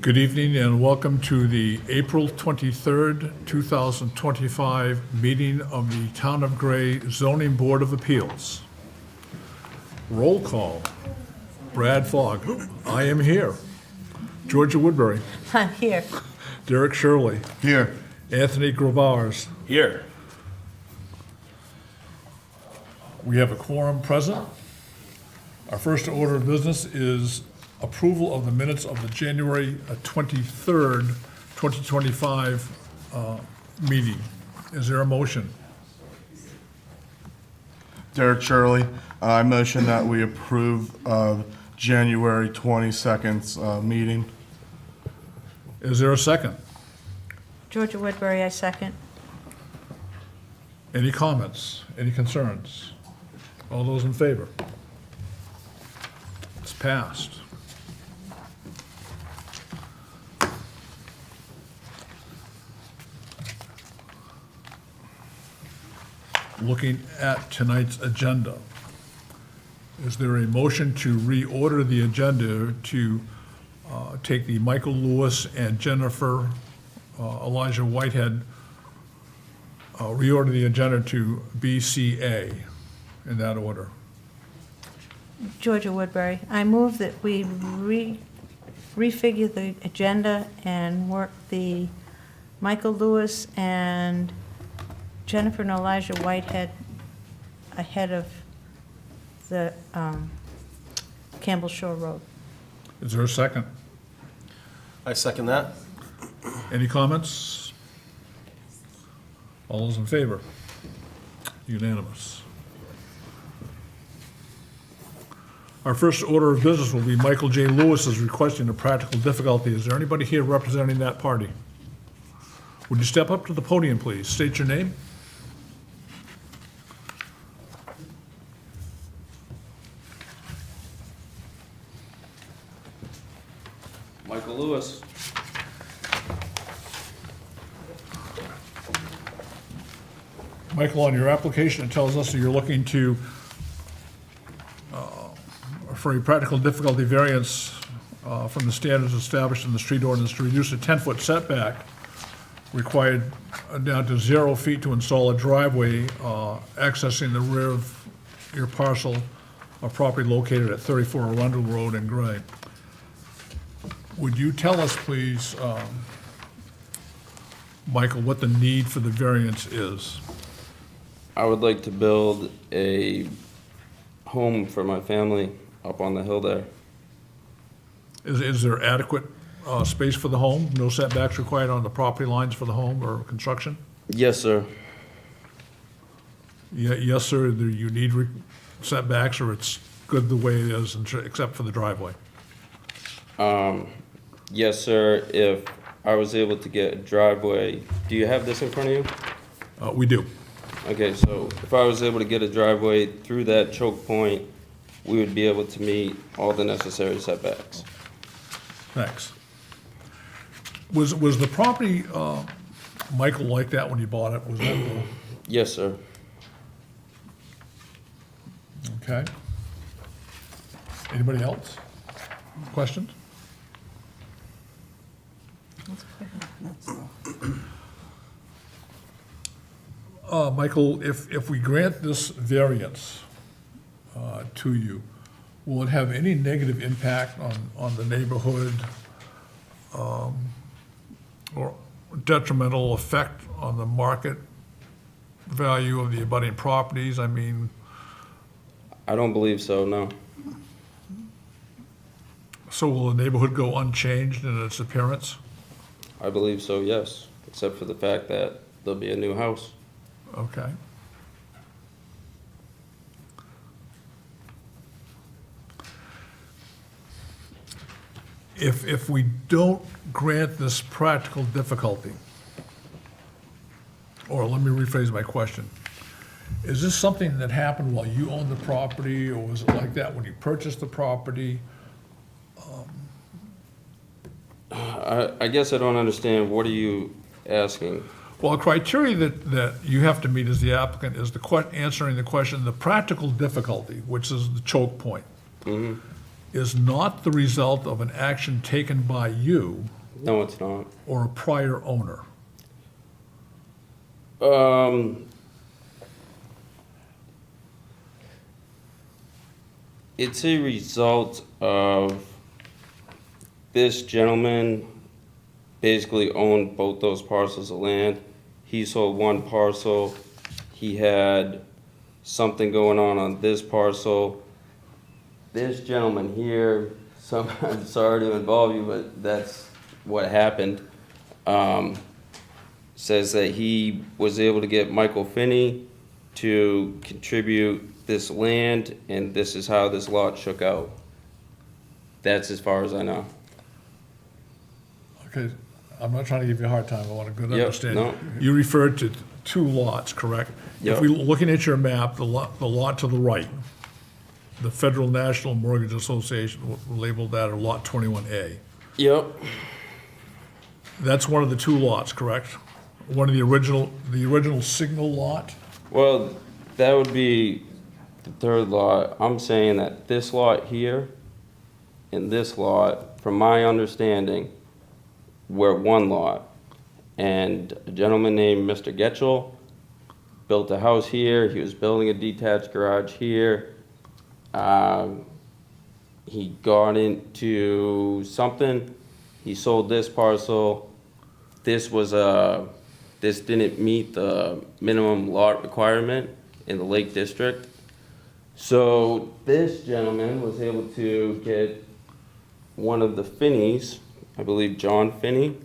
Good evening and welcome to the April 23rd, 2025 meeting of the Town of Gray Zoning Board of Appeals. Roll call. Brad Fogg. I am here. Georgia Woodbury. I'm here. Derek Shirley. Here. Anthony Gravars. Here. We have a quorum present. Our first order of business is approval of the minutes of the January 23rd, 2025 meeting. Is there a motion? Derek Shirley, I motion that we approve of January 22nd's meeting. Is there a second? Georgia Woodbury, I second. Any comments? Any concerns? All those in favor? It's passed. Looking at tonight's agenda, is there a motion to reorder the agenda to take the Michael Lewis and Jennifer Elijah Whitehead, reorder the agenda to BCA in that order? Georgia Woodbury, I move that we refigure the agenda and work the Michael Lewis and Jennifer and Elijah Whitehead ahead of the Campbell Shore Road. Is there a second? I second that. Any comments? All those in favor? Unanimous. Our first order of business will be Michael J. Lewis is requesting a practical difficulty. Is there anybody here representing that party? Would you step up to the podium, please? State your name. Michael Lewis. Michael, on your application, it tells us that you're looking to, for a practical difficulty variance from the standards established in the street ordinance to reduce a 10-foot setback required down to 0 feet to install a driveway accessing the rear of your parcel of property located at 34 Arundel Road in Gray. Would you tell us, please, Michael, what the need for the variance is? I would like to build a home for my family up on the hill there. Is there adequate space for the home? No setbacks required on the property lines for the home or construction? Yes, sir. Yes, sir, you need setbacks, or it's good the way it is, except for the driveway? Yes, sir. If I was able to get a driveway, do you have this in front of you? We do. Okay, so if I was able to get a driveway through that choke point, we would be able to meet all the necessary setbacks. Thanks. Was the property, Michael, like that when you bought it? Was that, Yes, sir. okay? Anybody else? Questions? Michael, if we grant this variance to you, will it have any negative impact on the neighborhood or detrimental effect on the market value of the abutting properties? I mean, I don't believe so, no. so will the neighborhood go unchanged in its appearance? I believe so, yes, except for the fact that there'll be a new house. Okay. If we don't grant this practical difficulty, or let me rephrase my question, is this something that happened while you owned the property, or was it like that when you purchased the property? I guess I don't understand. What are you asking? Well, a criteria that you have to meet as the applicant is answering the question, the practical difficulty, which is the choke point. is not the result of an action taken by you No, it's not. or a prior owner. It's a result of this gentleman basically owned both those parcels of land. He sold one parcel. He had something going on this parcel. This gentleman here, I'm sorry to involve you, but that's what happened. Says that he was able to get Michael Finney to contribute this land, and this is how this lot shook out. That's as far as I know. Okay, I'm not trying to give you a hard time, I want a good Yep, understanding. no. You referred to two lots, correct? If Yep. we, looking at your map, the lot to the right, the Federal National Mortgage Association labeled that a Lot 21A. Yep. That's one of the two lots, correct? One of the original signal lot? Well, that would be the third lot. I'm saying that this lot here and this lot, from my understanding, were one lot. And a gentleman named Mr. Getchell built a house here. He was building a detached garage here. He got into something. He sold this parcel. This didn't meet the minimum lot requirement in the Lake District. So this gentleman was able to get one of the Finneys, I believe John Finney,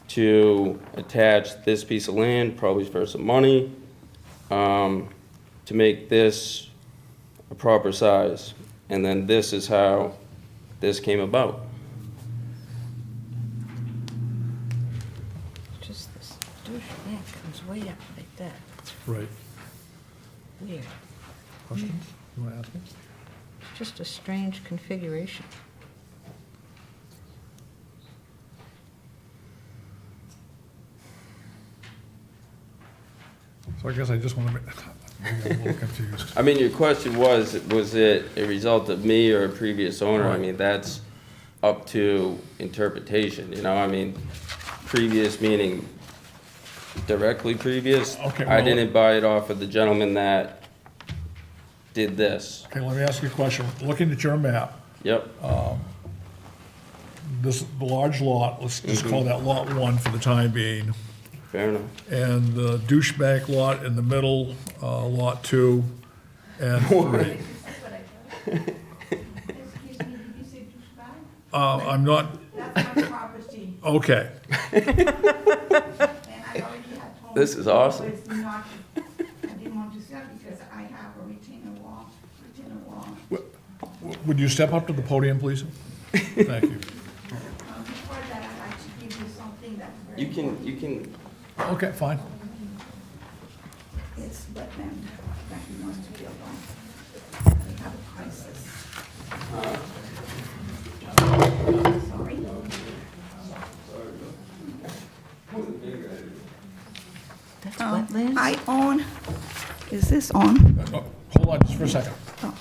to attach this piece of land, probably for some money, to make this a proper size. And then this is how this came about. Just this douchebag comes way up like that. Right. Weird. Questions? You want to ask me? Just a strange configuration. So I guess I just want to make, maybe I'm a little confused. I mean, your question was it a result of me or a previous owner? I mean, that's up to interpretation, you know? I mean, previous meaning directly previous. Okay, I well- didn't buy it off of the gentleman that did this. Okay, let me ask you a question. Looking at your map, Yep, the large lot, let's just call that Lot 1 for the time being, fair enough. and the douchebag lot in the middle, Lot 2 and 3. Excuse me, did you say douchebag? I'm not, That's my property, okay, and I already had told. This is awesome. it's not- I didn't want to sell because I have a retainer wall. would you step up to the podium, please? Thank you. Before that, I'd like to give you something that's very. You can, Okay, fine. It's wetland that he wants to build on. We have a crisis. Sorry. That's wetlands? I own, is this on? Oh, hold on just for a second. Oh.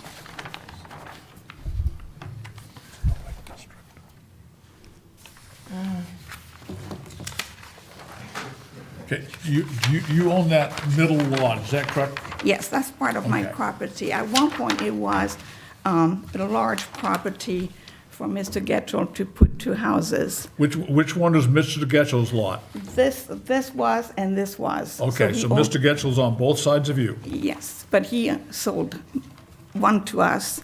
Okay, you own that middle lot, is that correct? Yes, that's part of my Okay. property. At one point, it was a large property for Mr. Getchell to put two houses. Which one is Mr. Getchell's lot? This was, and this was. Okay, he so owned- Mr. Getchell's on both sides of you. Yes, but he sold one to us,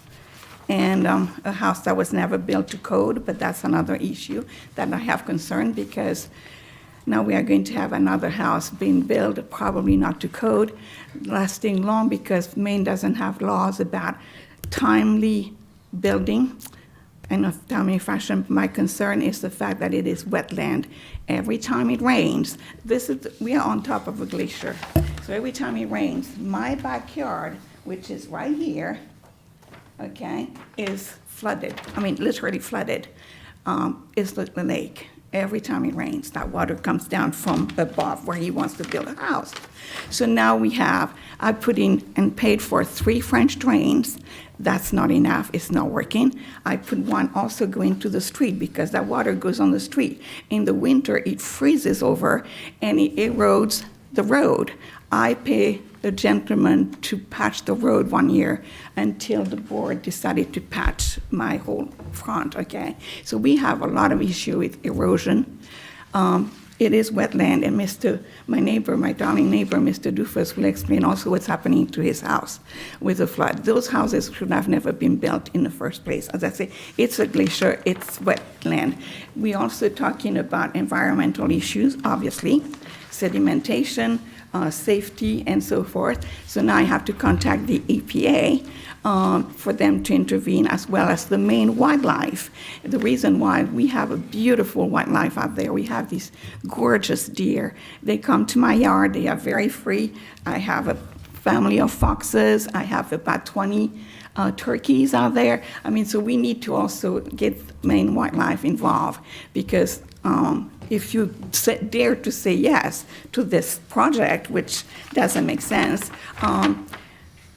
and a house that was never built to code, but that's another issue that I have concern, because now we are going to have another house being built, probably not to code, lasting long, because Maine doesn't have laws about timely building in a timely fashion. My concern is the fact that it is wetland. Every time it rains, we are on top of a glacier, so every time it rains, my backyard, which is right here, okay, is flooded. I mean, literally flooded. Is the lake. Every time it rains, that water comes down from above where he wants to build a house. So now I put in and paid for 3 French drains. That's not enough, it's not working. I put one also going to the street because that water goes on the street. In the winter, it freezes over and it erodes the road. I pay a gentleman to patch the road 1 year until the board decided to patch my whole front, okay? So we have a lot of issue with erosion. It is wetland, and my neighbor, my darling neighbor, Mr. Dufus, will explain also what's happening to his house with the flood. Those houses should have never been built in the first place. As I say, it's a glacier, it's wetland. We're also talking about environmental issues, obviously, sedimentation, safety, and so forth. So now I have to contact the EPA for them to intervene, as well as the Maine wildlife. The reason why we have a beautiful wildlife out there, we have these gorgeous deer. They come to my yard, they are very free. I have a family of foxes, I have about 20 turkeys out there. I mean, so we need to also get Maine wildlife involved, because if you dare to say yes to this project, which doesn't make sense,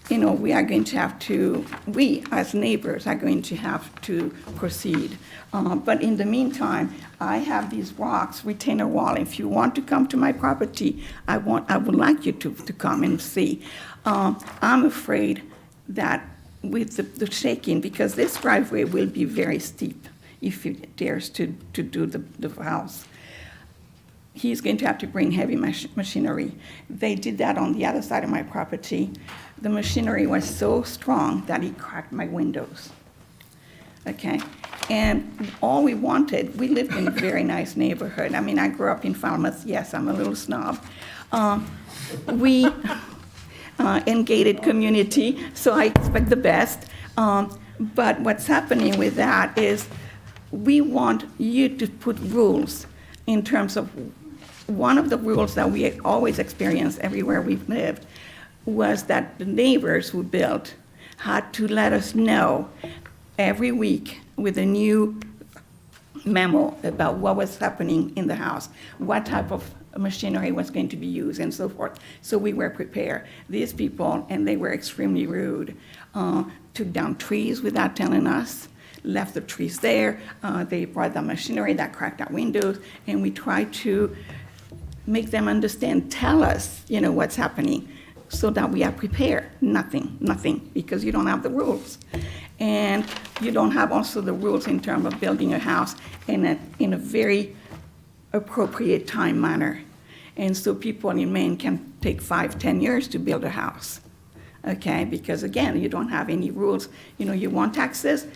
we are going to have to, we as neighbors are going to have to proceed. But in the meantime, I have these rocks, retainer wall. If you want to come to my property, I would like you to come and see. I'm afraid that with the shaking, because this driveway will be very steep if he dares to do the house. He's going to have to bring heavy machinery. They did that on the other side of my property. The machinery was so strong that it cracked my windows. Okay? And all we wanted, we lived in a very nice neighborhood. I mean, I grew up in Falmouth. Yes, I'm a little snob. In gated community, so I expect the best. But what's happening with that is we want you to put rules in terms of, one of the rules that we always experienced everywhere we've lived was that the neighbors who built had to let us know every week with a new memo about what was happening in the house, what type of machinery was going to be used, and so forth. So we were prepared. These people, and they were extremely rude, took down trees without telling us, left the trees there. They brought the machinery that cracked our windows, and we tried to make them understand, tell us, what's happening, so that we are prepared. Nothing, because you don't have the rules. And you don't have also the rules in terms of building a house in a very appropriate time manner. And so people in Maine can take 5-10 years to build a house, okay? Because again, you don't have any rules. You want taxes?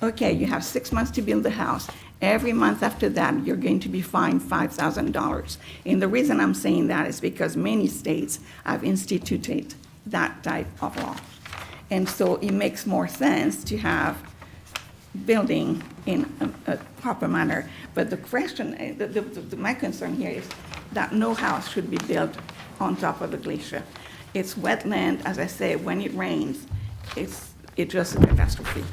Okay, you have 6 months to build the house. Every month after that, you're going to be fined $5,000. And the reason I'm saying that is because many states have instituted that type of law. And so it makes more sense to have building in a proper manner. But the question, my concern here is that no house should be built on top of the glacier. It's wetland, as I say, when it rains, it's just a catastrophe.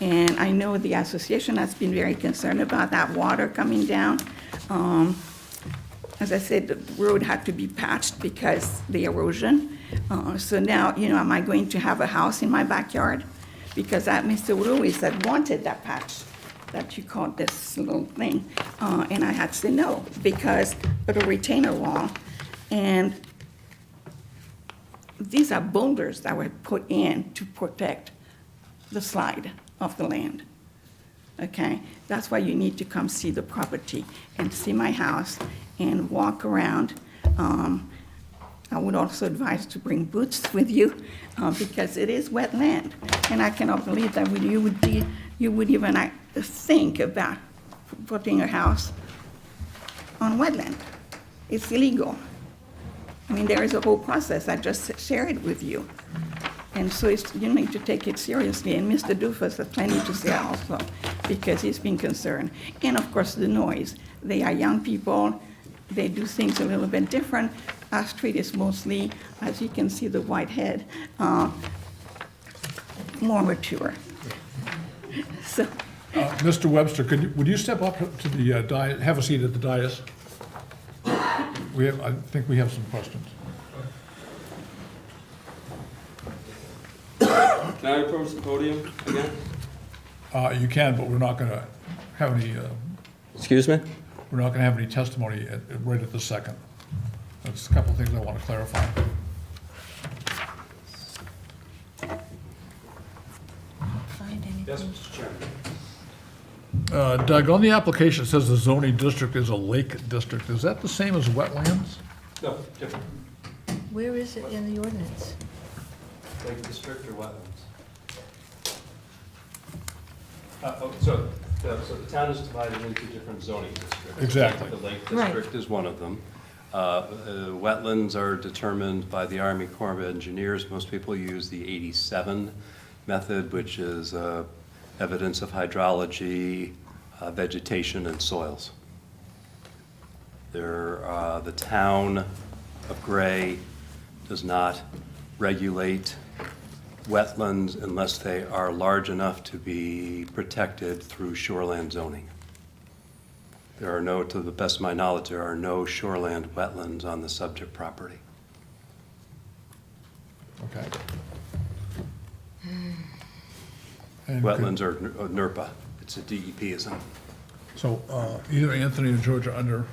And I know the association has been very concerned about that water coming down. As I said, the road had to be patched because the erosion. So now, am I going to have a house in my backyard? Because Mr. Ruiz had wanted that patch that you called this little thing. And I had to say no, because of the retainer wall. And these are boulders that were put in to protect the slide of the land, okay? That's why you need to come see the property and see my house and walk around. I would also advise to bring boots with you because it is wetland. And I cannot believe that you would even think about putting a house on wetland. It's illegal. I mean, there is a whole process. I just shared with you. And so you need to take it seriously. And Mr. Dufus has plenty to say also, because he's been concerned. And of course, the noise. They are young people. They do things a little bit different. Our street is mostly, as you can see, the Whitehead, more mature. So Mr. Webster, would you step up to the dais, have a seat at the dais? I think we have some questions. Can I approach the podium again? You can, but we're not gonna have any, Excuse me? we're not gonna have any testimony right at this second. There's a couple of things I want to clarify. Find anything? Yes, Mr. Chairman. Doug, on the application, it says the zoning district is a lake district. Is that the same as wetlands? No, different. Where is it in the ordinance? Lake district or wetlands? So the town is divided into different zoning districts. Exactly. The Lake Right. District is one of them. Wetlands are determined by the Army Corps of Engineers. Most people use the 87 method, which is evidence of hydrology, vegetation, and soils. The town of Gray does not regulate wetlands unless they are large enough to be protected through shoreland zoning. There are no, to the best of my knowledge, there are no shoreland wetlands on the subject property. Okay. And Wetlands are NERPA. It's a DEP-ism. So either Anthony or George are under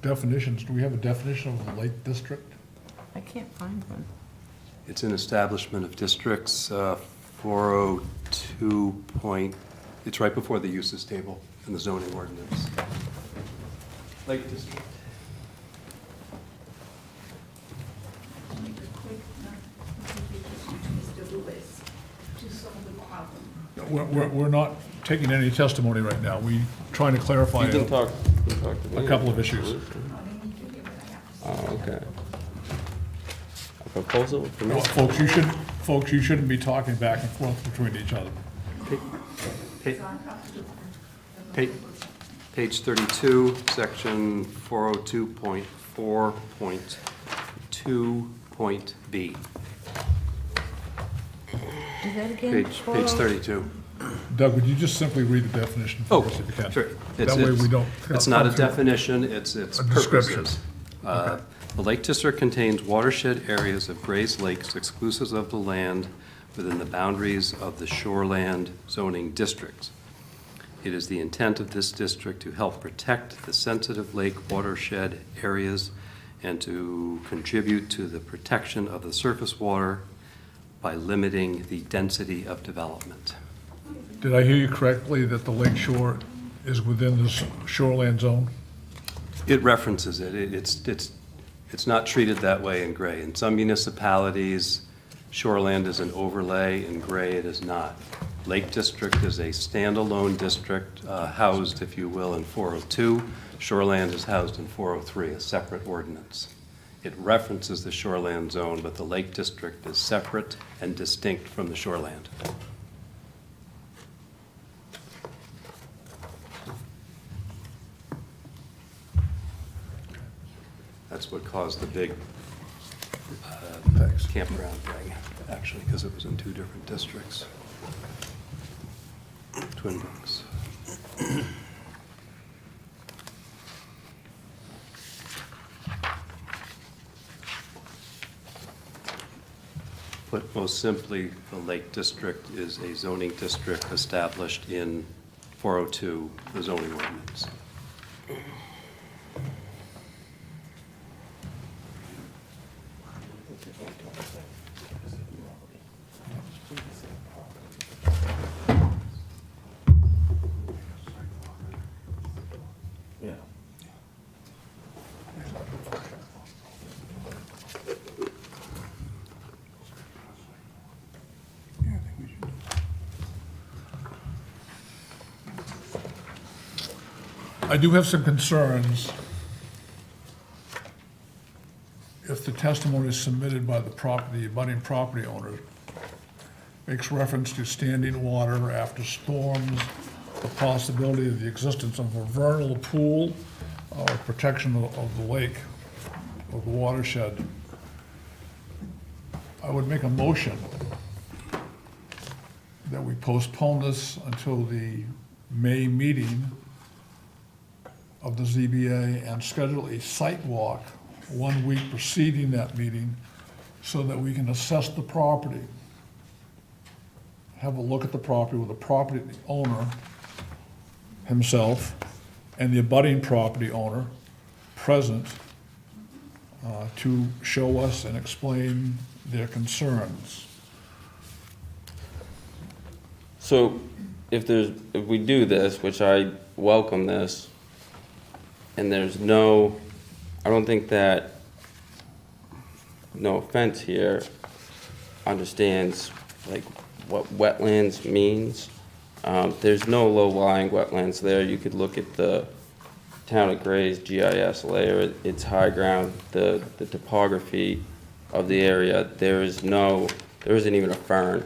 definitions. Do we have a definition of a lake district? I can't find one. It's an establishment of districts, 402 point, it's right before the uses table in the zoning ordinance. Lake District. We're not taking any testimony right now. We're trying to clarify You can talk to me. a couple of issues. Oh, okay. A proposal for me? No, folks, you shouldn't be talking back and forth between each other. Page 32, section 402.4.2.b. Do that again? Page 32. Doug, would you just simply read the definition for Oh, us if you can? sure. That way we don't. It's not a definition, it's description. purposes. The Lake District contains watershed areas of Gray's Lakes exclusive of the land within the boundaries of the shoreland zoning districts. It is the intent of this district to help protect the sensitive lake watershed areas and to contribute to the protection of the surface water by limiting the density of development. Did I hear you correctly that the lake shore is within this shoreland zone? It references it. It's not treated that way in Gray. In some municipalities, shoreland is an overlay. In Gray, it is not. Lake District is a standalone district housed, if you will, in 402. Shoreland is housed in 403, a separate ordinance. It references the shoreland zone, but the Lake District is separate and distinct from the shoreland. That's what caused the big Thanks. campground thing, actually, because it was in two different districts. Twin Brooks. Put most simply, the Lake District is a zoning district established in 402, the zoning ordinance. I do have some concerns if the testimony submitted by the abutting property owner makes reference to standing water after storms, the possibility of the existence of a vernal pool, or protection of the lake, of the watershed. I would make a motion that we postpone this until the May meeting of the ZBA and schedule a site walk 1 week preceding that meeting so that we can assess the property. Have a look at the property with the property owner himself and the abutting property owner present to show us and explain their concerns. So if we do this, which I welcome this, and there's no, I don't think that, no offense here, understands like what wetlands means. There's no low-lying wetlands there. You could look at the Town of Gray's GIS layer. It's high ground. The topography of the area, there isn't even a fern.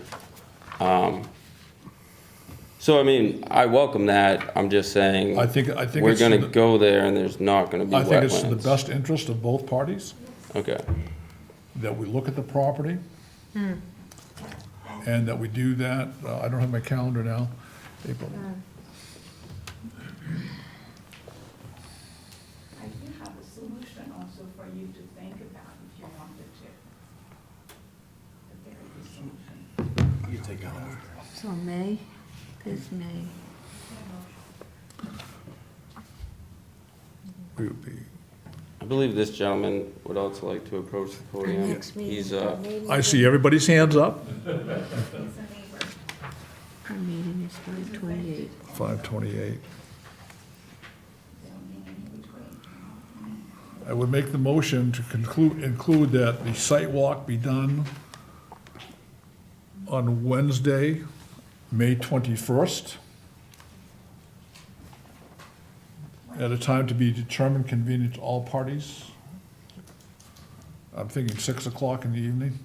So, I mean, I welcome that. I'm just saying, I think we're it's gonna in the- go there and there's not gonna be wetlands. I think it's in the best interest of both parties Okay. that we look at the property. And that we do that, I don't have my calendar now, April. I do have a solution also for you to think about if you wanted to. A very good solution. You take that out. So May, this May. We would be, I believe this gentleman would also like to approach the Our podium. next meeting. He's, I see everybody's hands up, Our meeting is 5/28. 5:28. I would make the motion to include that the site walk be done on Wednesday, May 21st, at a time to be determined convenient to all parties. I'm thinking 6 o'clock in the evening.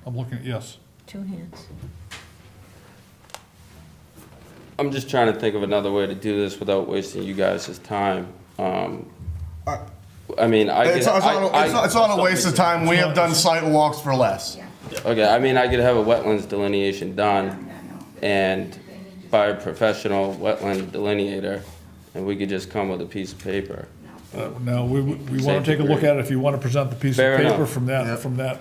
I'm looking at, yes. Two hands. I'm just trying to think of another way to do this without wasting you guys' time. I mean, It's not a waste of time. We have done site walks for less. Okay, I mean, I could have a wetlands delineation done and by a professional wetland delineator, and we could just come with a piece of paper. Now, we want to take a look at it if you want to present the piece of Fair paper enough. from that,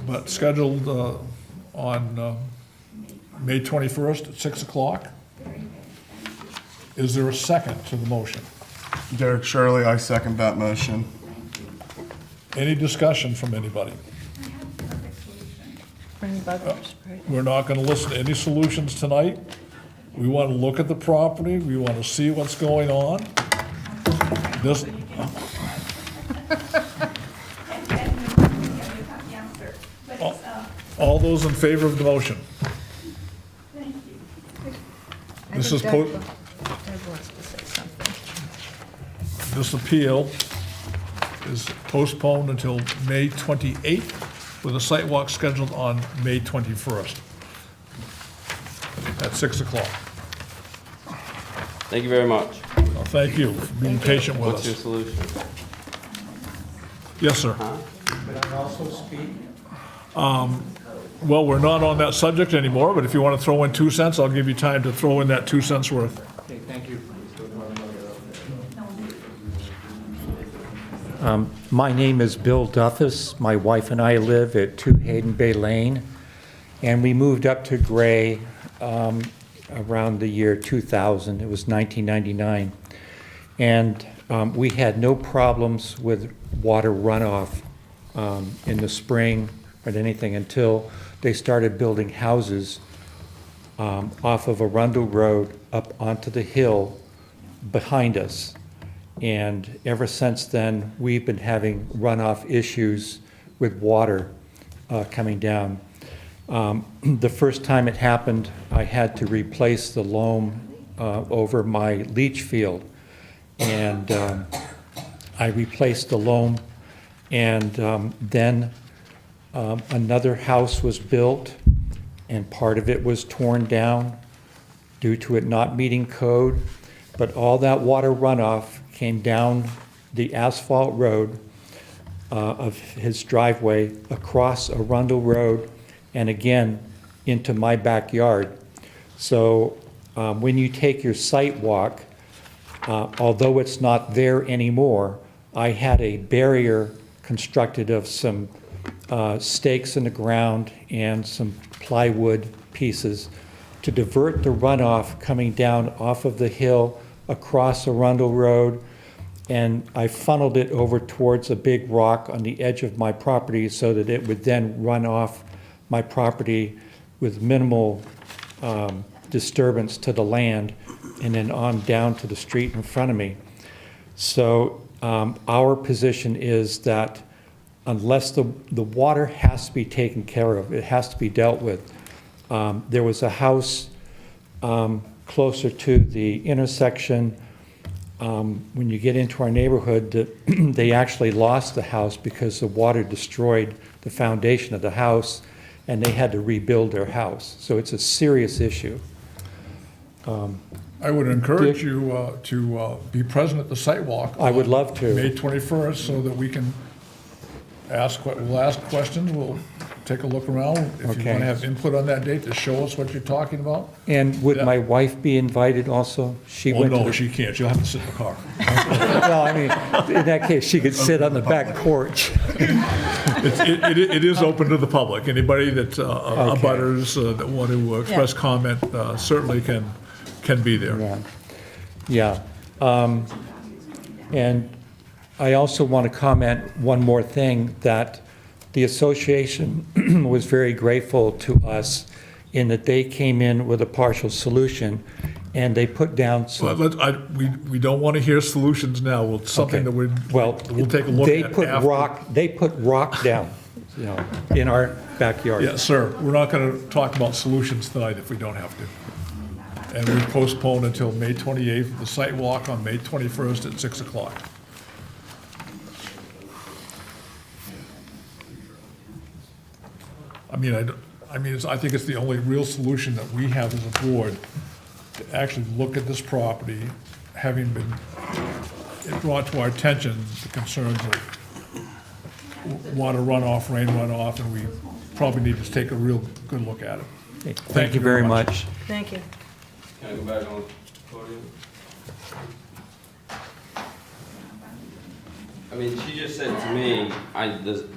but scheduled on May 21st at 6 o'clock. Is there a second to the motion? Derek Shirley, I second that motion. Any discussion from anybody? Bring buggers, right? We're not going to listen to any solutions tonight. We want to look at the property, we want to see what's going on. This, all those in favor of the motion? This is Doug wants to say something. This appeal is postponed until May 28th, with a site walk scheduled on May 21st at 6 o'clock. Thank you very much. Well, thank you for being patient with What's your us. solution? Yes, sir. Could I also speak? Well, we're not on that subject anymore, but if you want to throw in 2 cents, I'll give you time to throw in that 2 cents worth. Okay, thank you. My name is Bill Duffus. My wife and I live at 2 Hayden Bay Lane, and we moved up to Gray around the year 2000. It was 1999. And we had no problems with water runoff in the spring or anything until they started building houses off of Arundel Road up onto the hill behind us. And ever since then, we've been having runoff issues with water coming down. The first time it happened, I had to replace the loam over my leach field. And I replaced the loam, and then another house was built, and part of it was torn down due to it not meeting code. But all that water runoff came down the asphalt road of his driveway across Arundel Road and again into my backyard. So when you take your site walk, although it's not there anymore, I had a barrier constructed of some stakes in the ground and some plywood pieces to divert the runoff coming down off of the hill across Arundel Road. And I funneled it over towards a big rock on the edge of my property so that it would then run off my property with minimal disturbance to the land and then on down to the street in front of me. So our position is that unless the water has to be taken care of, it has to be dealt with. There was a house closer to the intersection. When you get into our neighborhood, they actually lost the house because the water destroyed the foundation of the house, and they had to rebuild their house. So it's a serious issue. I would encourage you to be present at the site walk. I would love to. May 21st, so that we can we'll ask questions, we'll take a look around. If you Okay. want to have input on that date to show us what you're talking about. And would Yeah. my wife be invited also? She Well, went to no, the- she can't, she'll have to sit in the car. Well, I mean, in that case, she could sit on the back porch. It is open to the public. Anybody that, Okay. abutters that want to express comment certainly can be there. Yeah. And I also want to comment one more thing, that the association was very grateful to us in that they came in with a partial solution, and they put down some. We don't want to hear solutions now. Well, something Okay. that Well, we'll take a look they at put after. They put rock down, in our backyard. Yes, sir. We're not going to talk about solutions tonight if we don't have to. And we postponed until May 28th, the site walk on May 21st at 6 o'clock. I think it's the only real solution that we have as a board to actually look at this property, having been brought to our attention the concerns of water runoff, rain runoff, and we probably need to take a real good look at it. Okay, thank you very much. Thank you. Can I go back on podium? I mean, she just said to me,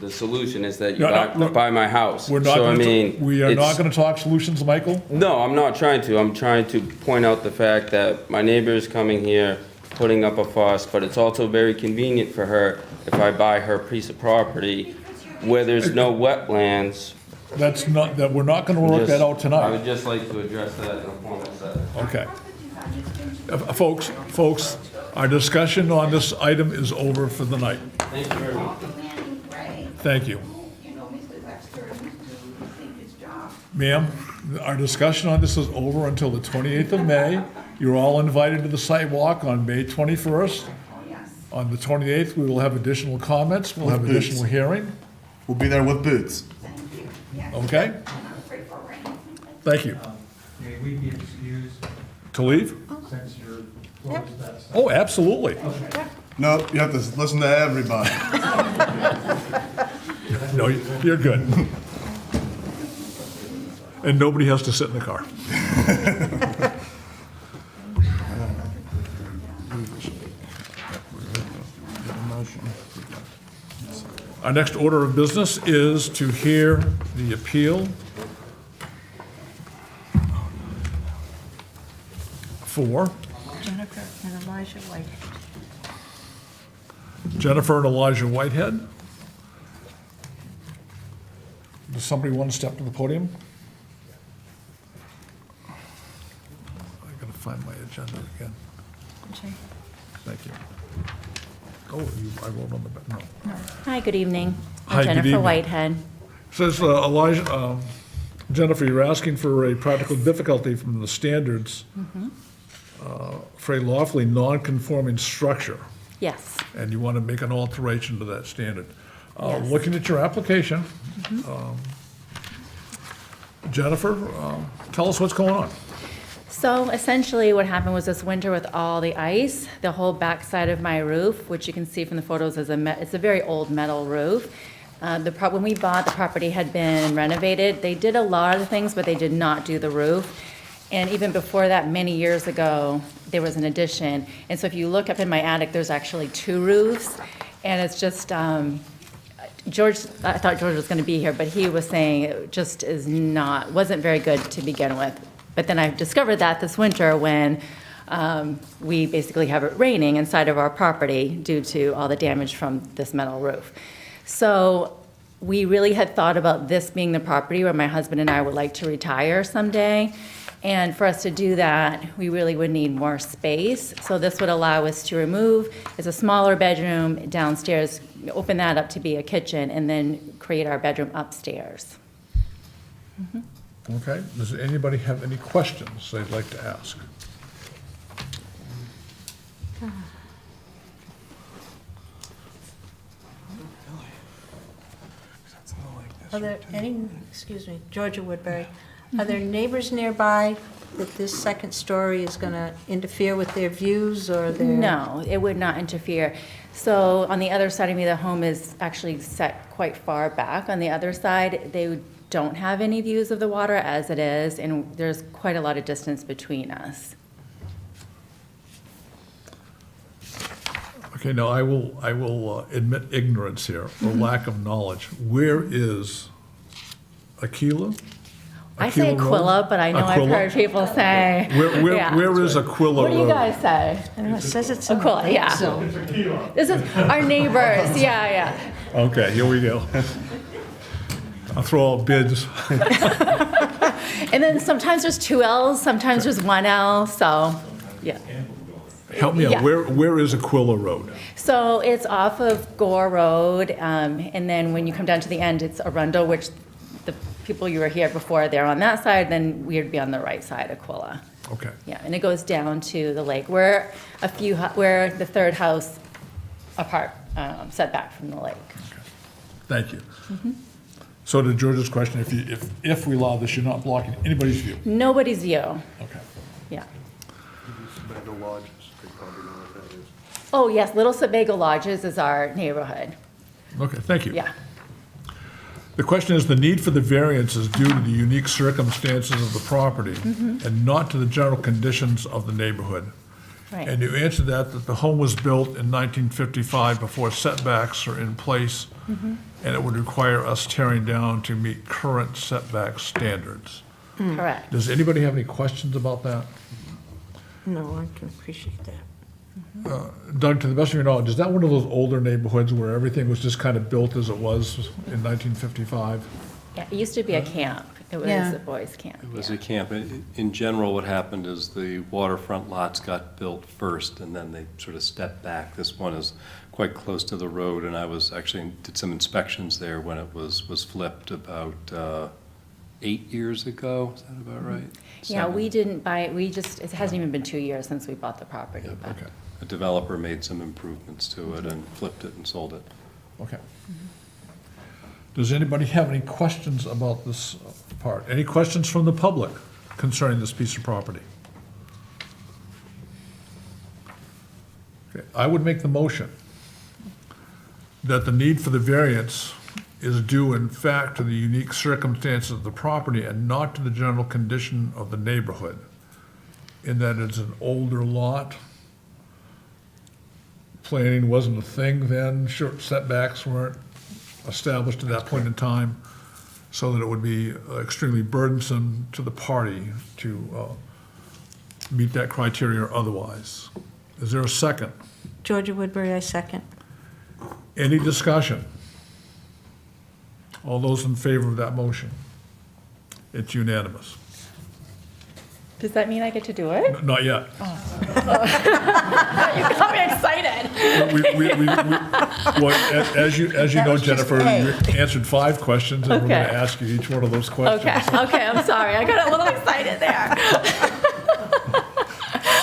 the solution is that you No, no, buy my house. We're not So, I going mean, to, we are not it's- going to talk solutions, Michael. No, I'm not trying to. I'm trying to point out the fact that my neighbor is coming here, putting up a fuss, but it's also very convenient for her if I buy her piece of property where there's no wetlands. That's not, that, we're not going to work that out I tonight. would just like to address that in a formal setting. Okay. Folks, our discussion on this item is over for the night. Thank you very much. Thank you. You know, Mr. Webster used to think his job. Ma'am, our discussion on this is over until the 28th of May. You're all invited to the site walk on May 21st. Yes. On the 28th, we will have additional comments, we'll have With additional boots. hearing. We'll be there with boots. Okay? Thank you. May we be excused To leave? since you're closed that side? Oh, absolutely. No, you have to listen to everybody. No, you're good. And nobody has to sit in the car. Our next order of business is to hear the appeal for Jennifer and Elijah Whitehead. Jennifer and Elijah Whitehead. Does somebody want to step to the podium? I gotta find my agenda again. Okay. Thank you. Oh, I wrote on the back, no. Hi, good evening. Hi, I'm good Jennifer evening. Whitehead. Says Elijah, Jennifer, you're asking for a practical difficulty from the standards for a lawfully non-conforming structure, Yes. and you want to make an alteration to that standard. Yes. Looking at your application, Jennifer, tell us what's going on. So essentially what happened was this winter with all the ice, the whole backside of my roof, which you can see from the photos, it's a very old metal roof. When we bought, the property had been renovated. They did a lot of the things, but they did not do the roof. And even before that, many years ago, there was an addition. And so if you look up in my attic, there's actually 2 roofs. And it's just, George, I thought George was going to be here, but he was saying it just wasn't very good to begin with. But then I discovered that this winter when we basically have it raining inside of our property due to all the damage from this metal roof. So we really had thought about this being the property where my husband and I would like to retire someday. And for us to do that, we really would need more space. So this would allow us to remove, it's a smaller bedroom downstairs, open that up to be a kitchen, and then create our bedroom upstairs. Okay, does anybody have any questions they'd like to ask? Are there any, excuse me, Georgia Woodbury, are there neighbors nearby that this second story is going to interfere with their views or their? No, it would not interfere. So on the other side of me, the home is actually set quite far back. On the other side, they don't have any views of the water as it is, and there's quite a lot of distance between us. Okay, now I will admit ignorance here, or lack of knowledge. Where is Aquila? I say Road? Aquila, but I know I've Aquila? heard people say. Where is Aquila What do you Road? guys say? I don't know, it says it's in Aquila, the yeah. zone. This is our neighbors, yeah. Okay, here we go. I'll throw out bids. And then sometimes there's 2 L's, sometimes there's 1 L, so, yeah. Help me out, Yeah. where is Aquila Road? So it's off of Gore Road, and then when you come down to the end, it's Arundel, which the people you were here before, they're on that side, then we'd be on the right side, Aquila. Okay, Yeah, and it goes down to the lake. We're we're the 3rd house apart, set back from the lake. thank you. So to George's question, if we allow this, you're not blocking anybody's view? Nobody's view, Okay. yeah. Oh, yes, Little Sebago Lodges is our neighborhood, Okay, thank you. yeah. The question is, the need for the variance is due to the unique circumstances of the property and not to the general conditions of the neighborhood. Right. And you answered that the home was built in 1955 before setbacks are in place, and it would require us tearing down to meet current setback standards. Correct. Does anybody have any questions about that? No, I can appreciate that. Doug, to the best of your knowledge, is that one of those older neighborhoods where everything was just kind of built as it was in 1955? Yeah, it used to be a camp. It was Yeah. a boys' camp. It was yeah. a camp. In general, what happened is the waterfront lots got built first, and then they sort of stepped back. This one is quite close to the road, and I did some inspections there when it was flipped about 8 years ago. Is that about right? Yeah, 7? we didn't buy it, it hasn't even been 2 years since we bought the property. but- Okay, A developer made some improvements to it and flipped it and sold it. okay. Does anybody have any questions about this part? Any questions from the public concerning this piece of property? Okay, I would make the motion that the need for the variance is due in fact to the unique circumstances of the property and not to the general condition of the neighborhood, in that it's an older lot. Planning wasn't a thing then, sure, setbacks weren't established at that point in time, so that it would be extremely burdensome to the party to meet that criteria or otherwise. Is there a second? Georgia Woodbury, I second. Any discussion? All those in favor of that motion? It's unanimous. Does that mean I get to do it? Not yet. You got me excited. Well, as you That know, was just Jennifer, A. you answered 5 questions, and we're going Okay. to ask you each one of those questions. Okay, I'm sorry. I got a little excited there.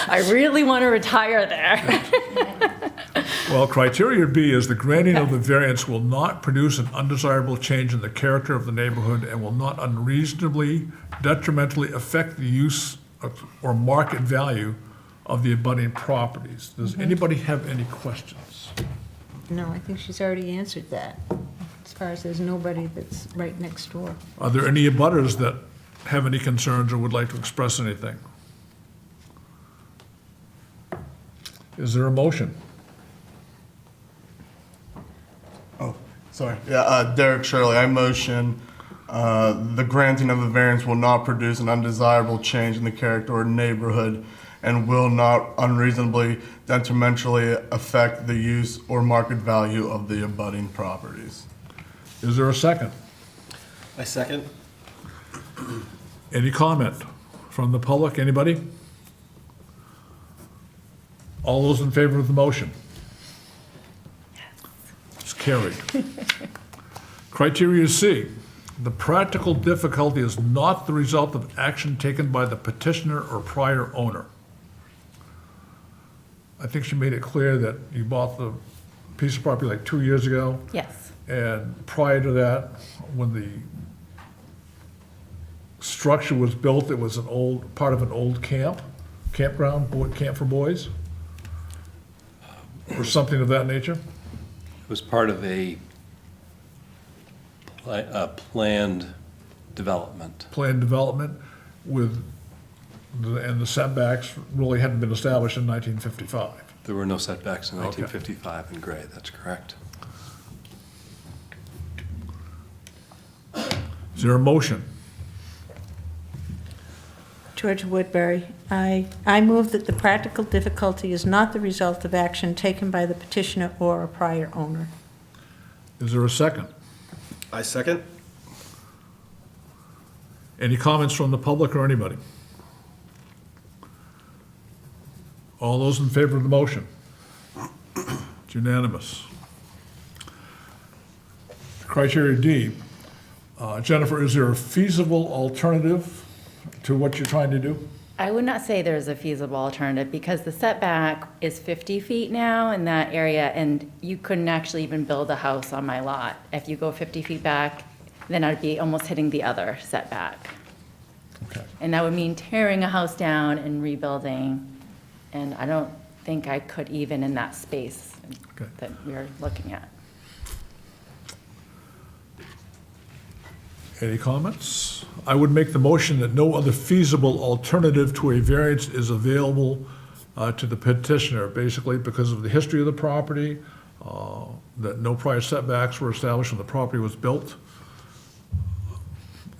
I really want to retire there. Well, criteria B is the granting of the variance will not produce an undesirable change in the character of the neighborhood and will not unreasonably detrimentally affect the use or market value of the abutting properties. Does anybody have any questions? No, I think she's already answered that, as far as there's nobody that's right next door. Are there any abutters that have any concerns or would like to express anything? Is there a motion? Oh, sorry. Yeah, Derek Shirley, I motion the granting of the variance will not produce an undesirable change in the character or neighborhood and will not unreasonably detrimentally affect the use or market value of the abutting properties. Is there a second? I second. Any comment from the public? Anybody? All those in favor of the motion? It's carried. Criteria C, the practical difficulty is not the result of action taken by the petitioner or prior owner. I think she made it clear that you bought the piece of property like 2 years ago, Yes. and prior to that, when the structure was built, it was part of an old campground, camp for boys, or something of that nature? It was part of a planned development. Planned development and the setbacks really hadn't been established in 1955. There were no setbacks in Okay. 1955 in Gray, that's correct. Is there a motion? Georgia Woodbury, I move that the practical difficulty is not the result of action taken by the petitioner or a prior owner. Is there a second? I second. Any comments from the public or anybody? All those in favor of the motion? It's unanimous. Criteria D, Jennifer, is there a feasible alternative to what you're trying to do? I would not say there's a feasible alternative because the setback is 50 feet now in that area, and you couldn't actually even build a house on my lot. If you go 50 feet back, then I'd be almost hitting the other setback. Okay. And that would mean tearing a house down and rebuilding, and I don't think I could even in that space Okay. that we're looking at. Any comments? I would make the motion that no other feasible alternative to a variance is available to the petitioner, basically because of the history of the property, that no prior setbacks were established when the property was built,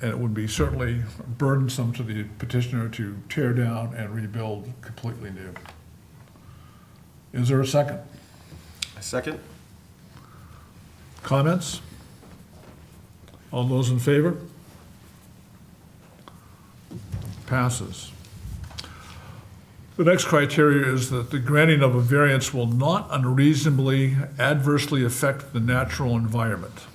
and it would be certainly burdensome to the petitioner to tear down and rebuild completely new. Is there a second? I second. Comments? All those in favor? Passes. The next criteria is that the granting of a variance will not unreasonably adversely affect the natural environment.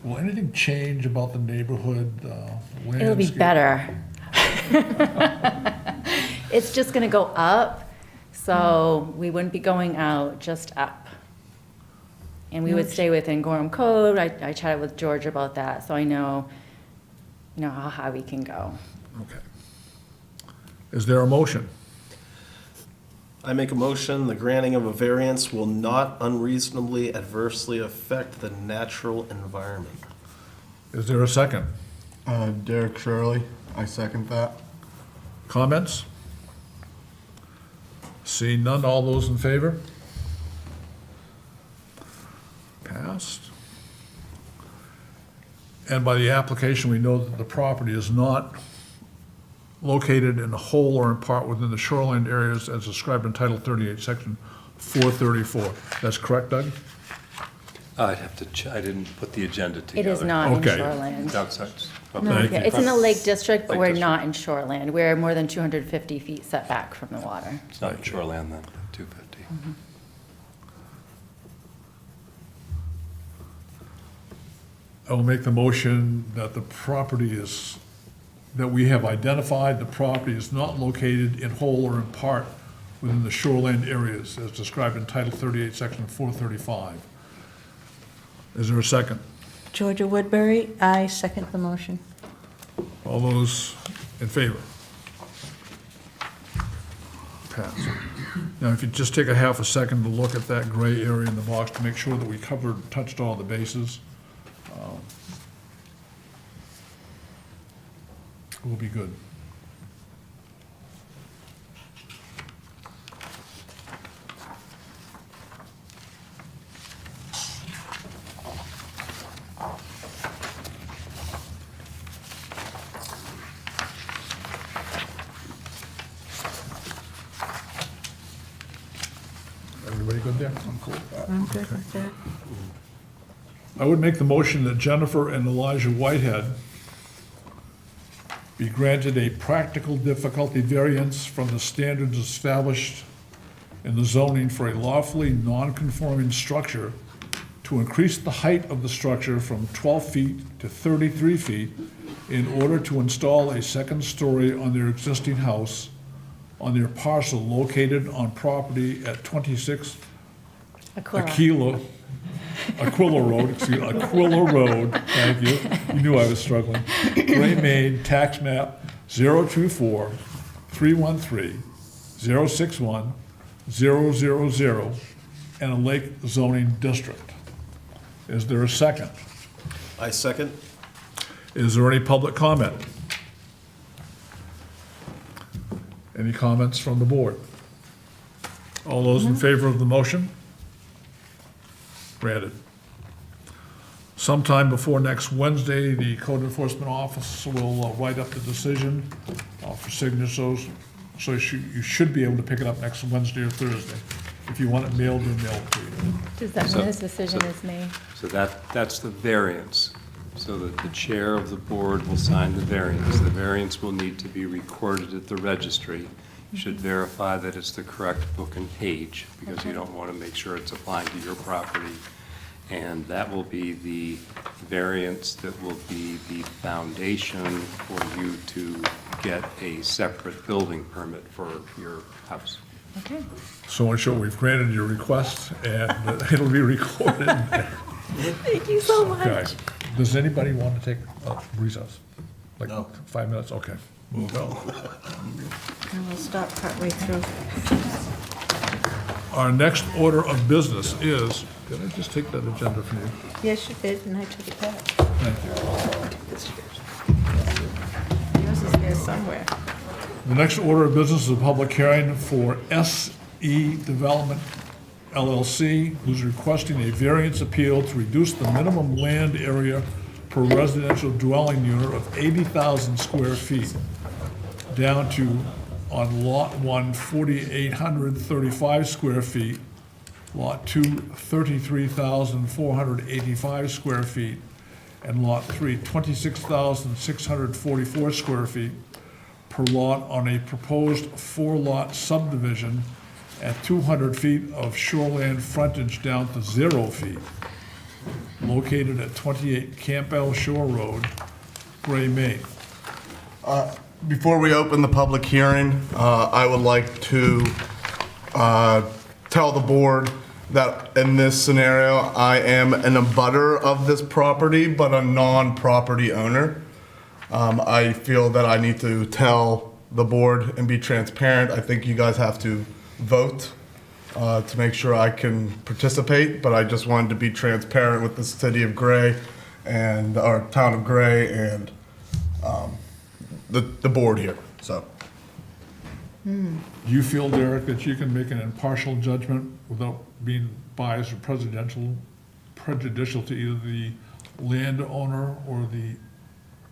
Will anything change about the neighborhood landscape? It'll be better. It's just gonna go up, so we wouldn't be going out, just up. And we would stay within Gorham Code. I chatted with George about that, so I know how high we can go. Okay. Is there a motion? I make a motion, the granting of a variance will not unreasonably adversely affect the natural environment. Is there a second? Derek Shirley, I second that. Comments? Seeing none, all those in favor? Passed. And by the application, we know that the property is not located in whole or in part within the shoreline areas as described in Title 38, Section 434. That's correct, Doug? I'd have to, I didn't put the agenda together. It is not in Okay. shoreland. Outside. No, Thank yeah, you. it's in the Lake District, but Lake we're District. not in shoreland. We're more than 250 feet setback from the water. It's not in shoreland then, 250. I will make the motion that the property is, that we have identified the property is not located in whole or in part within the shoreland areas as described in Title 38, Section 435. Is there a second? Georgia Woodbury, I second the motion. All those in favor? Okay. Now, if you just take a half a second to look at that gray area in the box to make sure that we touched all the bases, we'll be good. Everybody good there? I'm cool with that. I'm good with that. I would make the motion that Jennifer and Elijah Whitehead be granted a practical difficulty variance from the standards established in the zoning for a lawfully non-conforming structure to increase the height of the structure from 12 feet to 33 feet in order to install a second story on their existing house on their parcel located on property at 26 Aquila Road, Aquila Road, thank you. You knew I was struggling. Gray, Maine, tax map 024-313-061-000, and a lake zoning district. Is there a second? I second. Is there any public comment? Any comments from the board? All those in favor of the motion? Granted. Sometime before next Wednesday, the code enforcement office will write up the decision for signatures, so you should be able to pick it up next Wednesday or Thursday. If you want it mailed, then mail it to you. Does that So- mean this decision is made? So that's the variance, so that the chair of the board will sign the variance. The variance will need to be recorded at the registry. You should verify that it's the correct book and page, because you don't want to make sure it's applying to your property. And that will be the variance that will be the foundation for you to get a separate building permit for your house. Okay. So I'm sure we've granted your request, and it'll be recorded. Thank you so much. Okay. Does anybody want to take a recess? Like No. 5 minutes? Okay. Move on. And we'll stop partway through. Our next order of business is, did I just take that agenda from you? Yes, you did, and I took it back. Thank you. Yours is there somewhere. The next order of business is a public hearing for SE Development LLC, who's requesting a variance appeal to reduce the minimum land area per residential dwelling unit of 80,000 square feet down to, on Lot 1, 4,835 square feet, Lot 2, 33,485 square feet, and Lot 3, 26,644 square feet per lot on a proposed four-lot subdivision at 200 feet of shoreland frontage down to 0 feet, located at 28 Campbell Shore Road, Gray, Maine. Before we open the public hearing, I would like to tell the board that in this scenario, I am an abutter of this property, but a non-property owner. I feel that I need to tell the board and be transparent. I think you guys have to vote to make sure I can participate, but I just wanted to be transparent with the city of Gray and our town of Gray and the board here, so. Do you feel, Derek, that you can make an impartial judgment without being biased or prejudicial to either the landowner or the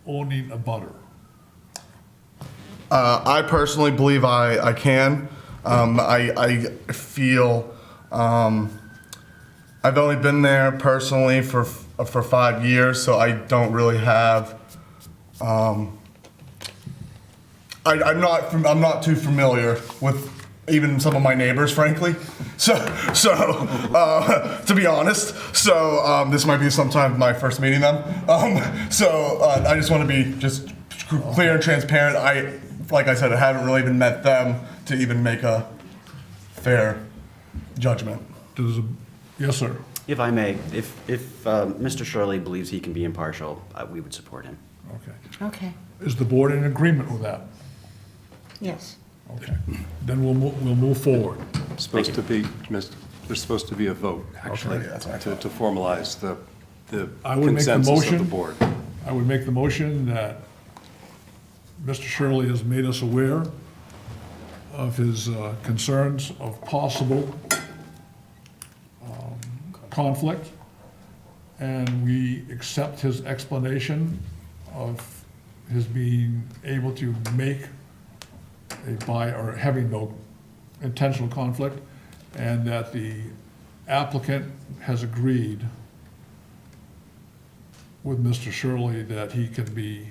owning abutter? I personally believe I can. I feel, I've only been there personally for 5 years, so I don't really have, I'm not too familiar with even some of my neighbors, frankly. So to be honest, this might be sometime my first meeting them. I just want to be just clear and transparent. Like I said, I haven't really even met them to even make a fair judgment. Yes, sir. If I may, if Mr. Shirley believes he can be impartial, we would support him. Okay. Okay, Is the board in agreement with that? yes. Okay, then we'll move forward. Supposed to be, there's supposed to be a vote, actually, Okay, that's what I thought. to formalize the I would make the consensus of the motion. board. I would make the motion that Mr. Shirley has made us aware of his concerns of possible conflict, and we accept his explanation of his being able to make or having no intentional conflict, and that the applicant has agreed with Mr. Shirley that he can be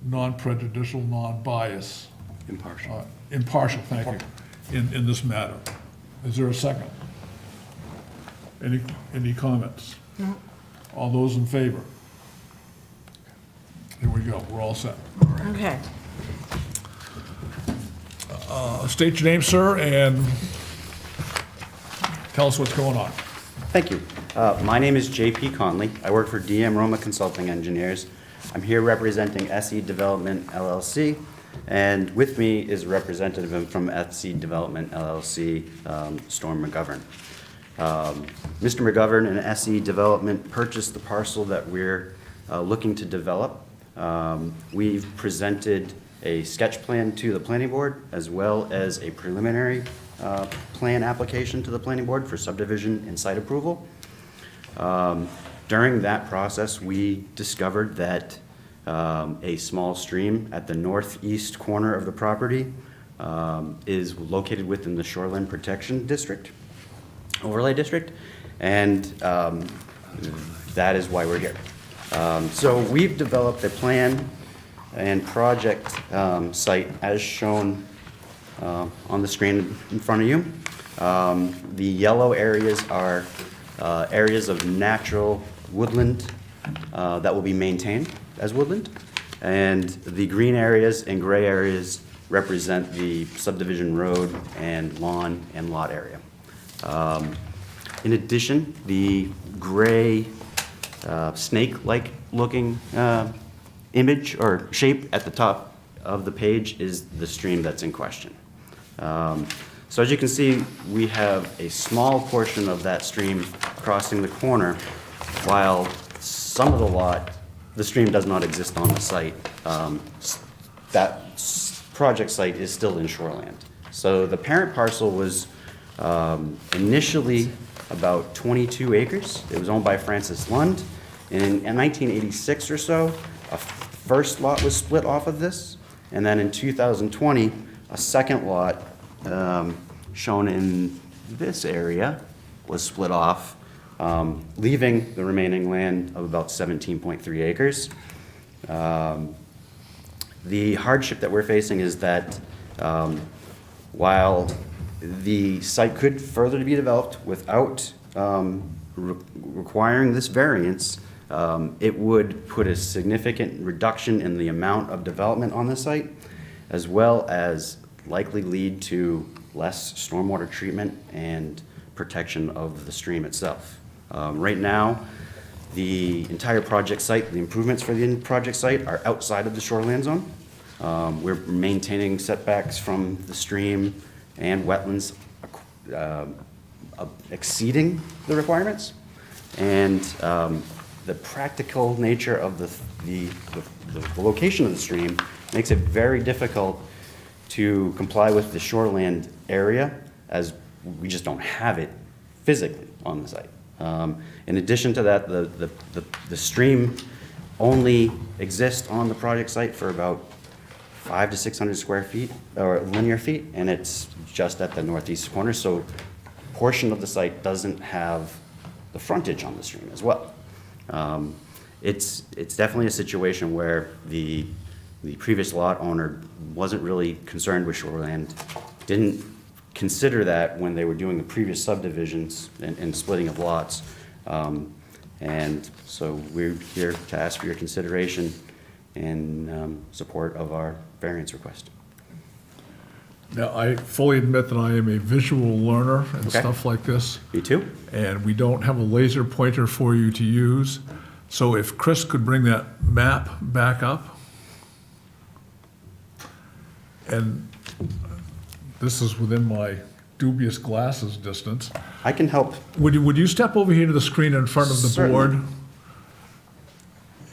non-prejudicial, non-biased, impartial, thank you, in this matter. Is there a second? Any comments? No. All those in favor? Here we go, we're all set. Okay. State your name, sir, and tell us what's going on. Thank you. My name is JP Conley. I work for DM Roma Consulting Engineers. I'm here representing SE Development LLC, and with me is a representative from SE Development LLC, Storm McGovern. Mr. McGovern and SE Development purchased the parcel that we're looking to develop. We've presented a sketch plan to the planning board, as well as a preliminary plan application to the planning board for subdivision and site approval. During that process, we discovered that a small stream at the northeast corner of the property is located within the Shoreline Protection District, Overlay District, and that is why we're here. So we've developed a plan and project site as shown on the screen in front of you. The yellow areas are areas of natural woodland that will be maintained as woodland, and the green areas and gray areas represent the subdivision road and lawn and lot area. In addition, the gray snake-like looking image or shape at the top of the page is the stream that's in question. So as you can see, we have a small portion of that stream crossing the corner, while some of the lot, the stream does not exist on the site. That project site is still in shoreland. So the parent parcel was initially about 22 acres. It was owned by Francis Lund. And in 1986 or so, a first lot was split off of this. And then in 2020, a second lot, shown in this area, was split off, leaving the remaining land of about 17.3 acres. The hardship that we're facing is that while the site could further be developed without requiring this variance, it would put a significant reduction in the amount of development on the site, as well as likely lead to less stormwater treatment and protection of the stream itself. Right now, the entire project site, the improvements for the project site are outside of the shoreline zone. We're maintaining setbacks from the stream and wetlands exceeding the requirements. And the practical nature of the location of the stream makes it very difficult to comply with the shoreland area, as we just don't have it physically on the site. In addition to that, the stream only exists on the project site for about 500 to 600 square feet or linear feet, and it's just at the northeast corner, so a portion of the site doesn't have the frontage on the stream as well. It's definitely a situation where the previous lot owner wasn't really concerned with shoreland, didn't consider that when they were doing the previous subdivisions and splitting of lots. And so we're here to ask for your consideration in support of our variance request. Now, I fully admit that I am a visual learner and Okay. stuff like this, Me too? and we don't have a laser pointer for you to use. So if Chris could bring that map back up. and this is within my dubious glasses distance. I can help. Would you step over here to the screen in front of the Certainly. board?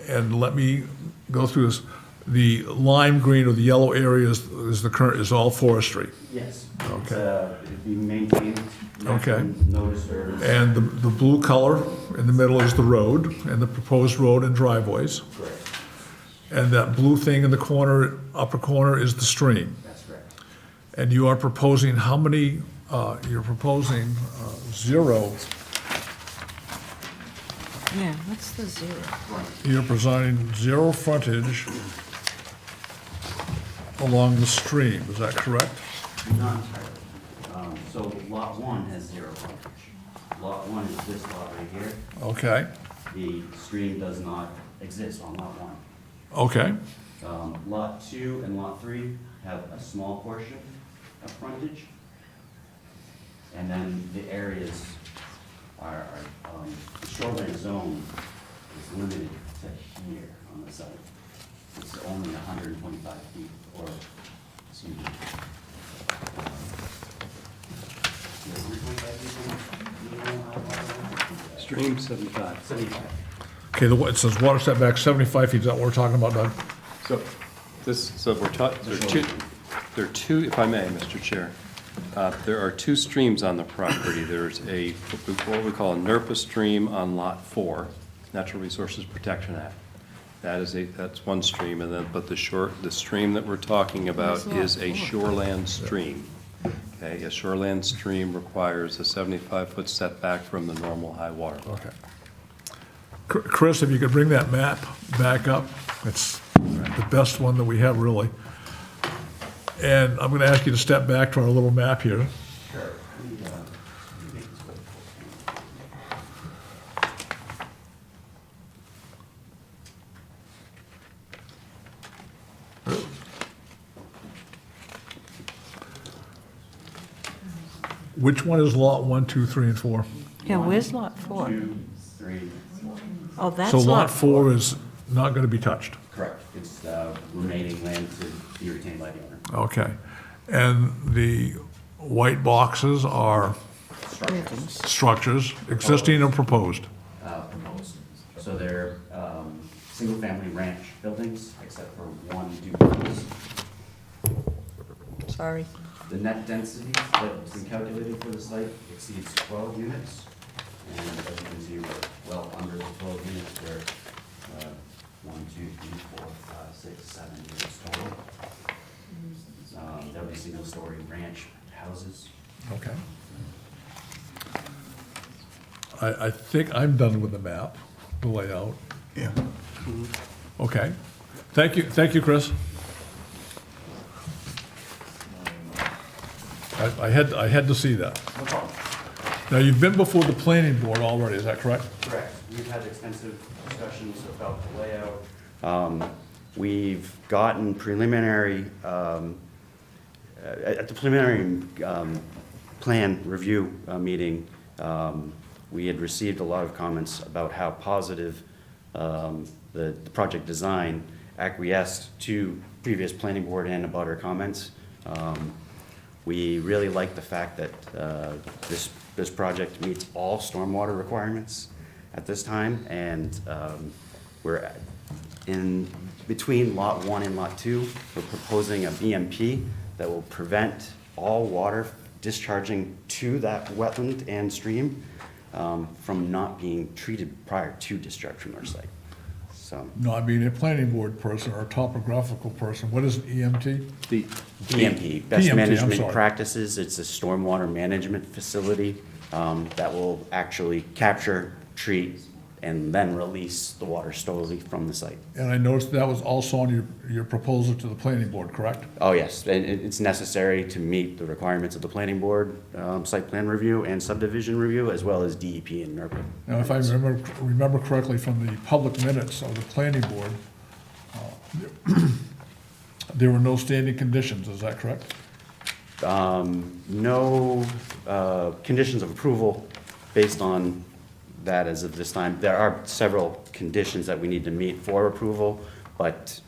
And let me go through this. The lime green or the yellow area is all forestry. Yes. Okay. It'd be maintained. Okay. No disturbance. And the blue color in the middle is the road, and the proposed road and driveways. Correct. And that blue thing in the corner, upper corner, is the stream. That's correct. And you are proposing how many, you're proposing 0, Yeah, what's the zero? you're presenting 0 frontage along the stream, is that correct? Not entirely. So lot 1 has 0 frontage. Lot 1 is this lot right here. Okay, The stream does not exist on lot 1. okay, Lot 2 and lot 3 have a small portion of frontage. And then the areas are, the shoreline zone is limited to here on the site. It's only 125 feet, or, excuse me. 125 feet? Stream 75. 75. okay, it says water setback 75 feet, is that what we're talking about, Doug? So we're talking, there are two, if I may, Mr. Chair. There are 2 streams on the property. There's what we call a NERPA stream on Lot 4, Natural Resources Protection Act. That's one stream, and then, but the stream that we're talking about is a shoreland stream. Okay, a shoreland stream requires a 75-foot setback from the normal high water line. Okay. Chris, if you could bring that map back up, it's the best one that we have, really. And I'm gonna ask you to step back to our little map here. Which one is lot 1, 2, 3, and 4? Yeah, where's lot 4? 2, 3, 4. Oh, that's So lot lot 4 is not gonna be touched. Correct. It's remaining land to be retained by the owner. Okay. And the white boxes are structures, existing or proposed? Proposed. So they're single-family ranch buildings, except for one duplex. Sorry. The net density that's been calculated for the site exceeds 12 units. And as you can see, we're well under the 12 units. We're 1, 2, 3, 4, 5, 6, 7 units total. There'll be single-story ranch houses. Okay. I think I'm done with the map, the layout. Yeah. Okay. Thank you, Chris. I had to see that. No problem. Now, you've been before the planning board already, is that correct? Correct. We've had extensive discussions about the layout. We've gotten preliminary, at the preliminary plan review meeting, we had received a lot of comments about how positive the project design acquiesced to previous planning board and abutter comments. We really like the fact that this project meets all stormwater requirements at this time, and we're in between Lot 1 and Lot 2, we're proposing a BMP that will prevent all water discharging to that wetland and stream from not being treated prior to discharge from our site. So, Not being a planning board person or a topographical person, what is an EMT? The BMP, Best BMP, I'm Management sorry. Practices, it's a stormwater management facility that will actually capture, treat, and then release the water slowly from the site. And I noticed that was also on your proposal to the planning board, correct? Oh, yes, and it's necessary to meet the requirements of the planning board, site plan review and subdivision review, as well as DEP and NERPA. Now, if I remember correctly from the public minutes of the planning board, there were no standing conditions, is that correct? No conditions of approval based on that as of this time. There are several conditions that we need to meet for approval, but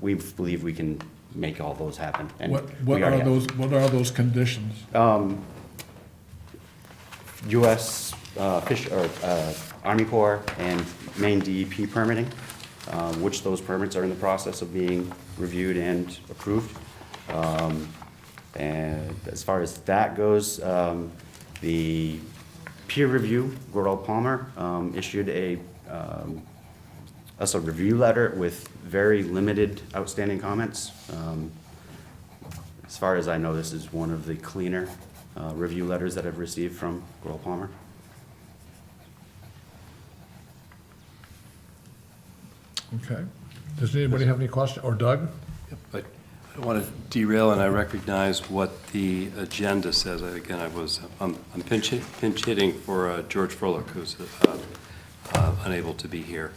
we believe we can make all those happen. And What we already have. what are those conditions? U.S. Army Corps and Maine DEP permitting, which those permits are in the process of being reviewed and approved. And as far as that goes, the peer review, Gordell Palmer, issued us a review letter with very limited outstanding comments. As far as I know, this is one of the cleaner review letters that I've received from Gordell Palmer. Okay. Does anybody have any questions? Or Doug? But I don't want to derail, and I recognize what the agenda says. Again, I'm pinch hitting for George Froelich, who's unable to be here.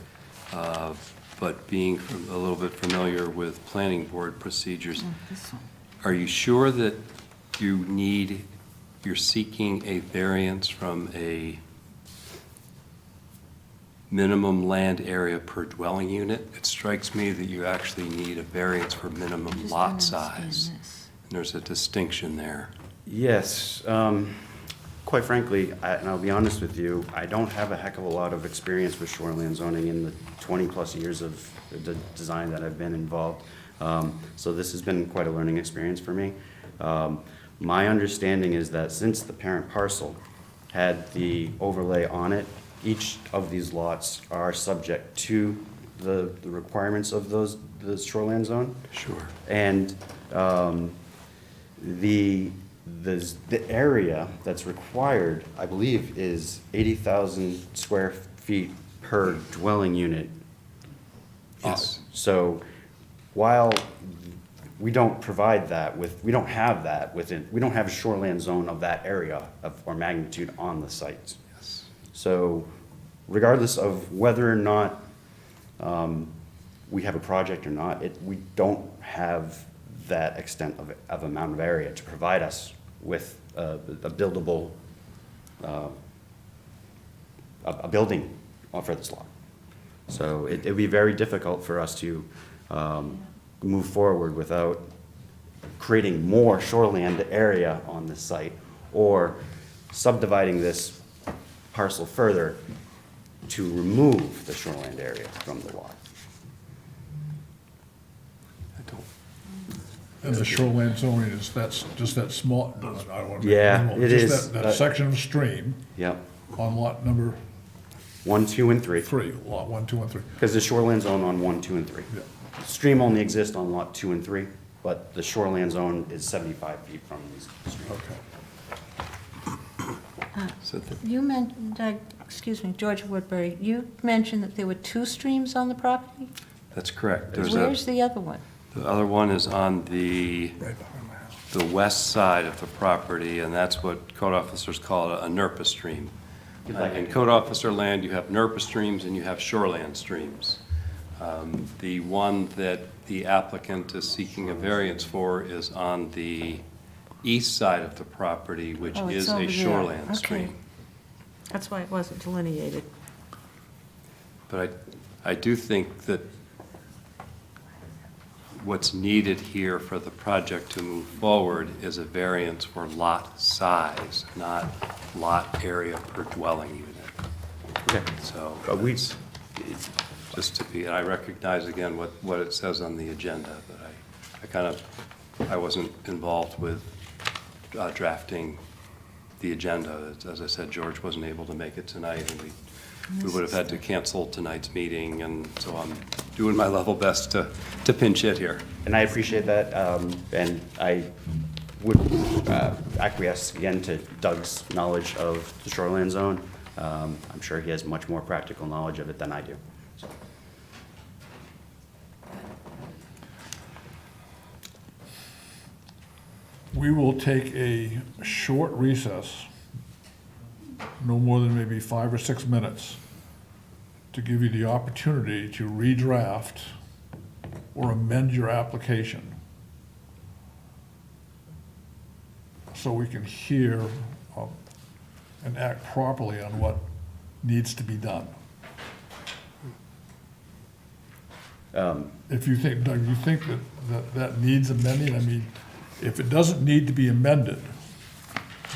But being a little bit familiar with planning board procedures, are you sure that you're seeking a variance from a minimum land area per dwelling unit? It strikes me that you actually need a variance for minimum lot size. And there's a distinction there. Yes, quite frankly, and I'll be honest with you, I don't have a heck of a lot of experience with shoreline zoning in the 20-plus years of the design that I've been involved. So this has been quite a learning experience for me. My understanding is that since the parent parcel had the overlay on it, each of these lots are subject to the requirements of the shoreline zone. Sure. And the area that's required, I believe, is 80,000 square feet per dwelling unit. Yes. So while we don't provide that we don't have that within, we don't have a shoreline zone of that area or magnitude on the site. Yes. So regardless of whether or not we have a project or not, we don't have that extent of amount of area to provide us with a buildable, a building for this lot. So it'd be very difficult for us to move forward without creating more shoreland area on this site or subdividing this parcel further to remove the shoreland area from the lot. I don't. And the shoreline zoning is, that's just that small, I don't want to. Yeah, it just is. That section of stream Yep, on lot number 1, 2, and 3. 3, lot 1, 2, and 3. Because the shoreline zone on 1, 2, and 3. Yeah. Stream only exists on lot 2 and 3, but the shoreline zone is 75 feet from the stream. Okay. So You mentioned, excuse me, George Woodbury, you mentioned that there were 2 streams on the property? that's correct. Where's the other one? The other one is on the Right behind my house. the west side of the property, and that's what code officers call a NERPA stream. In code officer land, you have NERPA streams and you have shoreland streams. The one that the applicant is seeking a variance for is on the east side of the property, which Oh, it's is over a there. shoreland Okay. stream. That's why it wasn't delineated. But I do think that what's needed here for the project to move forward is a variance for lot size, not lot area per dwelling unit. Okay. So We- it's just to be, and I recognize again what it says on the agenda, but I wasn't involved with drafting the agenda. As I said, George wasn't able to make it tonight, and we would have had to cancel tonight's meeting, and so I'm doing my level best to pinch hit here. And I appreciate that, and I would acquiesce again to Doug's knowledge of the shoreline zone. I'm sure he has much more practical knowledge of it than I do. So, We will take a short recess, no more than maybe 5 or 6 minutes, to give you the opportunity to redraft or amend your application so we can hear and act properly on what needs to be done. If you think, Doug, you think that needs amending, I mean, if it doesn't need to be amended,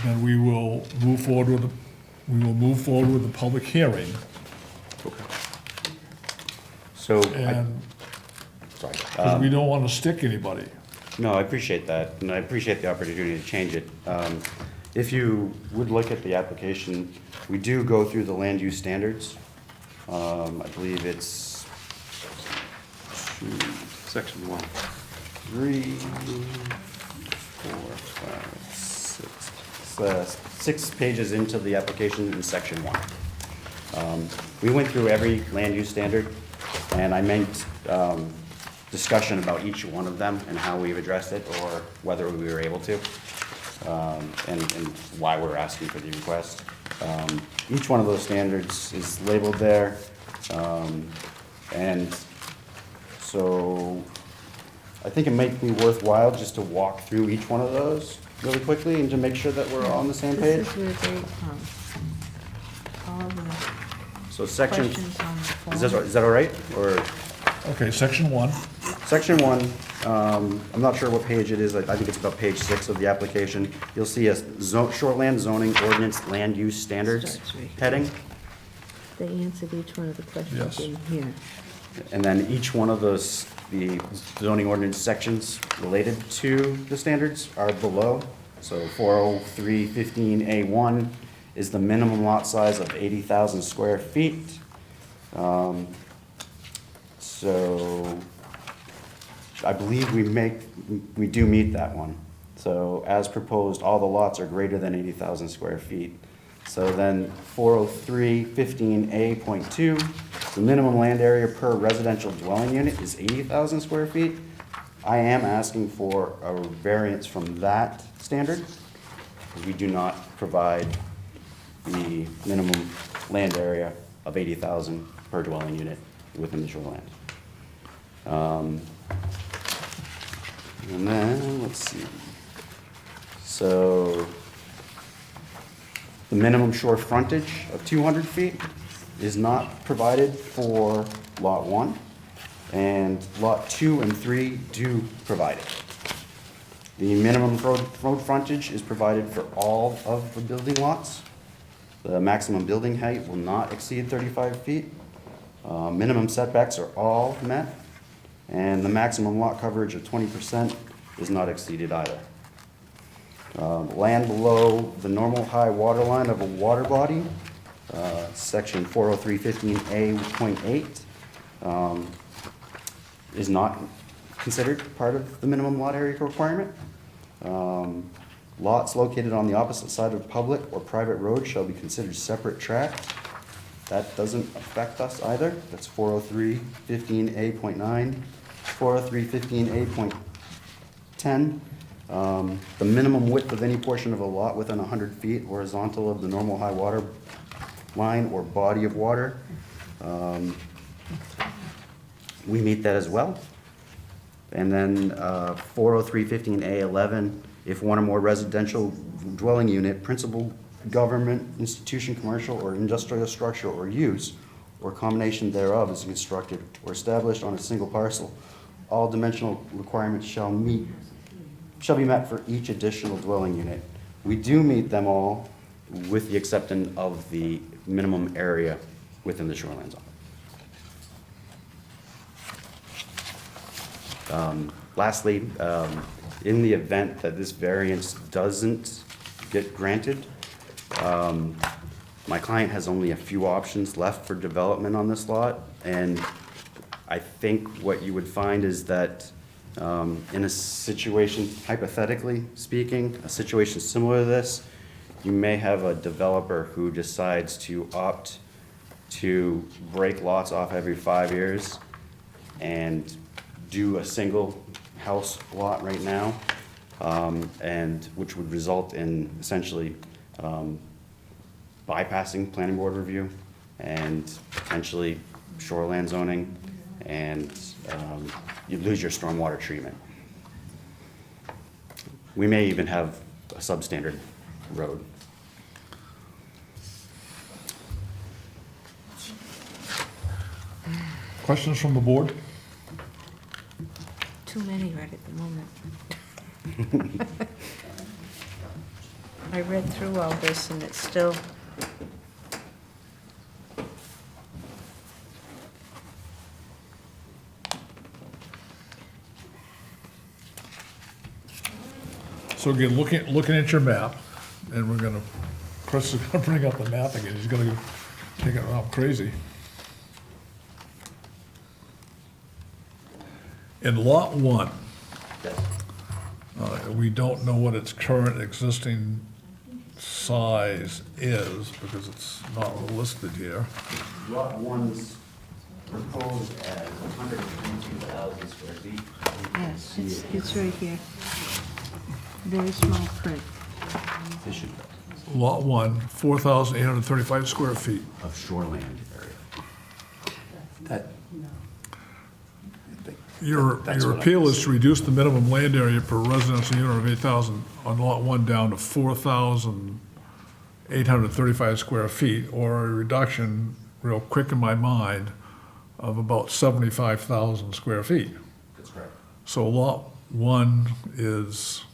then we will move forward with the public hearing, So, and, sorry. because we don't want to stick anybody. No, I appreciate that, and I appreciate the opportunity to change it. If you would look at the application, we do go through the land use standards. I believe it's Section 1. 3, 4, 5, 6. It's 6 pages into the application in section 1. We went through every land use standard, and I meant discussion about each one of them and how we've addressed it, or whether we were able to, and why we're asking for the request. Each one of those standards is labeled there, and so I think it might be worthwhile just to walk through each one of those really quickly and to make sure that we're on the same page. This is where they, all the So section, questions on the form. is that all right, or? Okay, section 1. Section 1, I'm not sure what page it is, I think it's about page 6 of the application. You'll see a shoreland zoning ordinance land use standards Starts right here. heading, They answered each one of the questions Yes. in here. and then each one of those, the zoning ordinance sections related to the standards are below. So 40315A1 is the minimum lot size of 80,000 square feet. So I believe we do meet that one. So as proposed, all the lots are greater than 80,000 square feet. So then 40315A.2, the minimum land area per residential dwelling unit is 80,000 square feet. I am asking for a variance from that standard, because we do not provide the minimum land area of 80,000 per dwelling unit within the shoreline. And then, let's see. So, the minimum shore frontage of 200 feet is not provided for Lot 1, and Lot 2 and 3 do provide it. The minimum road frontage is provided for all of the building lots. The maximum building height will not exceed 35 feet. Minimum setbacks are all met, and the maximum lot coverage of 20% is not exceeded either. Land below the normal high water line of a water body, section 40315A.8, is not considered part of the minimum lot area requirement. Lots located on the opposite side of public or private road shall be considered separate tracts. That doesn't affect us either. That's 40315A.9, 40315A.10. The minimum width of any portion of a lot within 100 feet horizontal of the normal high water line or body of water. We meet that as well. And then 40315A11, if one or more residential dwelling unit, principal government, institution, commercial, or industrial structure or use, or combination thereof is constructed or established on a single parcel, all dimensional requirements shall be met for each additional dwelling unit. We do meet them all with the exception of the minimum area within the shoreline zone. Lastly, in the event that this variance doesn't get granted, my client has only a few options left for development on this lot, and I think what you would find is that in a situation, hypothetically speaking, a situation similar to this, you may have a developer who decides to opt to break lots off every 5 years and do a single house lot right now, and which would result in essentially bypassing planning board review and potentially shoreland zoning, and you lose your stormwater treatment. We may even have a substandard road. Questions from the board? too many right at the moment. I read through all this and it's still, So again, looking at your map, and we're gonna, Chris is gonna bring up the map again, he's gonna take it around crazy. In Lot 1, we don't know what its current existing size is, because it's not listed here. Lot 1's proposed as 122,000 square feet. yes, it's right here. Very small print. Lot 1, 4,835 square feet. Of shoreland area. That, Your That's what I appeal was- is to reduce the minimum land area per residential unit of 8,000 on Lot 1 down to 4,835 square feet, or a reduction, real quick in my mind, of about 75,000 square feet. That's correct. So Lot 1 is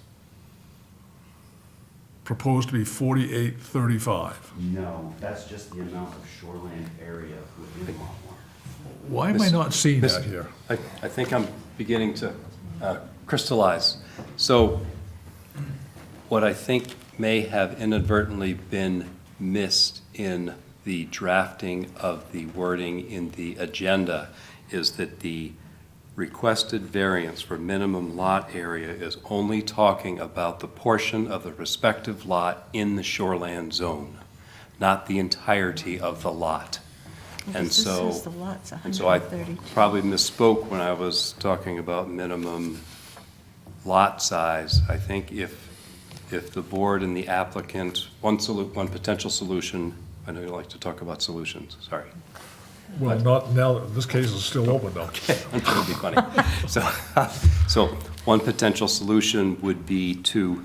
proposed to be 4,835. No, that's just the amount of shoreland area within Lot 1. Why am I not seeing that here? I think I'm beginning to crystallize. So what I think may have inadvertently been missed in the drafting of the wording in the agenda is that the requested variance for minimum lot area is only talking about the portion of the respective lot in the shoreland zone, not the entirety of the lot. And This so, says the lot's and so I 132. probably misspoke when I was talking about minimum lot size. I think if the board and the applicant, one potential solution, I know you like to talk about solutions, sorry. Well, not now, this case is still open though. That would be funny. So one potential solution would be to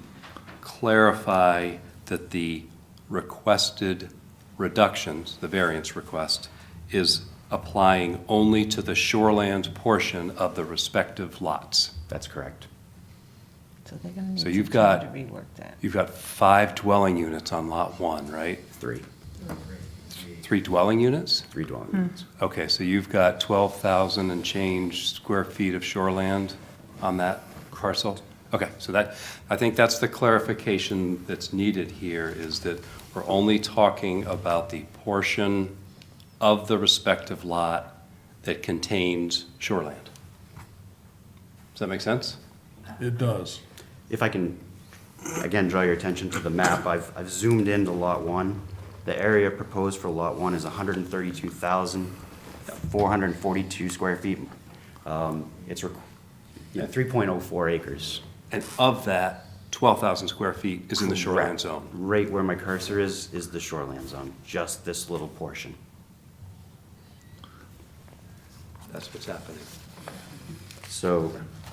clarify that the requested reductions, the variance request, is applying only to the shoreland portion of the respective lots. That's correct. So they're gonna So need you've some time to got- rework that. You've got 5 dwelling units on Lot 1, right? 3 dwelling units? dwelling units. Okay, so you've got 12,000 and change square feet of shoreland on that parcel? Okay, so that, I think that's the clarification that's needed here, is that we're only talking about the portion of the respective lot that contains shoreland. Does that make sense? It does. If I can, again, draw your attention to the map, I've zoomed into Lot 1. The area proposed for Lot 1 is 132,442 square feet. It's 3.04 acres. And of that, 12,000 square feet is in the shoreland zone. Right where my cursor is the shoreland zone, just this little portion. That's what's happening. So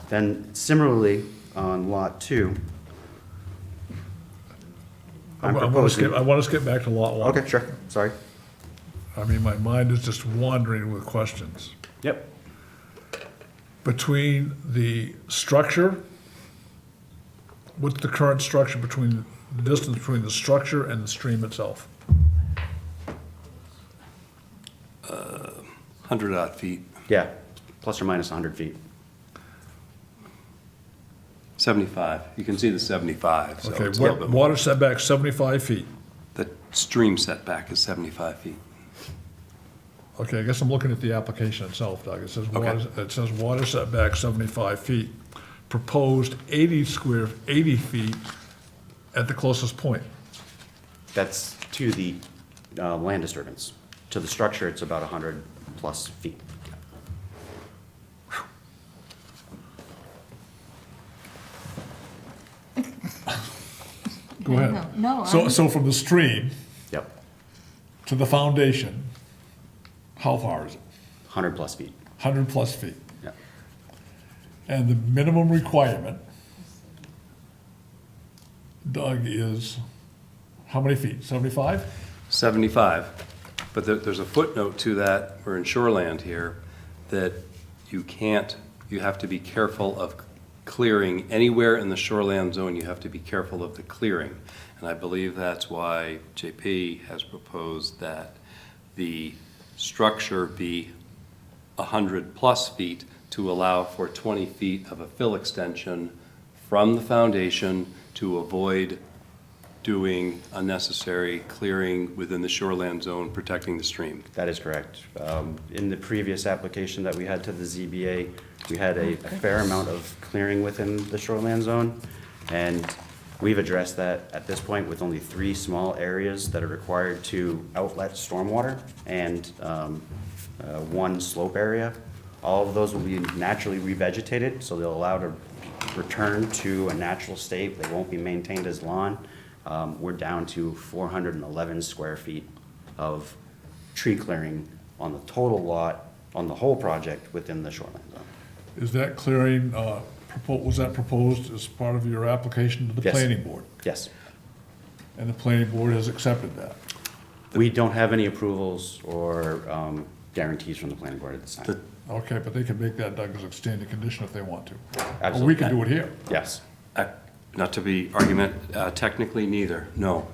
then similarly, on Lot 2, I'm I proposing. want to skip back to Lot 1. Okay, sure, sorry. I mean, my mind is just wandering with questions. Yep. Between the structure, what's the current structure between, the distance between the structure and the stream itself? 100 odd feet, Yeah, plus or minus 100 feet. 75. You can see the 75, so Okay, it's a little bit more. water setback 75 feet. The stream setback is 75 feet. Okay, I guess I'm looking at the application itself, Doug. It says Okay. water setback 75 feet, proposed 80 feet at the closest point. That's to the land disturbance. To the structure, it's about 100 plus feet. Go ahead. No, So from the stream Yep, to the foundation, how far is it? 100 plus feet. 100 plus feet. Yep. And the minimum requirement, Doug, is how many feet? 75? 75, but there's a footnote to that, we're in shoreland here, that you can't you have to be careful of clearing. Anywhere in the shoreland zone, you have to be careful of the clearing. And I believe that's why JP has proposed that the structure be 100-plus feet to allow for 20 feet of a fill extension from the foundation to avoid doing unnecessary clearing within the shoreland zone, protecting the stream. That is correct. In the previous application that we had to the ZBA, we had a fair amount of clearing within the shoreland zone, and we've addressed that at this point with only 3 small areas that are required to outlet stormwater and 1 slope area. All of those will be naturally revegetated, so they'll allow to return to a natural state. They won't be maintained as lawn. We're down to 411 square feet of tree clearing on the total lot, on the whole project within the shoreline zone. Is that clearing, was that proposed as part of your application to the Yes. planning board? Yes. And the planning board has accepted that? We don't have any approvals or guarantees from the planning board at this time. Okay, but they can make that, Doug, as a standing condition if they want to. Or we Absolutely. can do it here. Yes. Not to be argument, technically neither, no.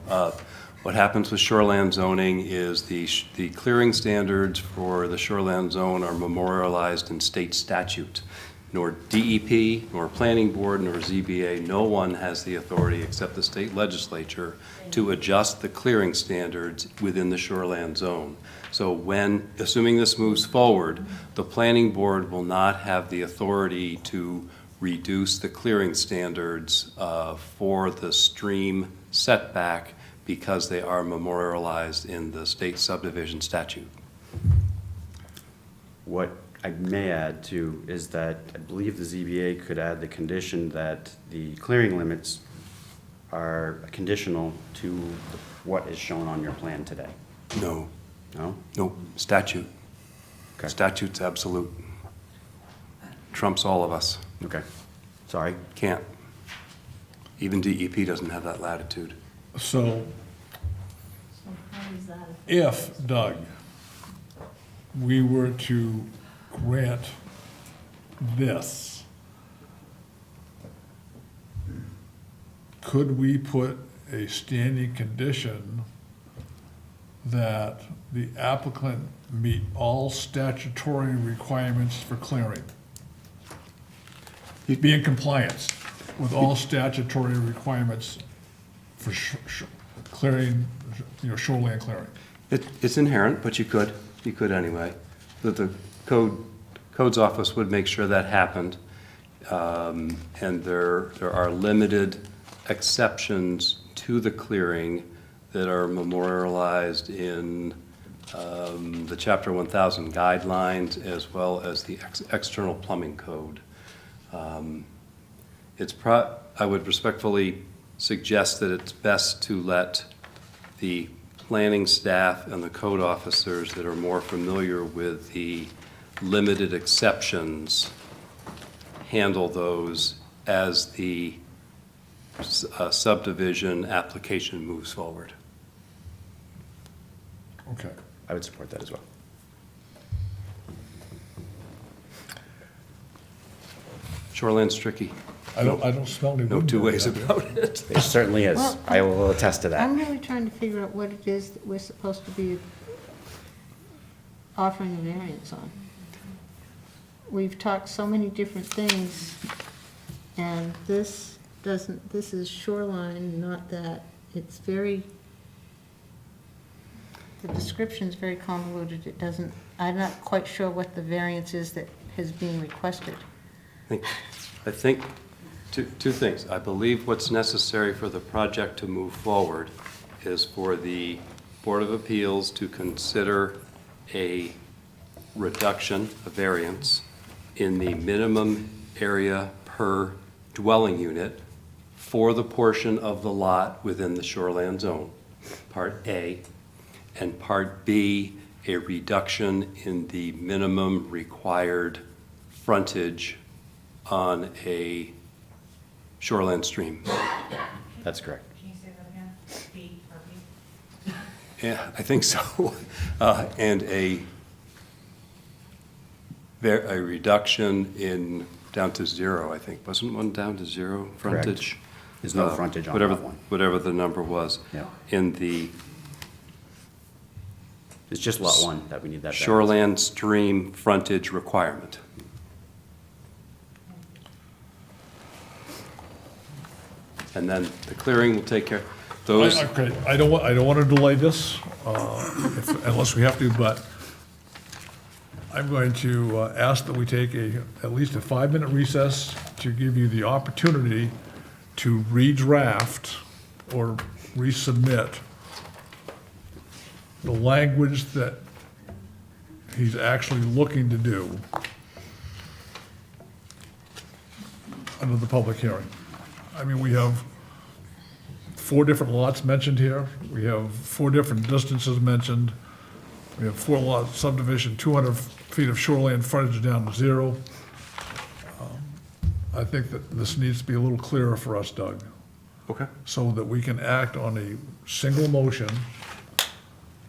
What happens with shoreland zoning is the clearing standards for the shoreland zone are memorialized in state statute. Nor DEP, nor Planning Board, nor ZBA, no one has the authority except the state legislature to adjust the clearing standards within the shoreland zone. So when, assuming this moves forward, the Planning Board will not have the authority to reduce the clearing standards for the stream setback because they are memorialized in the state subdivision statute. What I may add too is that I believe the ZBA could add the condition that the clearing limits are conditional to what is shown on your plan today. No, No? no, statute. Okay. Statute's absolute. Trumps all of us. Okay. Sorry. Can't. Even DEP doesn't have that latitude. So if, Doug, we were to grant this, could we put a standing condition that the applicant meet all statutory requirements for clearing? Be in compliance with all statutory requirements for clearing, shoreline clearing? It's inherent, but you could anyway. The code's office would make sure that happened. And there are limited exceptions to the clearing that are memorialized in the Chapter 1000 guidelines as well as the external plumbing code. I would respectfully suggest that it's best to let the planning staff and the code officers that are more familiar with the limited exceptions handle those as the subdivision application moves forward. Okay. I would support that as well. Shoreland's tricky. I don't smell any No wood two burning ways out there. about it. It certainly is. Well, I will attest to that. I'm really trying to figure out what it is that we're supposed to be offering a variance on. We've talked so many different things, and this is shoreline, not that. It's very, the description's very convoluted. It doesn't, I'm not quite sure what the variance is that is being requested. I think two things. I believe what's necessary for the project to move forward is for the Board of Appeals to consider a reduction, a variance, in the minimum area per dwelling unit for the portion of the lot within the shoreland zone, Part A, and Part B, a reduction in the minimum required frontage on a shoreland stream. That's correct. Can you say that again? Feet or feet? Yeah, I think so. And a a reduction in, down to zero, I think. Wasn't one down to zero frontage? There's no frontage on Whatever- that one. Whatever the number was. Yeah. In the It's just lot one that we need that variance. shoreland stream frontage requirement. And then the clearing will take care, those, Okay, I don't want to delay this, unless we have to, but I'm going to ask that we take at least a 5-minute recess to give you the opportunity to redraft or resubmit the language that he's actually looking to do under the public hearing. I mean, we have 4 different lots mentioned here. We have 4 different distances mentioned. We have 4 lot subdivision, 200 feet of shoreline frontage down to 0. I think that this needs to be a little clearer for us, Doug, okay, so that we can act on a single motion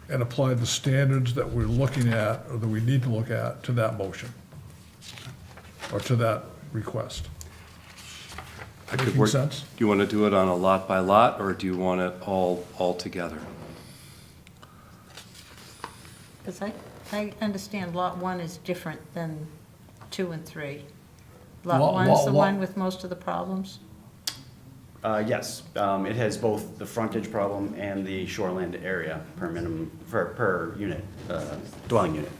and apply the standards that we're looking at, or that we need to look at, to that motion, or to that request. I could Making work. sense? Do you want to do it on a lot by lot, or do you want it all together? Because I understand Lot 1 is different than 2 and 3. Lot Lot- 1's the lot- one with most of the problems? Yes, it has both the frontage problem and the shoreland area per minimum, per unit, dwelling unit.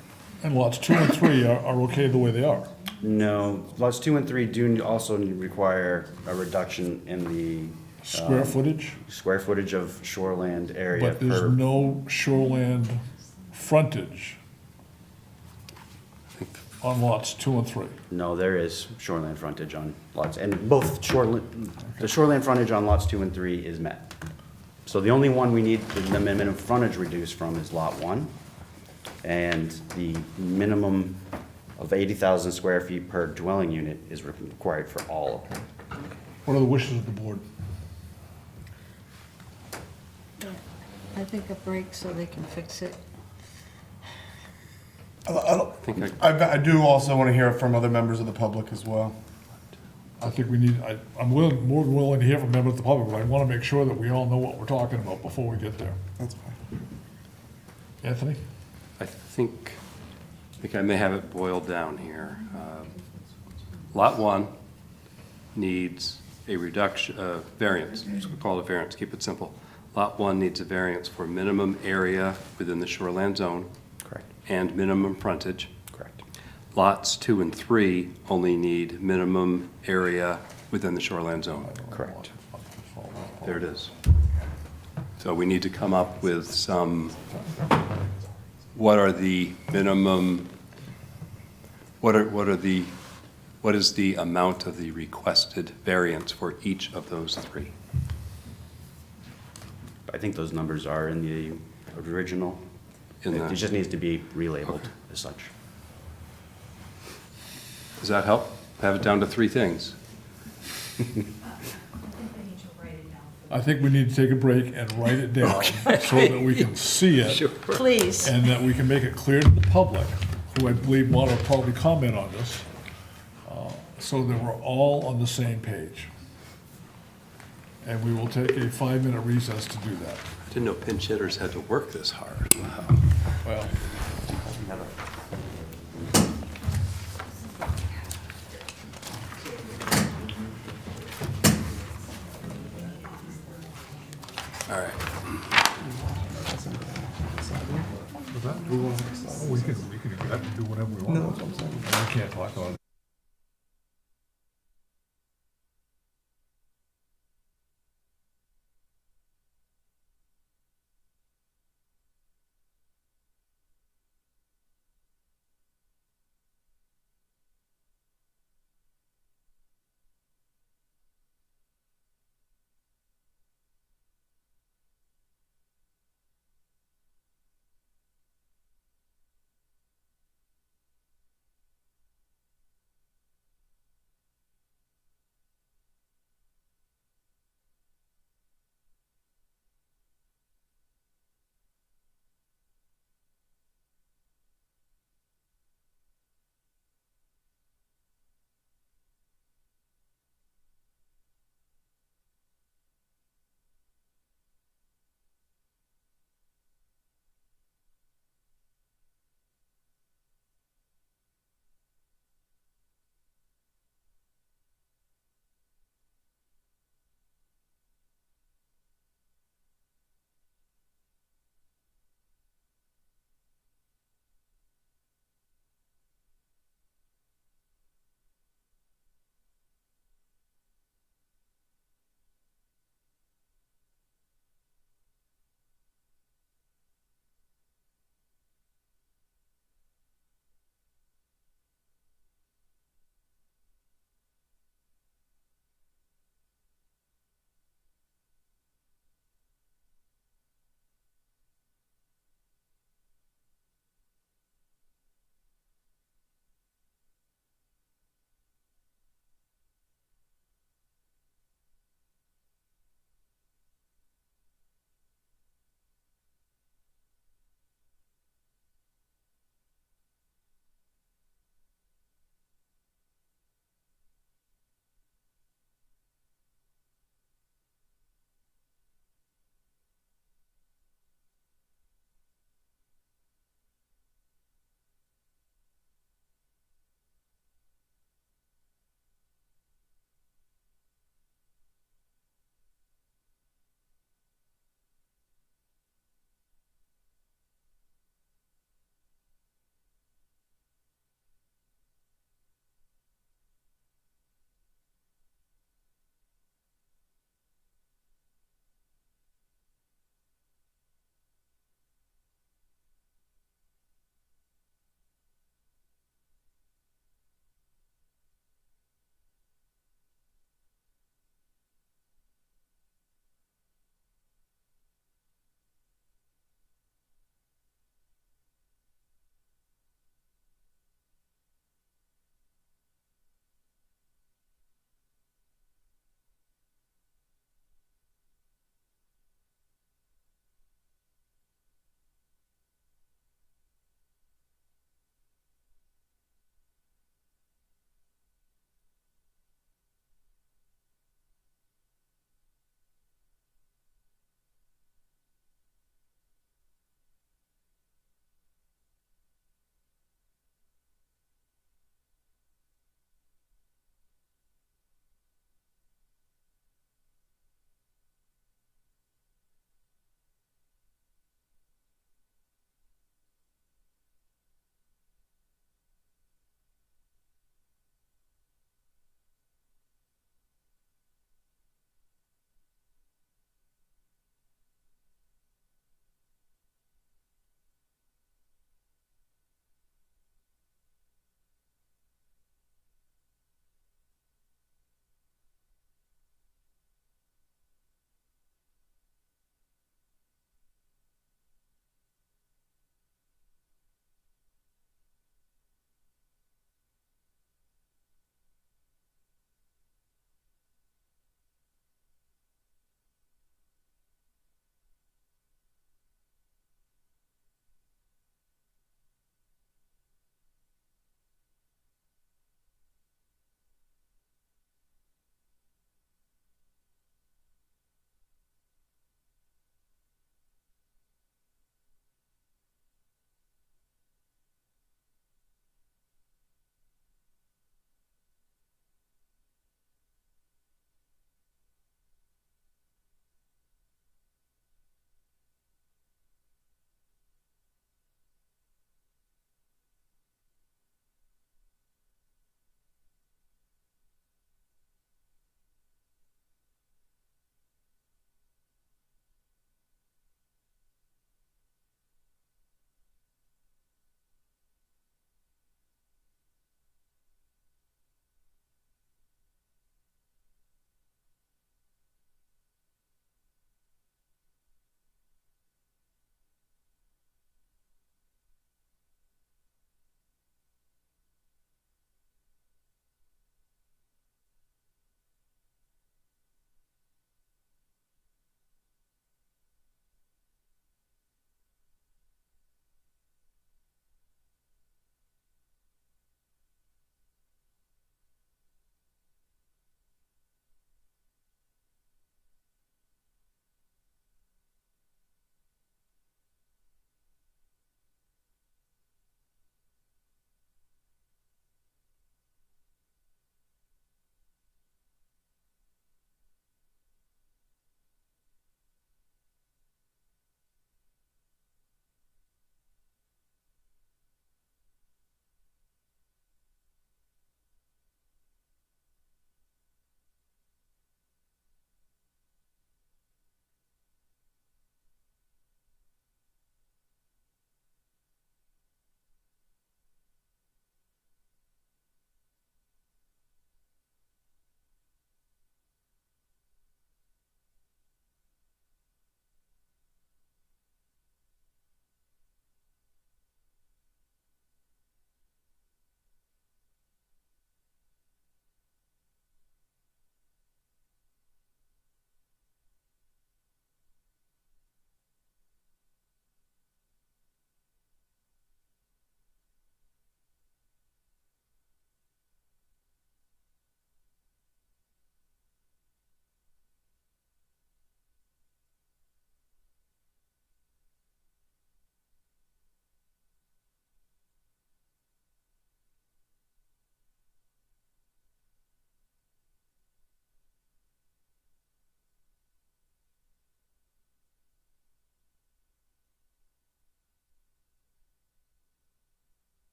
And lots 2 and 3 are okay the way they are. No, lots 2 and 3 do also require a reduction in the Square footage, square footage of shoreland area but there's per, no shoreland frontage on lots 2 and 3. no, there is shoreland frontage on lots, and both shoreland, the shoreland frontage on lots 2 and 3 is met. So the only one we need the minimum frontage reduced from is lot 1, and the minimum of 80,000 square feet per dwelling unit is required for all of them. What are the wishes of the board? I think a break so they can fix it. I do also want to hear from other members of the public as well. I think we need, I'm more than willing to hear from members of the public, but I want to make sure that we all know what we're talking about before we get there. That's fine. Anthony? I think I may have it boiled down here. Lot 1 needs a reduction, variance, so we call it a variance, keep it simple. Lot 1 needs a variance for minimum area within the shoreland zone. Correct. And minimum frontage. Correct. Lots 2 and 3 only need minimum area within the shoreland zone. Correct. There it is. So we need to come up with some, what are the minimum, what is the amount of the requested variance for each of those 3? I think those numbers are in the original. In It the- just needs to be relabeled as such. Does that help? Have it down to 3 things. I think we need to write it down. I think we need to take a break and write it down so that we can see it Please. and that we can make it clear to the public, who I believe want to probably comment on this, so that we're all on the same page. And we will take a 5-minute recess to do that. I didn't know pinch hitters had to work this hard. Wow. Well, All right. we can do whatever we want. We can't talk on it.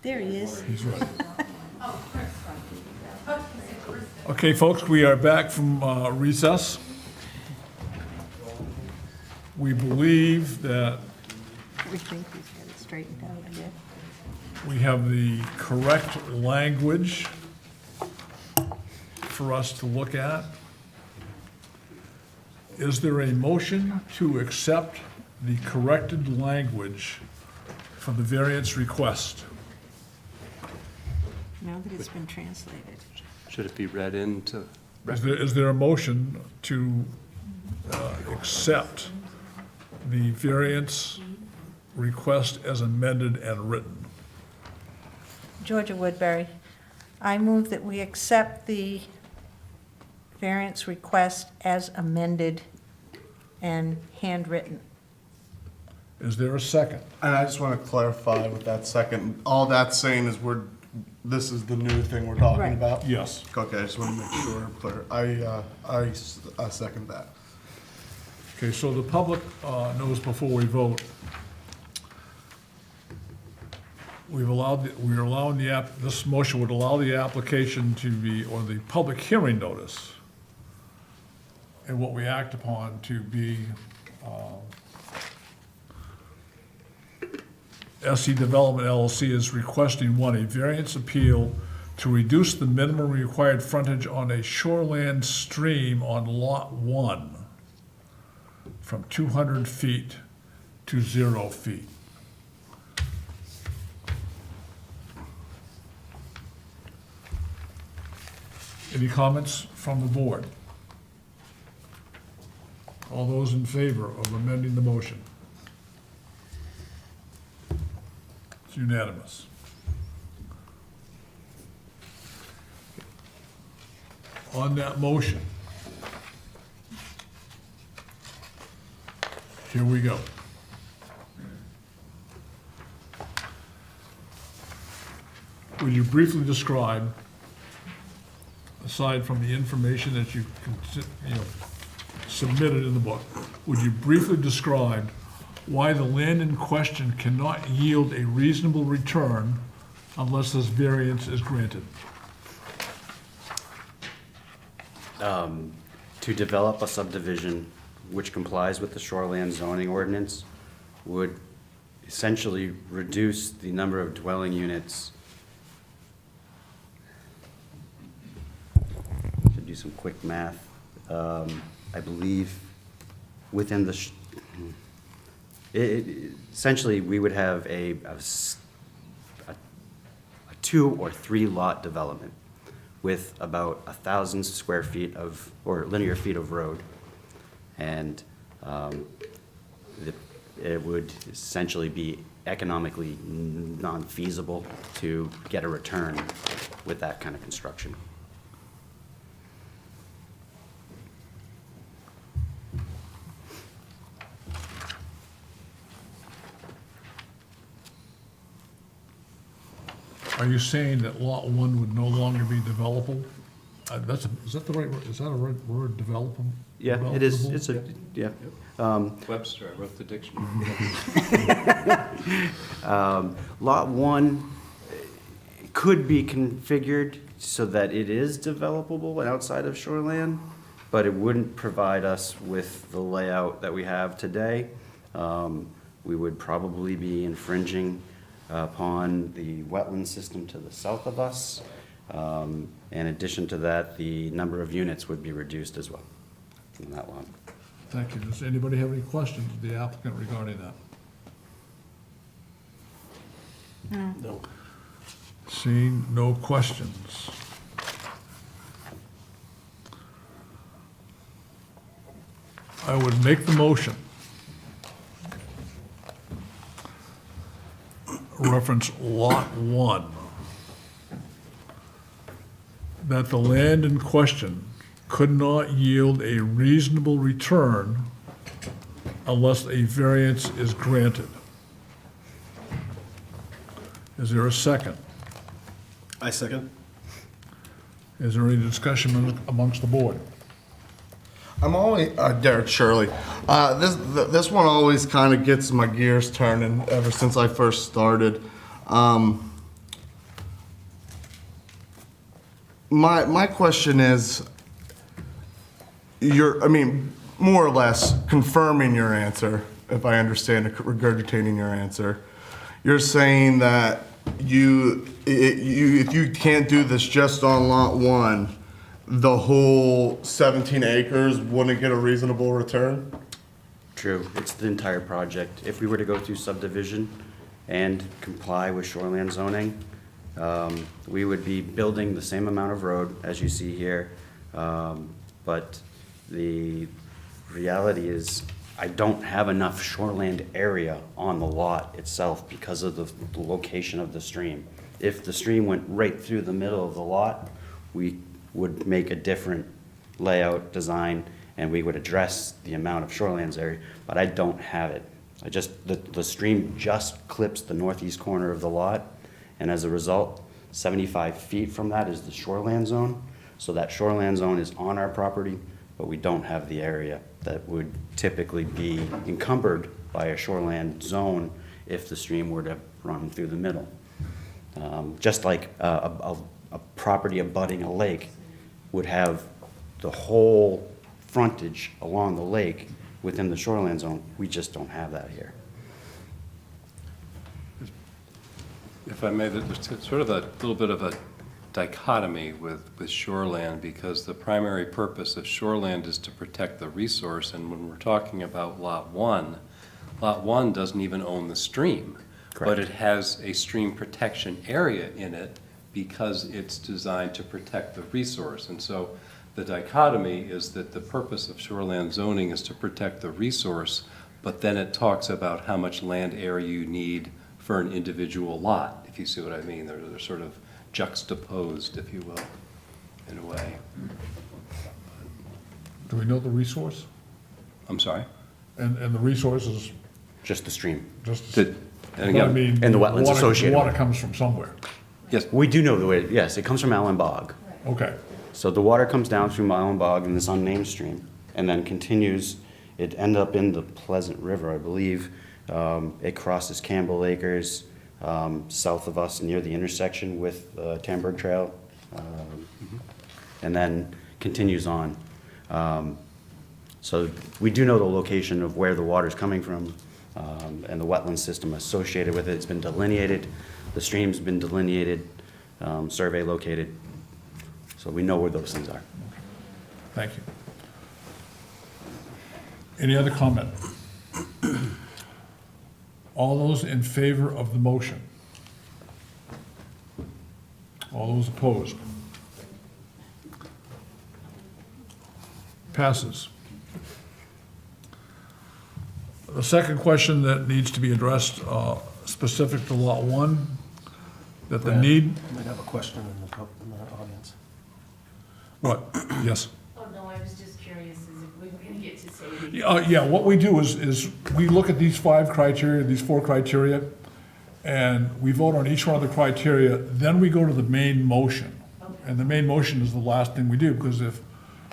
There he is. He's right. Okay, folks, we are back from recess. We believe that We think he's got it straightened out, yeah. we have the correct language for us to look at. Is there a motion to accept the corrected language for the variance request? Now that it's been translated. Should it be read into? Is there a motion to accept the variance request as amended and written? Georgia Woodbury, I move that we accept the variance request as amended and handwritten. Is there a second? And I just want to clarify with that second, all that's saying is this is the new thing we're talking Right. about? Yes. Okay, I just want to make sure I'm clear. I second that. Okay, so the public knows before we vote, we're allowing this motion would allow the application to be, or the public hearing notice, and what we act upon to be SE Development LLC is requesting, one, a variance appeal to reduce the minimum required frontage on a shoreland stream on Lot 1 from 200 feet to 0 feet. Any comments from the board? All those in favor of amending the motion? It's unanimous. On that motion, here we go. Would you briefly describe, aside from the information that you submitted in the book, would you briefly describe why the land in question cannot yield a reasonable return unless this variance is granted? To develop a subdivision which complies with the shoreland zoning ordinance would essentially reduce the number of dwelling units. Should do some quick math. I believe within the, essentially, we would have a 2 or 3 lot development with about 1,000 square feet of, or linear feet of road. And it would essentially be economically non-feasible to get a return with that kind of construction. Are you saying that Lot 1 would no longer be developable? Is that the right word? Is that a right word, developable? Yeah, it is, Developable? it's a, yeah. Webster, I wrote the dictionary. Lot 1 could be configured so that it is developable outside of shoreland, but it wouldn't provide us with the layout that we have today. We would probably be infringing upon the wetland system to the south of us. In addition to that, the number of units would be reduced as well in that lot. Thank you. Does anybody have any questions of the applicant regarding that? No. Seeing no questions. I would make the motion. Reference Lot 1. That the land in question could not yield a reasonable return unless a variance is granted. Is there a second? I second. Is there any discussion amongst the board? I'm always, Derek Shirley. This one always kind of gets my gears turning ever since I first started. my question is, I mean, more or less confirming your answer, if I understand it, regurgitating your answer. You're saying that if you can't do this just on lot 1, the whole 17 acres wouldn't get a reasonable return? True, it's the entire project. If we were to go through subdivision and comply with shoreline zoning, we would be building the same amount of road as you see here. But the reality is, I don't have enough shoreland area on the lot itself because of the location of the stream. If the stream went right through the middle of the lot, we would make a different layout design and we would address the amount of shorelands area, but I don't have it. The stream just clips the northeast corner of the lot, and as a result, 75 feet from that is the shoreland zone. So that shoreland zone is on our property, but we don't have the area that would typically be encumbered by a shoreland zone if the stream were to run through the middle. Just like a property abutting a lake would have the whole frontage along the lake within the shoreland zone, we just don't have that here. If I may, there's sort of a little bit of a dichotomy with shoreland, because the primary purpose of shoreland is to protect the resource, and when we're talking about Lot 1 doesn't even own the stream. Correct. But it has a stream protection area in it because it's designed to protect the resource. And so the dichotomy is that the purpose of shoreland zoning is to protect the resource, but then it talks about how much land area you need for an individual lot, if you see what I mean. They're sort of juxtaposed, if you will, in a way. Do we know the resource? I'm sorry? And the resource is Just the stream. just, And I again, mean. and the wetlands water- associated Water with it. comes from somewhere. yes, We do know the way, yes, it comes from Allen Bog. Okay. So the water comes down through Allen Bog in this unnamed stream and then continues, it ended up in the Pleasant River, I believe. It crosses Campbell Acres, south of us near the intersection with Tamberg Trail, and then continues on. So we do know the location of where the water's coming from, and the wetland system associated with it. It's been delineated, the stream's been delineated, survey located, so we know where those things are. Thank you. Any other comment? All those in favor of the motion? All those opposed? Passes. The second question that needs to be addressed, specific to Lot 1, that the need, I might have a question in the audience. what? Yes? Oh, no, I was just curious, is if we were gonna get to say. Yeah, what we do is we look at these 5 criteria, these 4 criteria, and we vote on each one of the criteria, then we go to the main motion. And the main motion is the last thing we do, because if,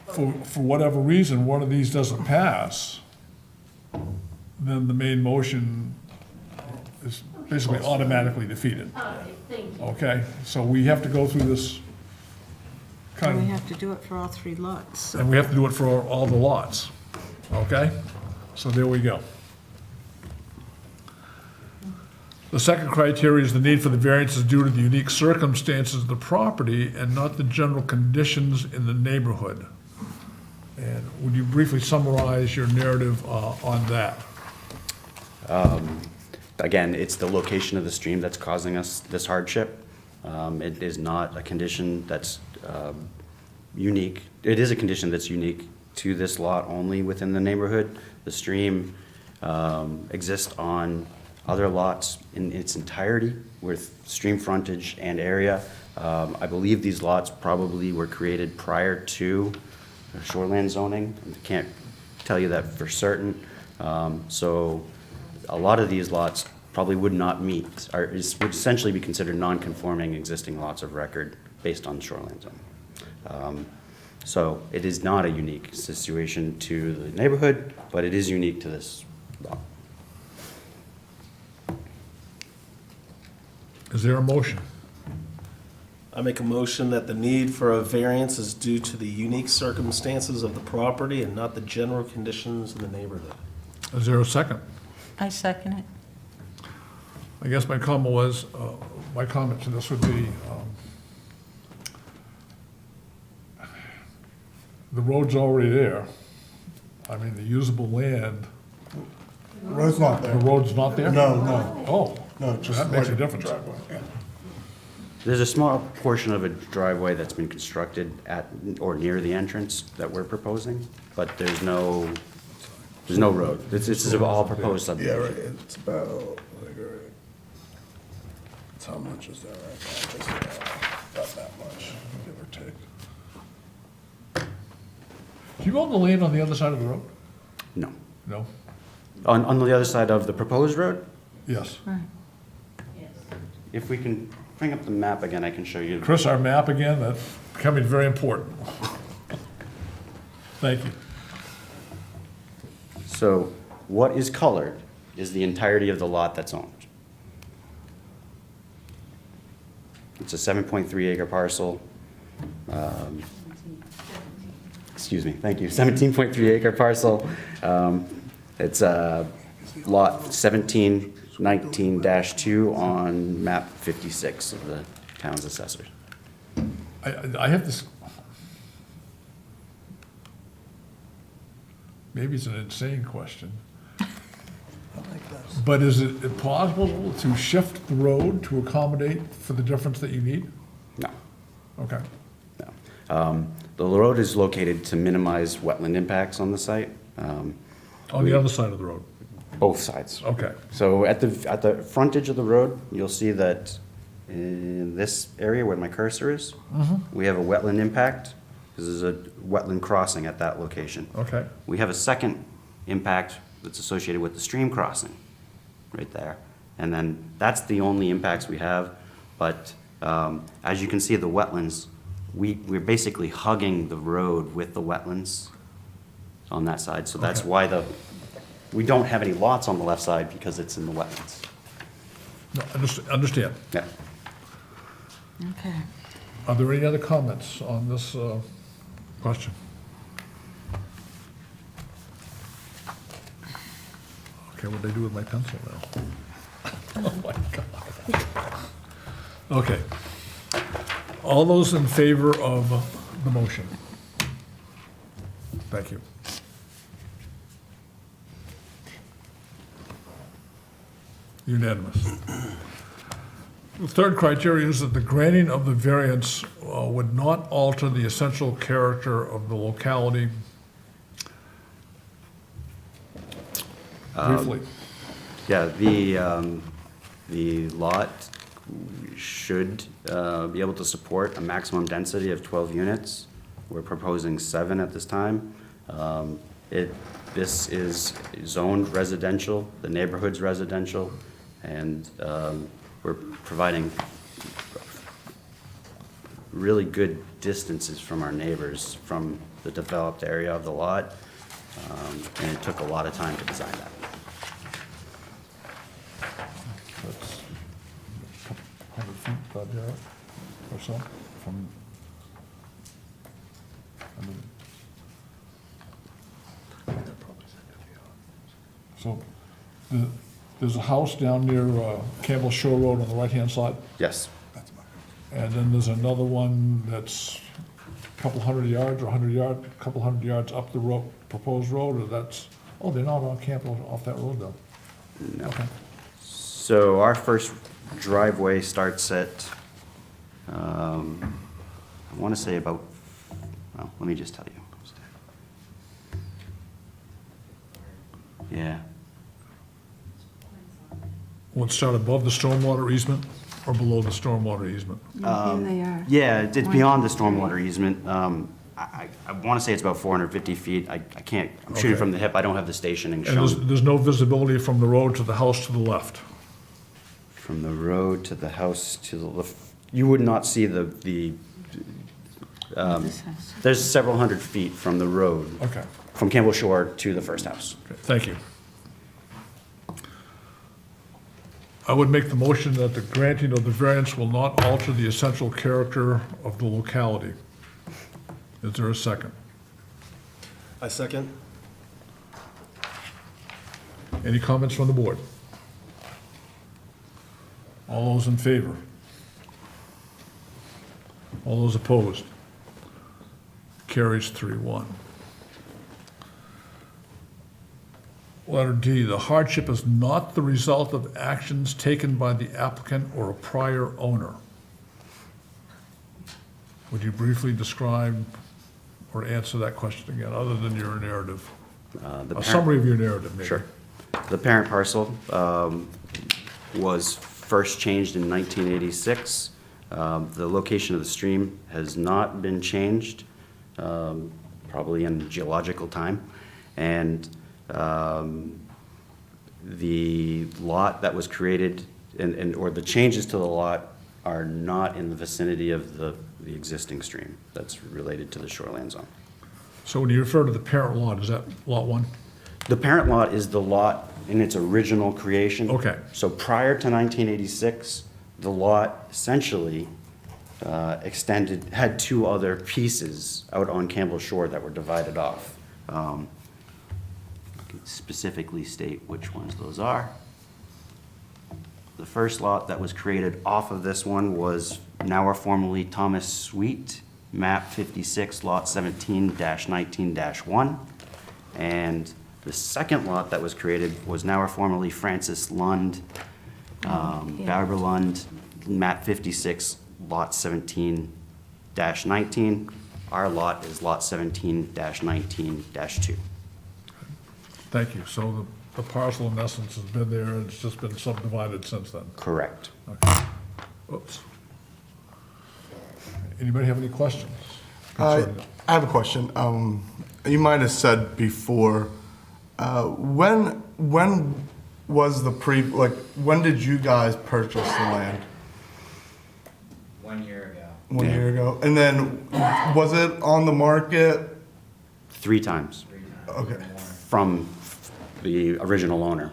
for whatever reason, one of these doesn't pass, then the main motion is basically automatically defeated. All right, thank you. Okay, so we have to go through this And we kind have to do it for all 3 lots. of, and we have to do it for all the lots. Okay? So there we go. The second criteria is the need for the variance is due to the unique circumstances of the property and not the general conditions in the neighborhood. And would you briefly summarize your narrative on that? Again, it's the location of the stream that's causing us this hardship. It is not a condition that's unique. It is a condition that's unique to this lot only within the neighborhood. The stream exists on other lots in its entirety with stream frontage and area. I believe these lots probably were created prior to shoreland zoning. I can't tell you that for certain. So a lot of these lots probably would not meet, or would essentially be considered non-conforming existing lots of record based on shoreland zone. So it is not a unique situation to the neighborhood, but it is unique to this lot. Is there a motion? I make a motion that the need for a variance is due to the unique circumstances of the property and not the general conditions in the neighborhood. Is there a second? I second it. I guess my comment was, my comment to this would be, the road's already there. I mean, the usable land, The road's not the there. road's not there? No, no, Oh, no, just that makes a like difference. There's a small portion of a driveway that's been constructed at or near the entrance that we're proposing, but there's no road. This is all proposed Yeah, subdivision. right, it's about, like, all right. It's how much is that right now? Just about that much, give or take. Do you own the land on the other side of the road? No. No? On the other side of the proposed road, Yes. if we can bring up the map again, I can show you. Chris, our map again, that's becoming very important. Thank you. So what is colored is the entirety of the lot that's owned. It's a 7.3 acre parcel. Excuse me, thank you, 17.3 acre parcel. It's lot 1719-2 on map 56 of the town's assessors. I have this, maybe it's an insane question. But is it possible to shift the road to accommodate for the difference that you need? No, Okay. no. The road is located to minimize wetland impacts on the site, On the other side of the road? both sides. Okay. So at the frontage of the road, you'll see that in this area where my cursor is, we have a wetland impact. This is a wetland crossing at that location. Okay. We have a second impact that's associated with the stream crossing, right there. And then that's the only impacts we have. But as you can see, the wetlands, we're basically hugging the road with the wetlands on that side. So that's Okay. why we don't have any lots on the left side, because it's in the wetlands. No, understand. Yeah. Okay. Are there any other comments on this question? Okay, what'd they do with my pencil now? Oh, my God. Okay. All those in favor of the motion? Thank you. Unanimous. The third criteria is that the granting of the variance would not alter the essential character of the locality. Briefly. Yeah, the lot should be able to support a maximum density of 12 units. We're proposing 7 at this time. This is zoned residential, the neighborhood's residential, and we're providing really good distances from our neighbors from the developed area of the lot, and it took a lot of time to design that. That's a couple 100 feet, Jared, or so, from, I mean, so, there's a house down near Campbell Shore Road on the right-hand side, Yes. and then there's another one that's a couple hundred yards, or 100 yard, couple hundred yards up the road, proposed road, or that's, oh, they're not on Campbell, off that road, though. No. Okay. So our first driveway starts at, I want to say about, well, let me just tell you. Yeah, Will it start above the stormwater easement, or below the stormwater easement? Here they are. yeah, it's beyond the stormwater easement. I want to say it's about 450 feet. I can't, I'm shooting Okay. from the hip. I don't have the stationing And shown. there's no visibility from the road to the house to the left? From the road to the house to the left, you would not see This house. there's several hundred feet from the road, Okay, from Campbell Shore to the first house. okay, thank you. I would make the motion that the granting of the variance will not alter the essential character of the locality. Is there a second? I second. Any comments from the board? All those in favor? All those opposed? Carries 3-1. Letter D, the hardship is not the result of actions taken by the applicant or a prior owner. Would you briefly describe or answer that question again, other than your narrative? A summary of your narrative, maybe. Sure. The parent parcel was first changed in 1986. The location of the stream has not been changed, probably in geological time. And the lot that was created, or the changes to the lot are not in the vicinity of the existing stream that's related to the shoreline zone. So when you refer to the parent lot, is that lot 1? The parent lot is the lot in its original creation. Okay. So prior to 1986, the lot essentially extended, had 2 other pieces out on Campbell Shore that were divided off. I can specifically state which ones those are. The first lot that was created off of this one was now or formerly Thomas Sweet, map 56, lot 17-19-1. And the second lot that was created was now or formerly Francis Lund, Barbara Lund, map 56, lot 17-19. Our lot is lot 17-19-2. Thank you. So the parcel in essence has been there, and it's just been subdivided since then? Correct. Okay. Oops. Anybody have any questions? I have a question. You might have said before, when was the when did you guys purchase the land? 1 year ago. 1 year ago? And then was it on the market? 3 times 3 times. Okay. or more. from the original owner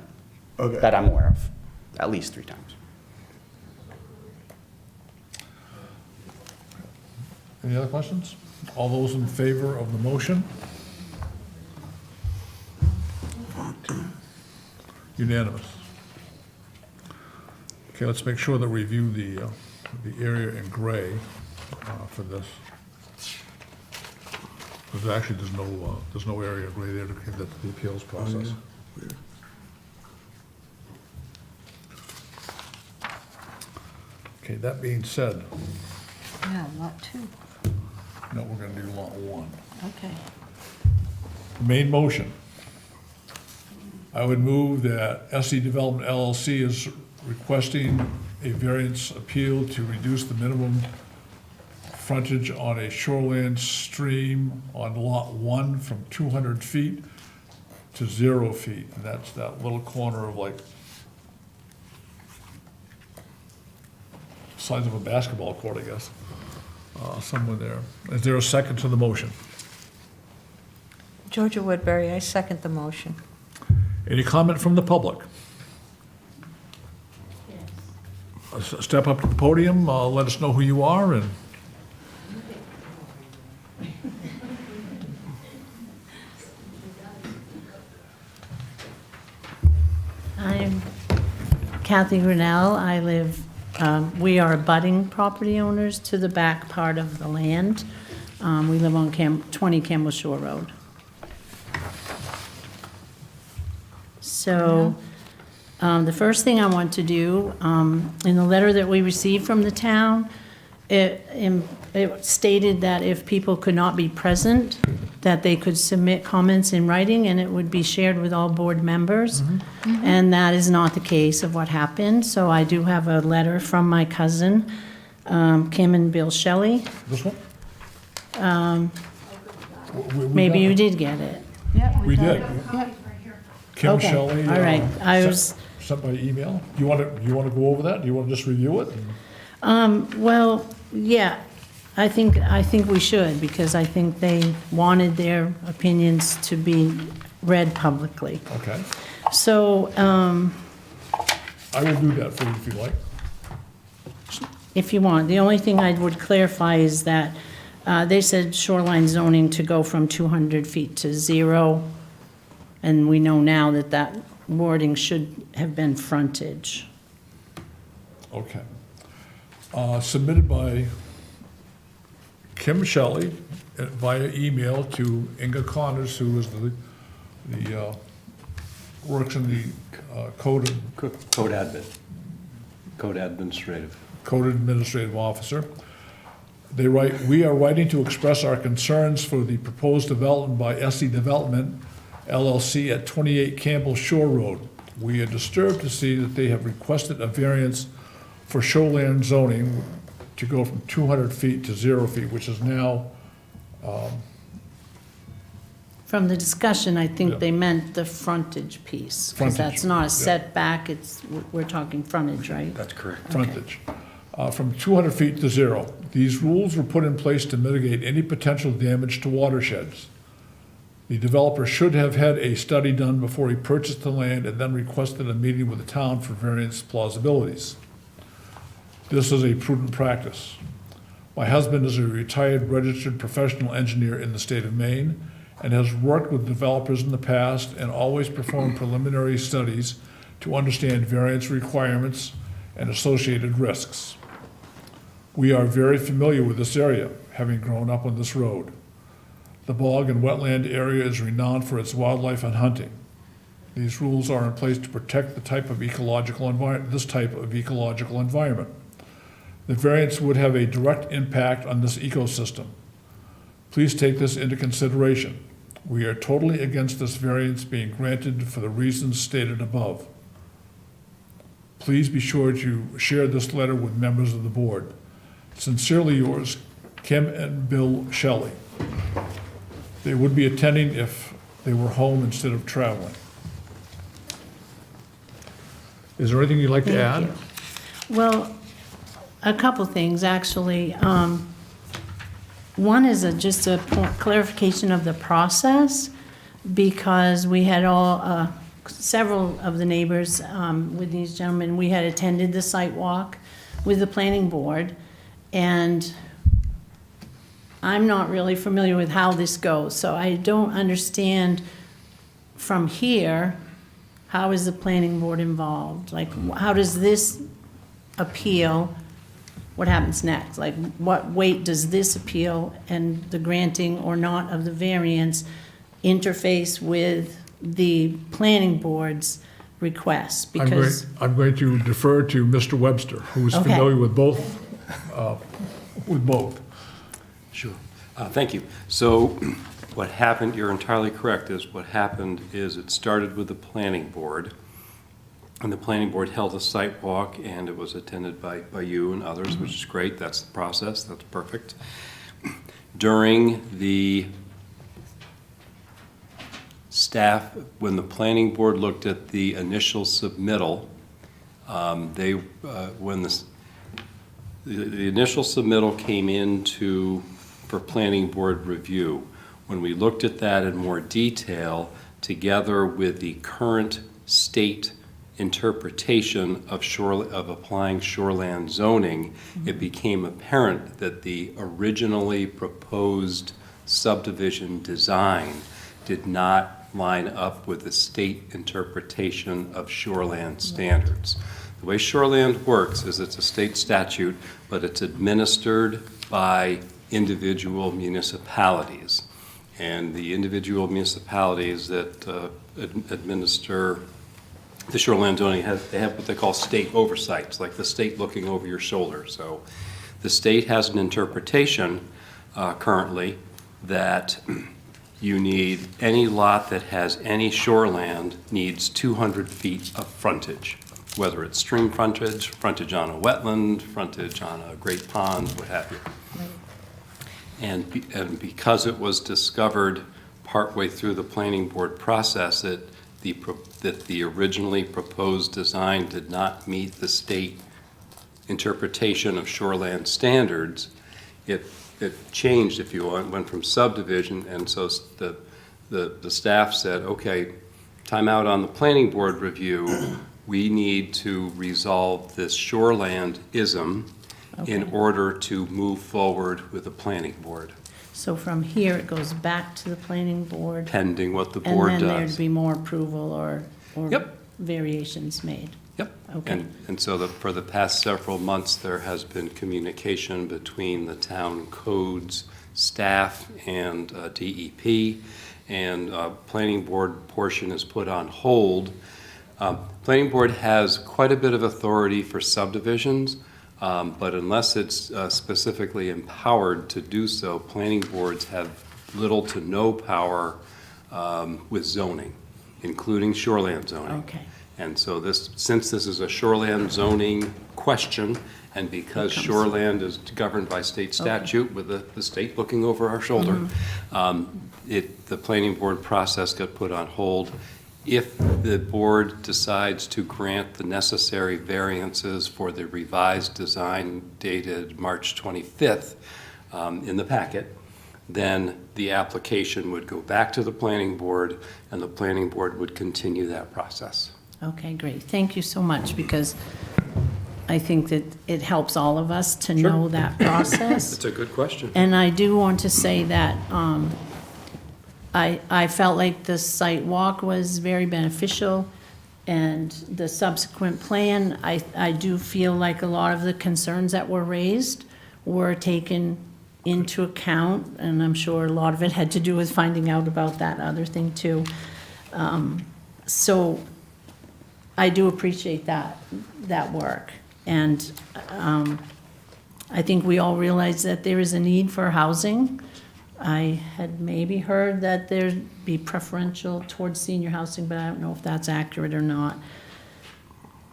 Okay. that I'm aware of, at least 3 times. Any other questions? All those in favor of the motion? Unanimous. Okay, let's make sure that we review the area in gray for this. Because actually, there's no area in gray there to get to the appeals process. Okay, that being said, Yeah, lot 2. no, we're gonna do lot 1. Okay. Main motion. I would move that SE Development LLC is requesting a variance appeal to reduce the minimum frontage on a shoreland stream on lot 1 from 200 feet to 0 feet. And that's that little corner of like size of a basketball court, I guess, somewhere there. Is there a second to the motion? Georgia Woodbury, I second the motion. Any comment from the public? Step up to the podium, let us know who you are, and I'm Kathy Grinnell. I live, we are abutting property owners to the back part of the land. We live on 20 Campbell Shore Road. So, the first thing I want to do, in the letter that we received from the town, it stated that if people could not be present, that they could submit comments in writing and it would be shared with all board members. And that is not the case of what happened. So I do have a letter from my cousin, Kim and Bill Shelley. this one? Maybe you did get it. Yeah, We did. Yeah. Kim Okay, Shelley. all right. I was- Sent by email. You want to go over that? Do you want to just review it? Well, yeah, I think we should, because I think they wanted their opinions to be read publicly. Okay. So, I I will do that for you if you like. If you want. The only thing I would clarify is that they said shoreline zoning to go from 200 feet to 0, and we know now that that wording should have been frontage. Okay. Submitted by Kim Shelley via email to Inga Connors, who is the works in the code administrative officer. They write, "We are writing to express our concerns for the proposed development by SE Development LLC at 28 Campbell Shore Road. We are disturbed to see that they have requested a variance for shoreline zoning to go from 200 feet to 0 feet, which is now, From the discussion, I Yeah. think they meant the frontage piece, because Frontage, that's not yeah. a setback, it's, we're talking frontage, right? That's correct. frontage, from 200 feet to 0. These rules were put in place to mitigate any potential damage to watersheds. The developer should have had a study done before he purchased the land and then requested a meeting with the town for various plausibilities. This is a prudent practice. My husband is a retired registered professional engineer in the state of Maine and has worked with developers in the past and always performed preliminary studies to understand variance requirements and associated risks. We are very familiar with this area, having grown up on this road. The bog and wetland area is renowned for its wildlife and hunting. These rules are in place to protect this type of ecological environment. The variance would have a direct impact on this ecosystem. Please take this into consideration. We are totally against this variance being granted for the reasons stated above. Please be sure to share this letter with members of the board. Sincerely yours, Kim and Bill Shelley. They would be attending if they were home instead of traveling. Is there anything you'd like to add? Well, a couple things, actually. One is just a clarification of the process, because we had several of the neighbors with these gentlemen, we had attended the site walk with the planning board, and I'm not really familiar with how this goes, so I don't understand from here, how is the planning board involved? Like, how does this appeal, what happens next? Like, what weight does this appeal and the granting or not of the variance interface with the planning board's requests? Because I'm going to defer to Mr. Webster, who is Okay. familiar with both. Sure. Thank you. So what happened, you're entirely correct, is what happened is it started with the planning board, and the planning board held a site walk, and it was attended by you and others, which is great. That's the process. That's perfect. During the staff, when the planning board looked at the initial submittal, when the initial submittal came for planning board review. When we looked at that in more detail, together with the current state interpretation of applying shoreland zoning, it became apparent that the originally proposed subdivision design did not line up with the state interpretation of shoreland standards. The way shoreland works is it's a state statute, but it's administered by individual municipalities. And the individual municipalities that administer the shoreland zoning, they have what they call state oversights, like the state looking over your shoulder. So the state has an interpretation currently that you need any lot that has any shoreland needs 200 feet of frontage, whether it's stream frontage, frontage on a wetland, frontage on a great pond, what have you. And because it was discovered partway through the planning board process that the originally proposed design did not meet the state interpretation of shoreland standards, it changed, if you want, went from subdivision, and so the staff said, okay, time out on the planning board review, we need to resolve this shoreland-ism in Okay. order to move forward with the planning board, So from here, it goes back to the planning board, pending what the board and then there'd does. be more approval or Yep. variations made. Yep. Okay. And so for the past several months, there has been communication between the town codes staff and DEP, and planning board portion is put on hold. Planning board has quite a bit of authority for subdivisions, but unless it's specifically empowered to do so, planning boards have little to no power with zoning, including shoreland zoning. Okay. And so since this is a shoreland zoning question, and because It comes- shoreland is governed by state statute with the state looking over our shoulder, the planning board process got put on hold. If the board decides to grant the necessary variances for the revised design dated March 25th in the packet, then the application would go back to the planning board, and the planning board would continue that process. Okay, great. Thank you so much, because I think that it helps all of us to know that process. It's a good question. And I do want to say that I felt like the site walk was very beneficial, and the subsequent plan, I do feel like a lot of the concerns that were raised were taken into account, and I'm sure a lot of it had to do with finding out about that other thing too. So I do appreciate that work. And I think we all realize that there is a need for housing. I had maybe heard that there'd be preferential towards senior housing, but I don't know if that's accurate or not.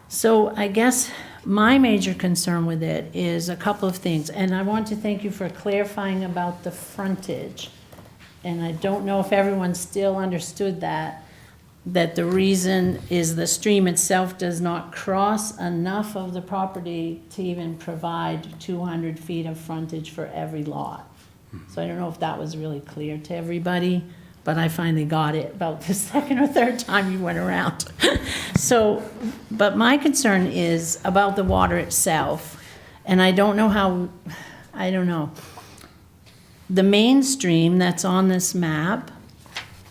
So I guess my major concern with it is a couple of things, and I want to thank you for clarifying about the frontage. And I don't know if everyone still understood that the reason is the stream itself does not cross enough of the property to even provide 200 feet of frontage for every lot. So I don't know if that was really clear to everybody, but I finally got it about the second or third time you went around. So, but my concern is about the water itself, and I don't know. The main stream that's on this map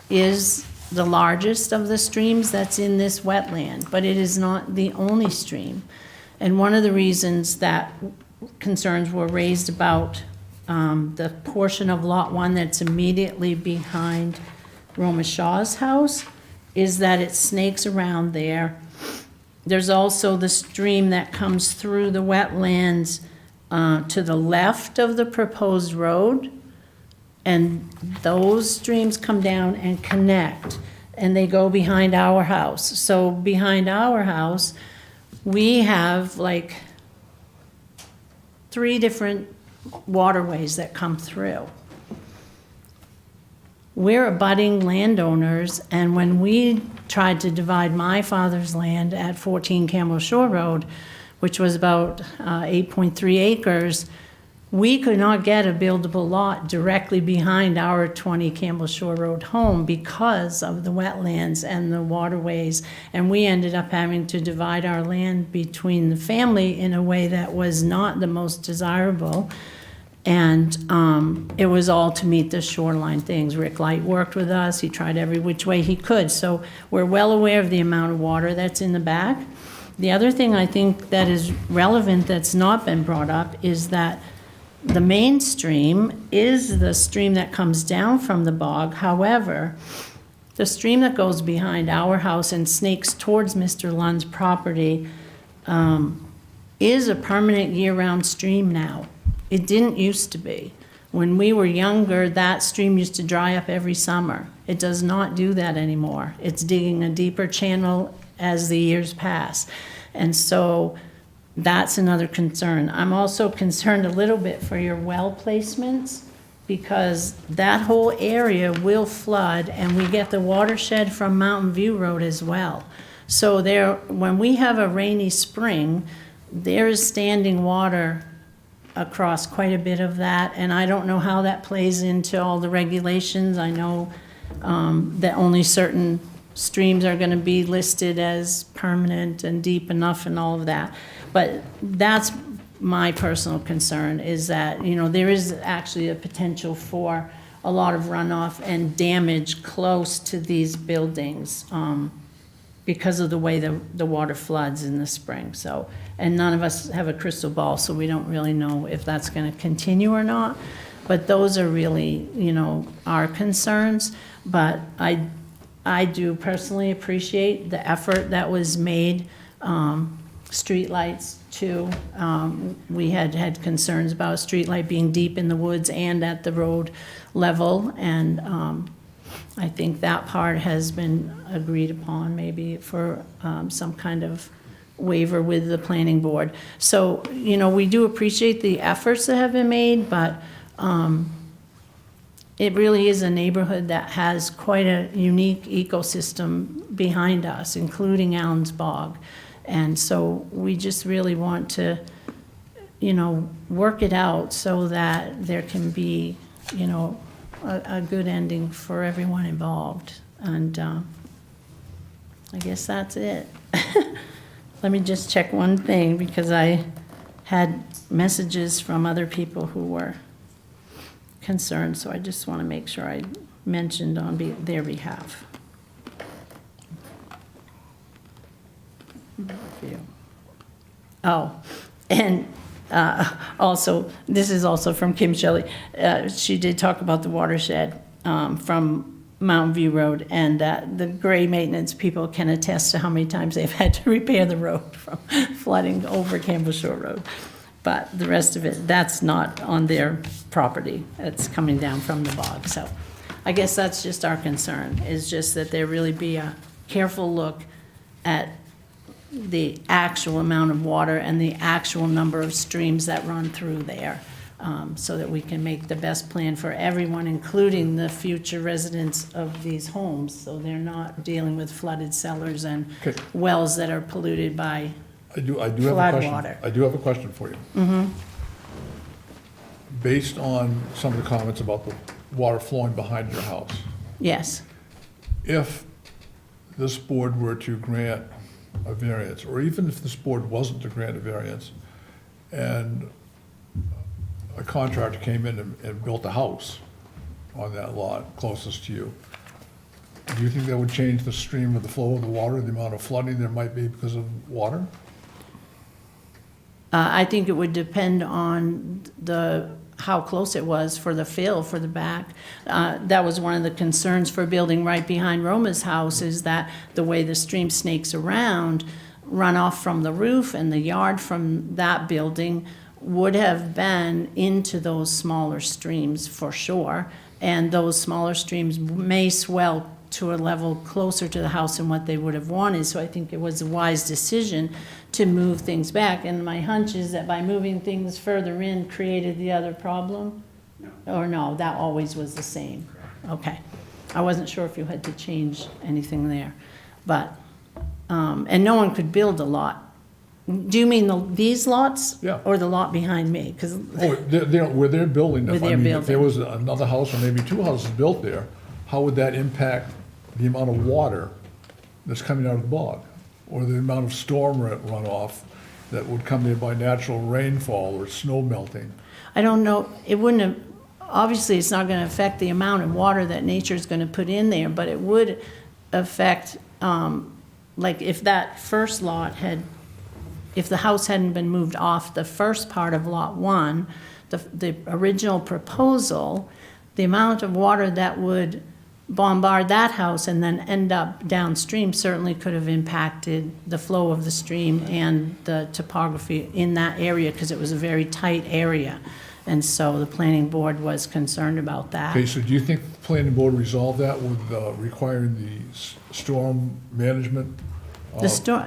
is the largest of the streams that's in this wetland, but it is not the only stream. And one of the reasons that concerns were raised about the portion of Lot 1 that's immediately behind Roma Shaw's house is that it snakes around there. There's also the stream that comes through the wetlands to the left of the proposed road. And those streams come down and connect, and they go behind our house. So behind our house, we have like 3 different waterways that come through. We're abutting landowners, and when we tried to divide my father's land at 14 Campbell Shore Road, which was about 8.3 acres, we could not get a buildable lot directly behind our 20 Campbell Shore Road home because of the wetlands and the waterways. And we ended up having to divide our land between the family in a way that was not the most desirable. And it was all to meet the shoreline things. Rick Light worked with us. He tried every which way he could. So we're well aware of the amount of water that's in the back. The other thing I think that is relevant that's not been brought up is that the main stream is the stream that comes down from the bog. However, the stream that goes behind our house and snakes towards Mr. Lund's property is a permanent year-round stream now. It didn't used to be. When we were younger, that stream used to dry up every summer. It does not do that anymore. It's digging a deeper channel as the years pass. And so that's another concern. I'm also concerned a little bit for your well placements, because that whole area will flood, and we get the watershed from Mountain View Road as well. So there, when we have a rainy spring, there is standing water across quite a bit of that, and I don't know how that plays into all the regulations. I know that only certain streams are gonna be listed as permanent and deep enough and all of that. But that's my personal concern, is that, there is actually a potential for a lot of runoff and damage close to these buildings, because of the way the water floods in the spring, so. And none of us have a crystal ball, so we don't really know if that's gonna continue or not. But those are really, our concerns. But I do personally appreciate the effort that was made. Streetlights too. We had concerns about a streetlight being deep in the woods and at the road level. And I think that part has been agreed upon, maybe for some kind of waiver with the planning board. So, we do appreciate the efforts that have been made, but it really is a neighborhood that has quite a unique ecosystem behind us, including Allen's Bog. And so we just really want to, work it out so that there can be, a good ending for everyone involved. And I guess that's it. Let me just check one thing, because I had messages from other people who were concerned, so I just want to make sure I mentioned on their behalf. Oh, and also, this is also from Kim Shelley. She did talk about the watershed from Mountain View Road, and the gray maintenance people can attest to how many times they've had to repair the road from flooding over Campbell Shore Road. But the rest of it, that's not on their property. It's coming down from the bog. So I guess that's just our concern, is just that there really be a careful look at the actual amount of water and the actual number of streams that run through there, so that we can make the best plan for everyone, including the future residents of these homes, so they're not dealing with flooded cellars and Okay. wells that are polluted by I do have a flood question. water. I do have a question for you. Based on some of the comments about the water flowing behind your house, Yes. if this board were to grant a variance, or even if this board wasn't to grant a variance, and a contractor came in and built a house on that lot closest to you, do you think that would change the stream of the flow of the water, the amount of flooding there might be because of water? I think it would depend on how close it was for the fill for the back. That was one of the concerns for building right behind Roma's house, is that the way the stream snakes around, runoff from the roof and the yard from that building would have been into those smaller streams for sure. And those smaller streams may swell to a level closer to the house than what they would have wanted. So I think it was a wise decision to move things back. And my hunch is that by moving things further in created the other problem? No. Or no, that always was the same? Okay. I wasn't sure if you had to change anything there. But, and no one could build a lot. Do you mean these lots? Yeah. Or the lot behind me? 'Cause Oh, where they're building, Where if they're if there building. was another house or maybe two houses built there, how would that impact the amount of water that's coming out of the bog? Or the amount of storm runoff that would come there by natural rainfall or snow melting? I don't know, it wouldn't have, obviously, it's not gonna affect the amount of water that nature's gonna put in there, but it would affect, like, if that first lot if the house hadn't been moved off the first part of Lot 1, the original proposal, the amount of water that would bombard that house and then end up downstream certainly could have impacted the flow of the stream and the topography in that area, because it was a very tight area. And so the planning board was concerned about that. Okay, so do you think the planning board resolved that with requiring the storm management?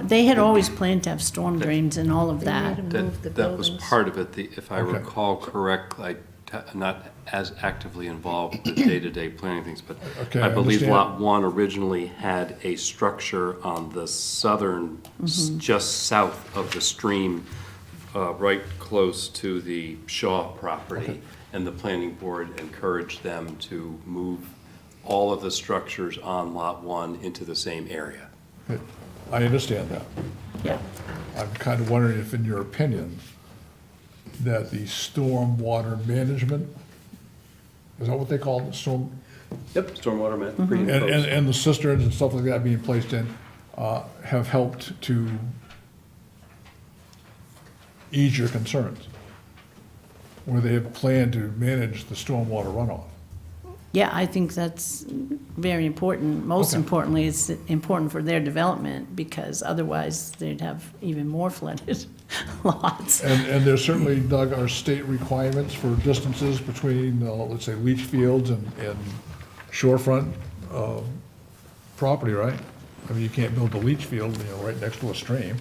They had always planned to have storm drains and all of They that. made them move the That was buildings. part of it. If I Okay. recall correctly, I'm not as actively involved with day-to-day planning things, but Okay, I I believe understand. Lot 1 originally had a structure on the southern, just south of the stream, right close to the Shaw property. And the planning board encouraged them to move all of the structures on Lot 1 into the same area. I understand that. Yeah. I'm kind of wondering if, in your opinion, that the stormwater management, is that what they call it, storm? Yep. Stormwater Mm-hmm. And the cisterns and stuff like that being placed in, have helped to ease your concerns, where they have planned to manage the stormwater runoff. Yeah, I think that's very important. Most Okay. importantly, it's important for their development, because otherwise they'd have even more flooded lots. And there certainly, Doug, are state requirements for distances between, let's say, leach fields and shorefront property, right? I mean, you can't build a leach field, right next to a stream.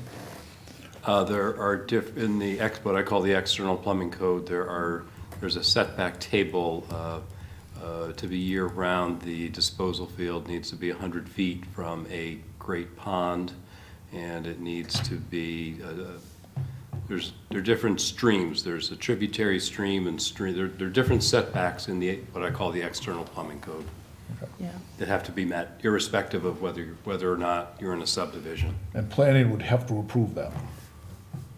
There are in the what I call the external plumbing code, there's a setback table. To be year-round, the disposal field needs to be 100 feet from a great pond, and it needs to be, there are different streams. There's a tributary stream and stream. There are different setbacks in what I call the external plumbing code Yeah. that have to be met, irrespective of whether or not you're in a subdivision. And planning would have to approve that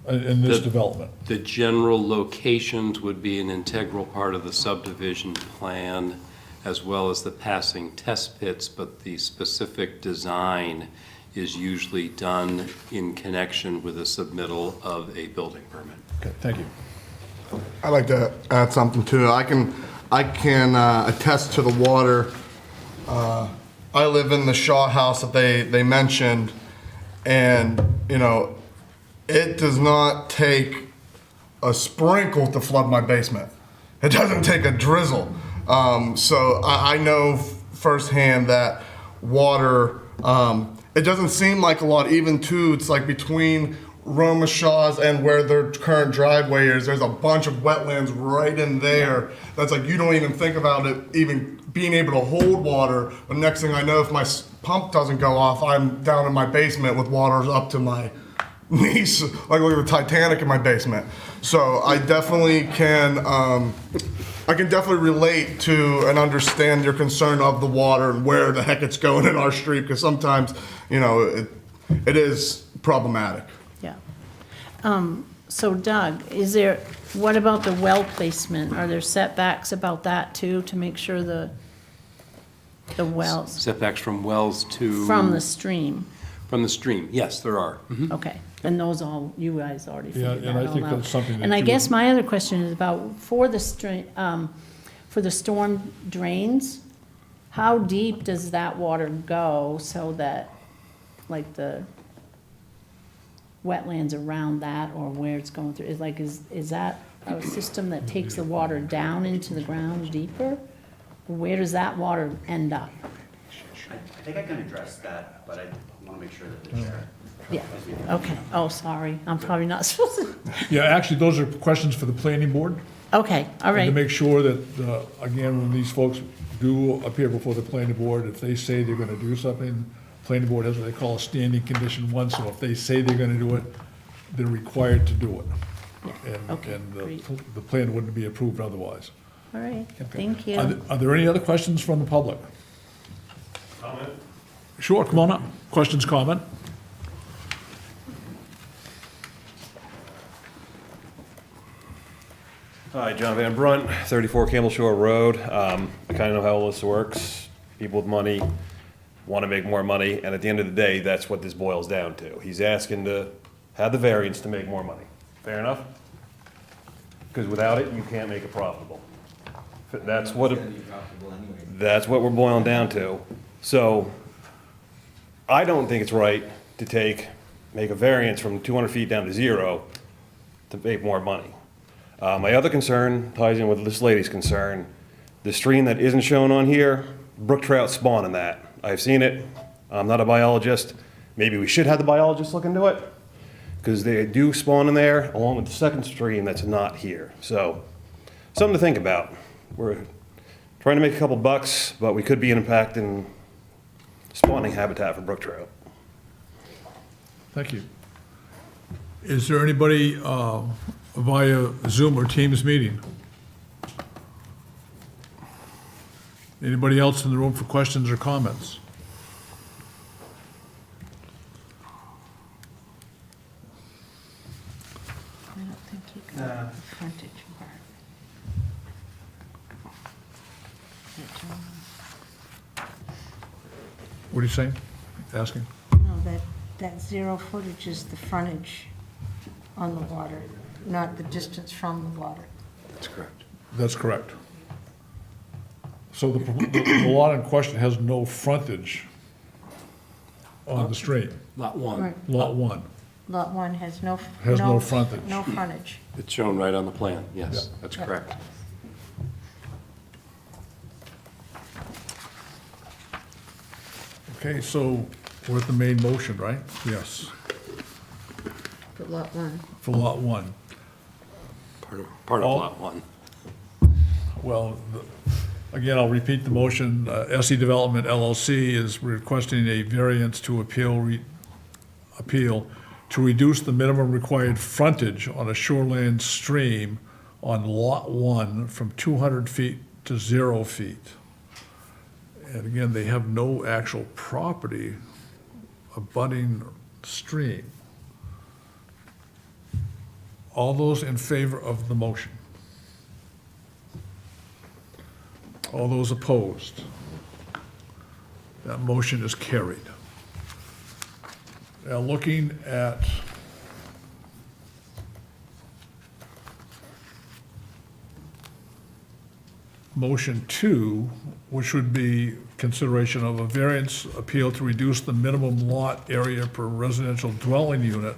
in this development. The general locations would be an integral part of the subdivision plan, as well as the passing test pits, but the specific design is usually done in connection with a submittal of a building permit. Okay, thank you. I'd like to add something too. I can attest to the water. I live in the Shaw house that they mentioned, and it does not take a sprinkle to flood my basement. It doesn't take a drizzle. So I know firsthand that water, it doesn't seem like a lot, even too, it's like between Roma Shaw's and where their current driveway is, there's a bunch of wetlands right in there. That's like, you don't even think about it even being able to hold water. But next thing I know, if my pump doesn't go off, I'm down in my basement with water up to my knees, like the Titanic in my basement. So I definitely can, I can definitely relate to and understand your concern of the water and where the heck it's going in our street, because sometimes, it is problematic. Yeah. So Doug, what about the well placement? Are there setbacks about that too, to make sure the wells, Setbacks from wells to? from the stream? From the stream, yes, there are. Mhm. Okay, and those you guys already Yeah, figured that and I all think out. that's something that And I you guess would- my other question is about, for the storm drains, how deep does that water go so that, like, the wetlands around that, or where it's going through, is that a system that takes the water down into the ground deeper? Or where does that water end up? I think I can address that, but I want to make sure that the chair. Yeah, okay, oh, sorry, I'm probably not supposed to, Yeah, actually, those are questions for the planning board. okay, all And to right, make sure that, again, when these folks do appear before the planning board, if they say they're gonna do something, planning board has what they call a standing condition one, so if they say they're gonna do it, they're required to do it. Yeah, And, okay, and great. the plan wouldn't be approved otherwise. all right, Okay. thank Are you. there- Are there any other questions from the public? Sure, come on up. Questions, comment? Hi, John Van Brunt, 34 Campbell Shore Road. I kind of know how all this works. People with money want to make more money, and at the end of the day, that's what this boils down to. He's asking to have the variance to make more money. Fair enough? Because without it, you can't make it profitable. That's what, that's what we're boiling down to. So I don't think it's right to make a variance from 200 feet down to 0 to make more money. My other concern ties in with this lady's concern. The stream that isn't shown on here, brook trout spawn in that. I've seen it. I'm not a biologist. Maybe we should have the biologist look into it, because they do spawn in there along with the second stream that's not here. So something to think about. We're trying to make a couple bucks, but we could be impacting spawning habitat for brook trout. Thank you. Is there anybody via Zoom or Teams meeting? Anybody else in the room for questions or comments? I don't think you got the frontage part. What are you saying? Asking? No, that 0 footage is the frontage on the water, not the distance from the water. That's correct. That's correct. So the lot in question has no frontage on the street. Lot one. Right. Lot 1. Lot 1 has no. Has no frontage. No frontage. It's shown right on the plan, yes, Yeah. that's Yeah. correct. Okay, so we're at the main motion, right? Yes, For Lot 1. for Lot 1. Part of All- lot one. Well, again, I'll repeat the motion. SE Development LLC is requesting a variance to appeal to reduce the minimum required frontage on a shoreland stream on Lot 1 from 200 feet to 0 feet. And again, they have no actual property abutting stream. All those in favor of the motion? All those opposed? That motion is carried. Now, looking at motion 2, which would be consideration of a variance appeal to reduce the minimum lot area per residential dwelling unit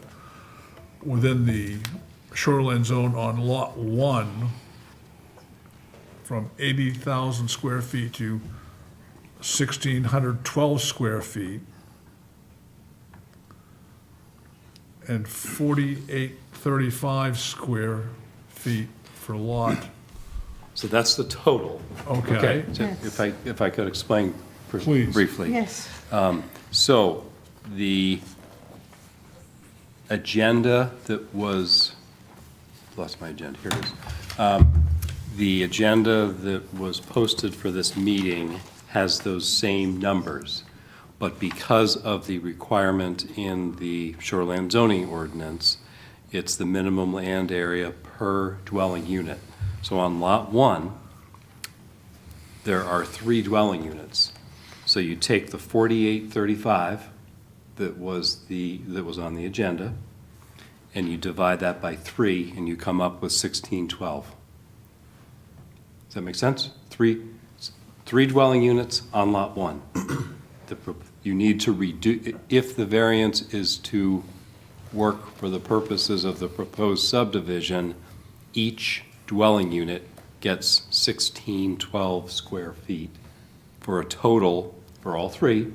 within the shoreline zone on Lot 1 from 80,000 square feet to 1,612 square feet, and 4,835 square feet for lot. So that's the total. Okay. So if I could explain Please. briefly. Yes. So the agenda that was, lost my agenda, here it is. The agenda that was posted for this meeting has those same numbers, but because of the requirement in the shoreline zoning ordinance, it's the minimum land area per dwelling unit. So on Lot 1, there are 3 dwelling units. So you take the 4835 that was on the agenda, and you divide that by 3, and you come up with 1612. Does that make sense? Three dwelling units on Lot 1. You need to reduce, if the variance is to work for the purposes of the proposed subdivision, each dwelling unit gets 1612 square feet for a total, for all 3,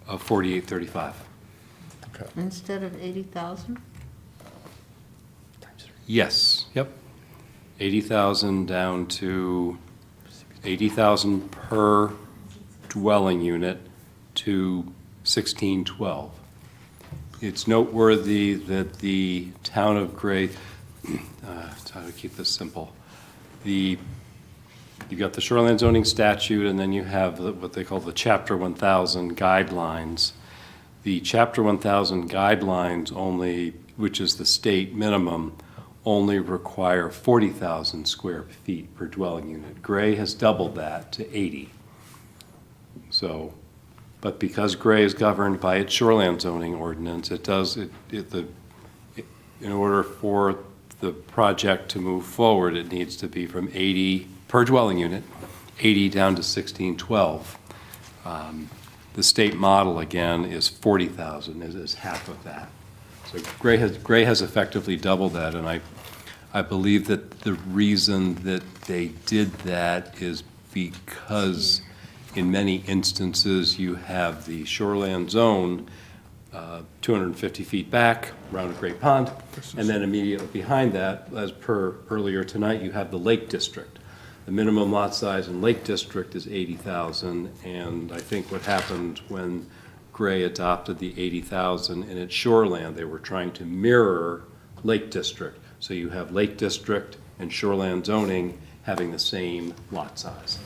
of 4835. Instead of 80,000? Yes, yep. 80,000 down to 80,000 per dwelling unit to 1612. It's noteworthy that the town of Gray, how to keep this simple. You've got the shoreline zoning statute, and then you have what they call the Chapter 1000 guidelines. The Chapter 1000 guidelines only, which is the state minimum, only require 40,000 square feet per dwelling unit. Gray has doubled that to 80. So, but because Gray is governed by its shoreline zoning ordinance, in order for the project to move forward, it needs to be from 80 per dwelling unit, 80 down to 1612. The state model, again, is 40,000, is half of that. So Gray has effectively doubled that, and I believe that the reason that they did that is because in many instances you have the shoreland zone 250 feet back around a great pond, and then immediately behind that, as per earlier tonight, you have the Lake District. The minimum lot size in Lake District is 80,000, and I think what happened when Gray adopted the 80,000 in its shoreland, they were trying to mirror Lake District. So you have Lake District and shoreland zoning having the same lot size.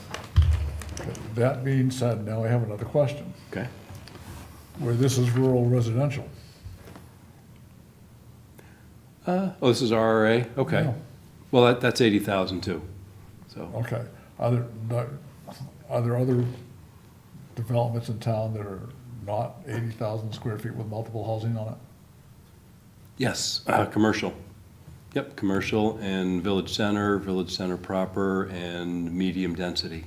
that being said, now I have another question. Okay. Where this is rural residential. Oh, this is RRA? Okay. Yeah. Well, that's 80,000 too, so. Okay. Are there other developments in town that are not 80,000 square feet with multiple housing on it? Yes, commercial. Yep, commercial and village center proper, and medium density.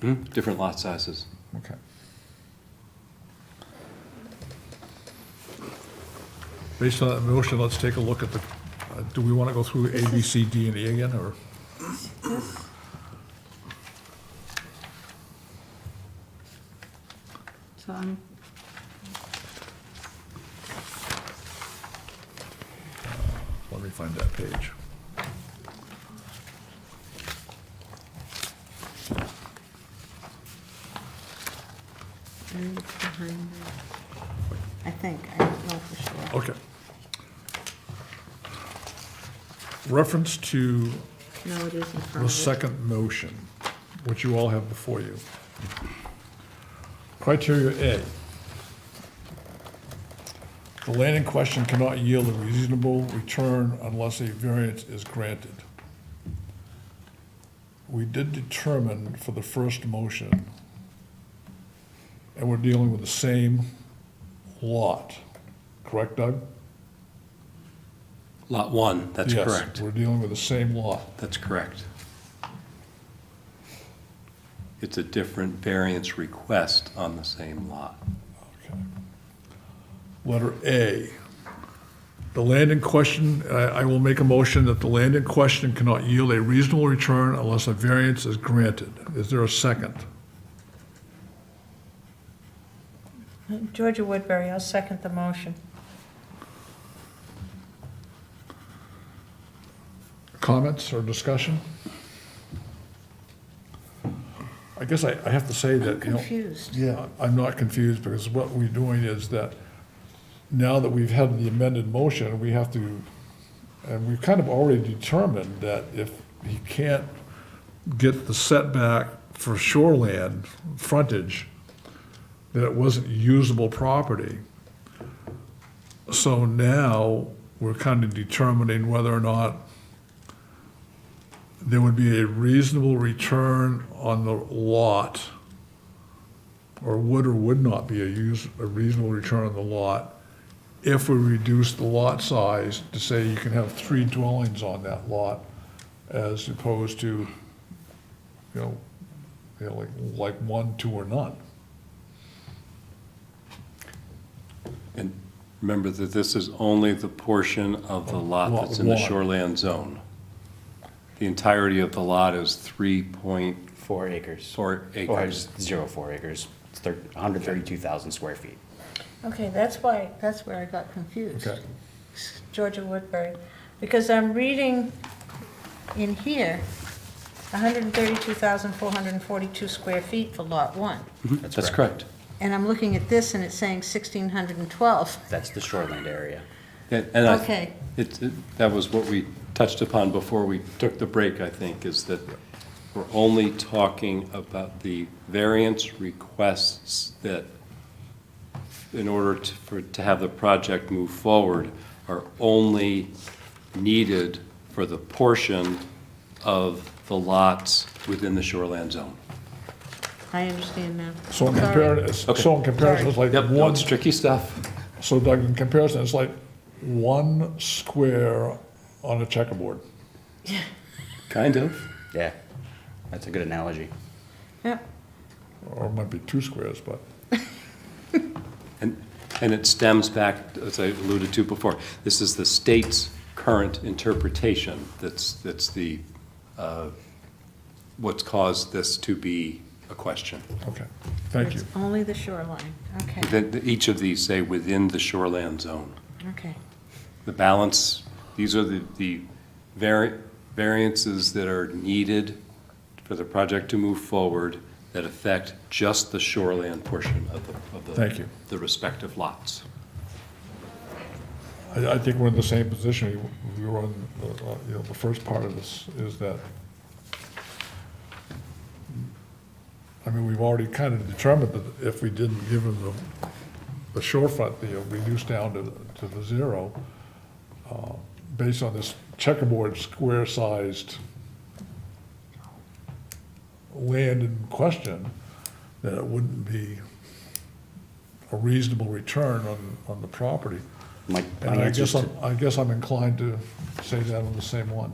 Different lot sizes. Okay. Based on that motion, let's take a look at the, do we want to go through A, B, C, D, and E again, or? So I'm, Let me find that page. and it's behind that. I think, I don't know for sure. Okay. Reference to No, it is in front the of it. second motion, which you all have before you. Criteria A. The land in question cannot yield a reasonable return unless a variance is granted. We did determine for the first motion, and we're dealing with the same lot, correct, Doug? Lot 1, that's Yes, correct. we're dealing with the same lot. That's correct. It's a different variance request on the same lot. Okay. Letter A, the land in question, I will make a motion that the land in question cannot yield a reasonable return unless a variance is granted. Is there a second? Georgia Woodbury, I'll second the motion. Comments or discussion? I guess I have to say that, you know. Confused. Yeah, I'm not confused, because what we're doing is that now that we've had the amended motion, we have to, and we've kind of already determined that if he can't get the setback for shoreland frontage, that it wasn't usable property. So now, we're kind of determining whether or not there would be a reasonable return on the lot, or would not be a reasonable return on the lot, if we reduce the lot size to say you can have 3 dwellings on that lot, as opposed to, like 1, 2, or none. And remember that this is only the portion of the lot Lot that's in the 1. shoreland zone. The entirety of the lot is 3.4 acres. acres. Or 0.4 acres. It's 132,000 square feet. Okay, that's where I got confused. Okay. Georgia Woodbury, because I'm reading in here, 132,442 square feet for Lot 1. That's correct. And I'm looking at this and it's saying 1,612. That's the shoreland area. And Okay. that was what we touched upon before we took the break, I think, is that we're only talking about the variance requests that, in order to have the project move forward, are only needed for the portion of the lots within the shoreland zone. I understand now. So in Sorry. comparison, it's like Yep, no, one, it's tricky stuff. so Doug, in comparison, it's like 1 square on a checkerboard. Kind of. Yeah, that's a good analogy. Yeah, Or it might be 2 squares, but, And it stems back, as I alluded to before, this is the state's current interpretation that's the, what's caused this to be a question. okay, thank you. it's only the shoreline. Okay, Each of these say within the shoreland zone. okay. The balance, these are the variances that are needed for the project to move forward that affect just the shoreland portion of Thank you. the respective lots. I think we're in the same position we were on, the first part of this, is that, mean, we've already kind of determined that if we didn't give him the shorefront, reduced down to the zero, based on this checkerboard square-sized land in question, that it wouldn't be a reasonable return on the property. My And answer I guess I'm inclined to say that on the same one.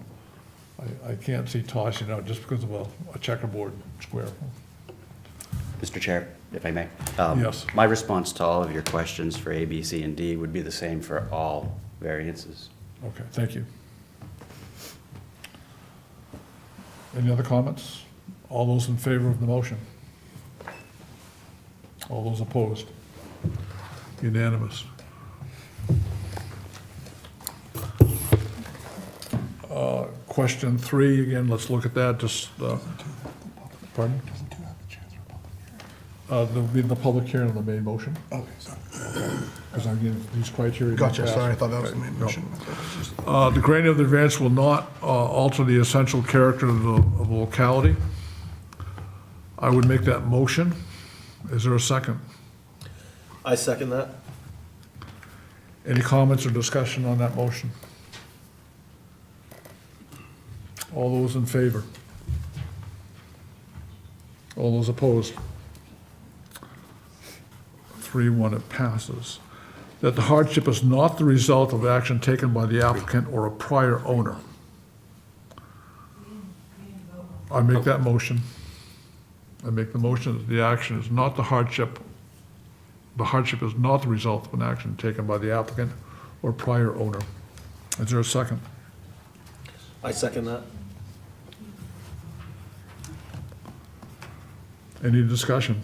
I can't see tossing out just because of a checkerboard square. Mr. Chair, if I may. Yes. My response to all of your questions for A, B, C, and D would be the same for all variances. Okay, thank you. Any other comments? All those in favor of the motion? All those opposed? Unanimous. Question 3, again, let's look at that, just, pardon? There'll be the public hearing on the main motion, Okay, sorry. because I'm getting these criteria. Gotcha, passed. sorry, I thought that was the main No. motion. The granting of the variance will not alter the essential character of the locality. I would make that motion. Is there a second? I second that. Any comments or discussion on that motion? All those in favor? All those opposed? 3-1, it passes. That the hardship is not the result of action taken by the applicant or a prior owner. I make that motion. I make the motion that the action is not the hardship is not the result of an action taken by the applicant or prior owner. Is there a second? I second that. Any discussion?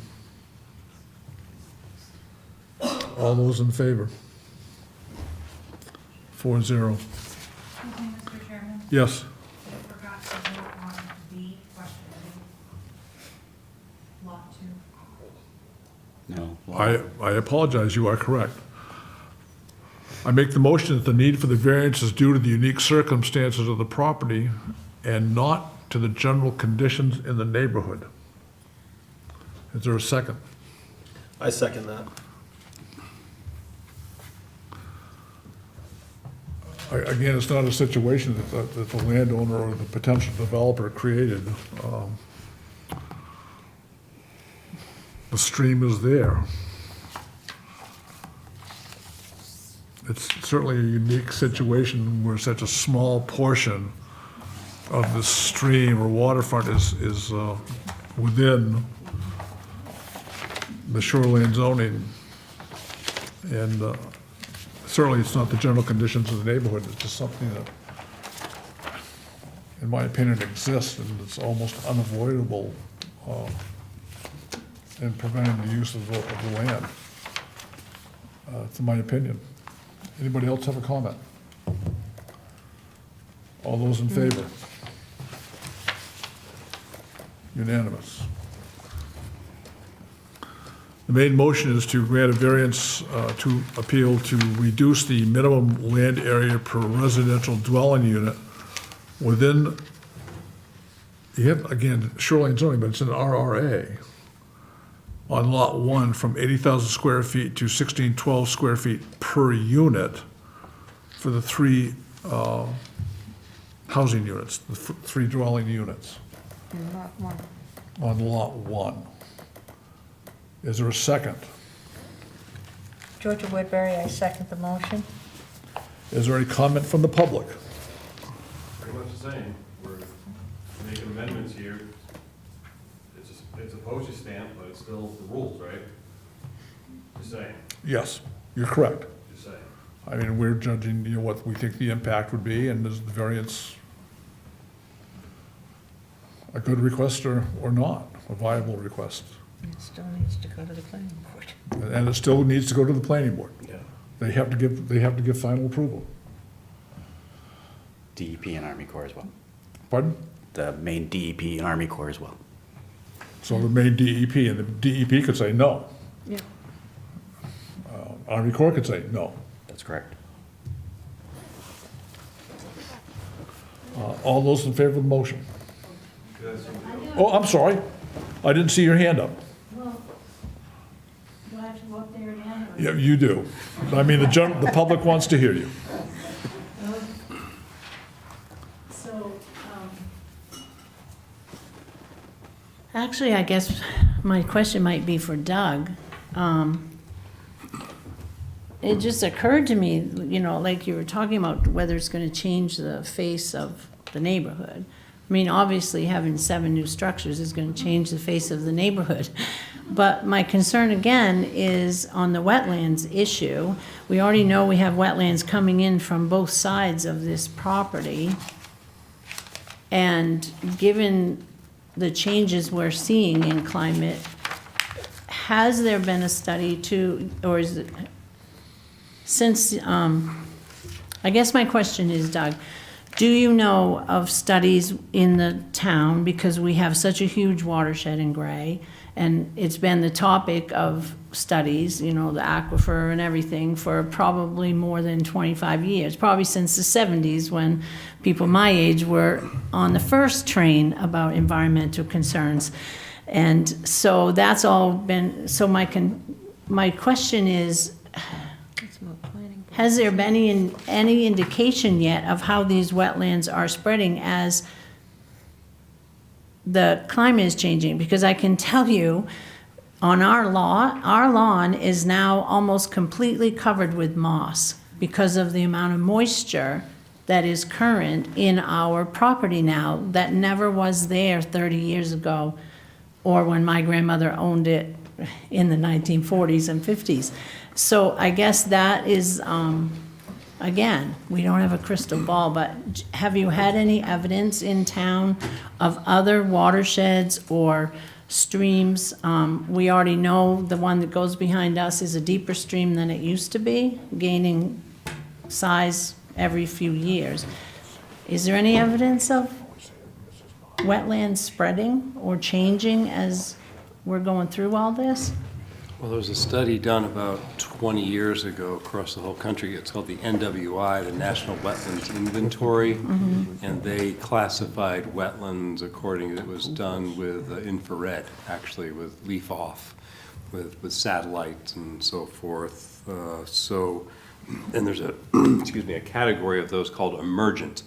All those in favor? 4-0. Excuse me, Mr. Chairman, Yes, I forgot to vote on B, question B. Lot 2. No. I apologize, you are correct. I make the motion that the need for the variance is due to the unique circumstances of the property and not to the general conditions in the neighborhood. Is there a second? I second that. Again, it's not a situation that the landowner or the potential developer created. The stream is there. It's certainly a unique situation where such a small portion of the stream or waterfront is within the shoreline zoning. And certainly it's not the general conditions of the neighborhood, it's just something that, in my opinion, exists and it's almost unavoidable in preventing the use of the land. It's my opinion. Anybody else have a comment? All those in favor? Unanimous. The main motion is to grant a variance to appeal to reduce the minimum land area per residential dwelling unit within, you have, again, shoreline zoning, but it's an RRA, on Lot 1 from 80,000 square feet to 1612 square feet per unit for the 3 housing units, the 3 dwelling units And Lot 1. on Lot 1. Is there a second? Georgia Woodbury, I second the motion. Is there any comment from the public? Pretty much the same. We're making amendments here. It's a postage stamp, but it's still the rules, right? Just saying, Yes, you're correct. just saying. I mean, we're judging, what we think the impact would be, and is the variance a good request or not, a viable request? It still needs to go to the planning board. And it still needs to go to the planning board. Yeah. They have to give final approval. DEP and Army Corps as well. Pardon? The main DEP and Army Corps as well. So the main DEP, and the DEP could say no. Yeah. Army Corps could say no. That's correct. All those in favor of the motion? Oh, I'm sorry. I didn't see your hand up. Well, do I have to go up there again? Yeah, you do. I mean, the public wants to hear you. So, actually, I guess my question might be for Doug. It just occurred to me, you know, like you were talking about whether it's going to change the face of the neighborhood. I mean, obviously, having 7 new structures is going to change the face of the neighborhood. But my concern again is on the wetlands issue. We already know we have wetlands coming in from both sides of this property. And given the changes we're seeing in climate, has there been a study to, or is it, since, I guess my question is, Doug, do you know of studies in the town, because we have such a huge watershed in Gray, and it's been the topic of studies, you know, the aquifer and everything, for probably more than 25 years, probably since the 70s, when people my age were on the first train about environmental concerns. And so that's all been, so my question is, has there been any indication yet of how these wetlands are spreading as the climate is changing? Because I can tell you, on our lawn is now almost completely covered with moss because of the amount of moisture that is current in our property now that never was there 30 years ago, or when my grandmother owned it in the 1940s and 50s. So I guess that is, again, we don't have a crystal ball, but have you had any evidence in town of other watersheds or streams? We already know the one that goes behind us is a deeper stream than it used to be, gaining size every few years. Is there any evidence of wetlands spreading or changing as we're going through all this? Well, there was a study done about 20 years ago across the whole country. It's called the NWI, the National Wetlands Inventory, and they classified wetlands according, it was done with infrared, actually, with leaf off, with satellites and so forth. And there's a, excuse me, a category of those called emergent.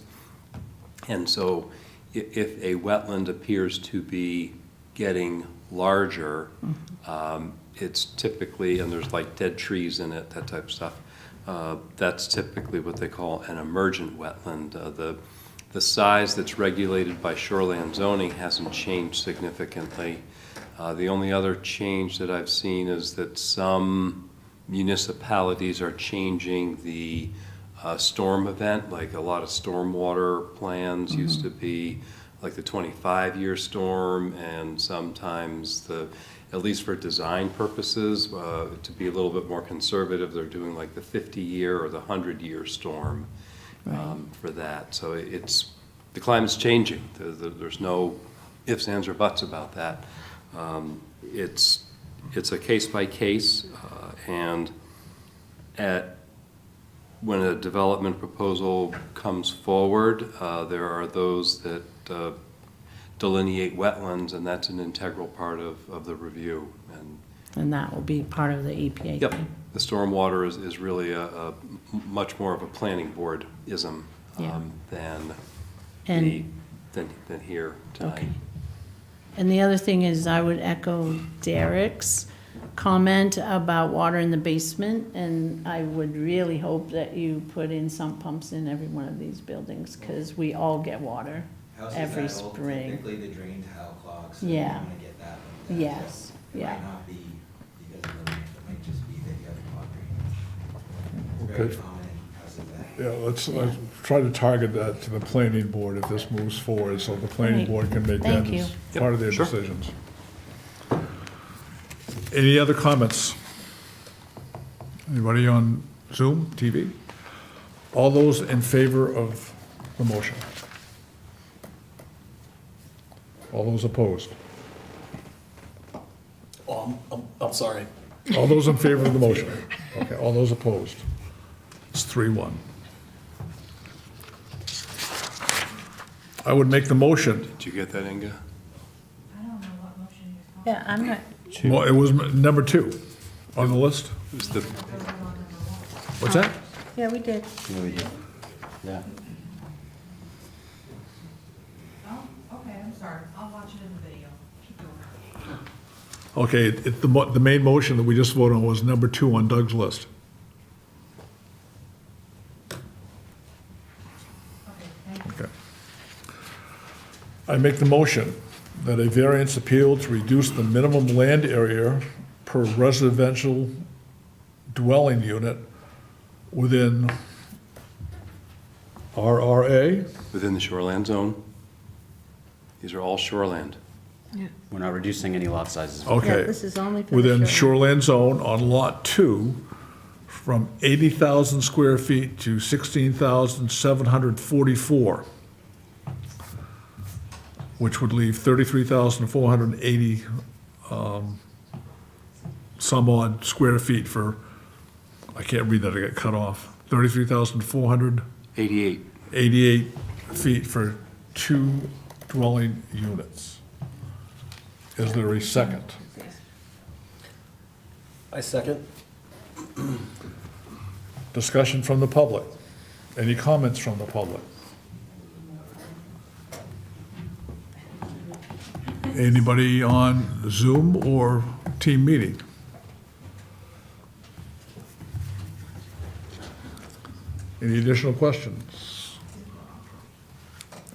And so if a wetland appears to be getting larger, it's typically, and there's like dead trees in it, that type of stuff, that's typically what they call an emergent wetland. The size that's regulated by shoreland zoning hasn't changed significantly. The only other change that I've seen is that some municipalities are changing the storm event, like a lot of stormwater plans used to be like the 25-year storm, and sometimes at least for design purposes, to be a little bit more conservative, they're doing like the 50-year or the 100-year storm for that. So the climate's changing. There's no ifs, ands, or buts about that. It's a case by case, and when a development proposal comes forward, there are those that delineate wetlands, and that's an integral part of the review. And that will be part of the EPA. Yep. The stormwater is really a much more of a planning board-ism than here tonight. Okay. And the other thing is, I would echo Derek's comment about water in the basement, and I would really hope that you put in sump pumps in every one of these buildings, because we all get water every Houses that old, spring. typically the drain tile clogs, so Yeah. you want to get that one. Yes, It yeah. might not be because of the leak, it might just be that you have a clog drain. It's very Okay. common in houses that. Yeah, let's try to target that to the planning board if this moves forward, so the planning Great. board can make that Thank you. as part of their Sure. decisions. Any other comments? Anybody on Zoom, TV? All those in favor of the motion? All those opposed? Oh, I'm sorry. All those in favor of the motion? Okay, all those opposed? It's 3-1. I would make the motion. Did you get that, Inga? I don't know what motion you're Yeah, I'm not, Well, it was number 2 on the list. It was the, What's that? yeah, we did. Yeah. Oh, okay, I'm sorry. I'll watch it in the video. Keep going. Okay, the main motion that we just voted on was number 2 on Doug's list. Okay, thank you. Okay. I make the motion that a variance appeal to reduce the minimum land area per residential dwelling unit within RRA, within the shoreland zone. These are all shoreland. We're not reducing any lot sizes. Yeah, okay, this is only for the within shoreline. shoreland zone on Lot 2 from 80,000 square feet to 16,744, which would leave 33,480 some odd square feet for, I can't read that, I get cut off, 33,488 88. feet for 2 dwelling units. Is there a second? I second. Discussion from the public. Any comments from the public? Anybody on Zoom or team meeting? Any additional questions?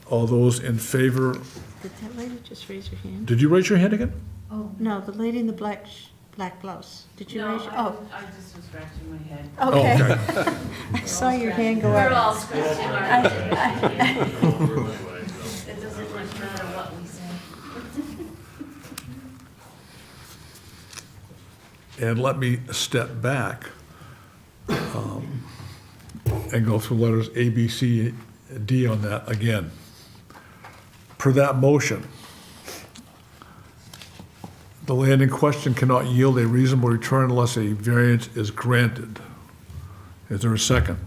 All those in favor, Did that lady just raise her hand? did you raise your hand again? No, the lady in the black blouse. Did you raise? Oh, I just was scratching my head. okay. Okay. I saw your hand go We're up. all scratching our heads. It doesn't much matter what we say. And let me step back and go through letters A, B, C, D on that again. Per that motion, the land in question cannot yield a reasonable return unless a variance is granted. Is there a second?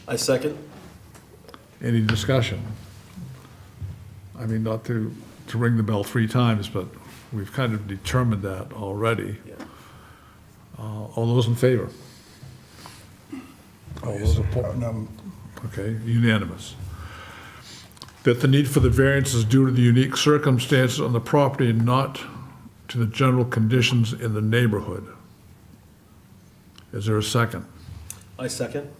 I second. Any discussion? I mean, not to ring the bell 3 times, but we've kind of determined that already. Yeah. All those in favor? All those opposed? No, Okay, unanimous. That the need for the variance is due to the unique circumstances on the property and not to the general conditions in the neighborhood. Is there a second? I second.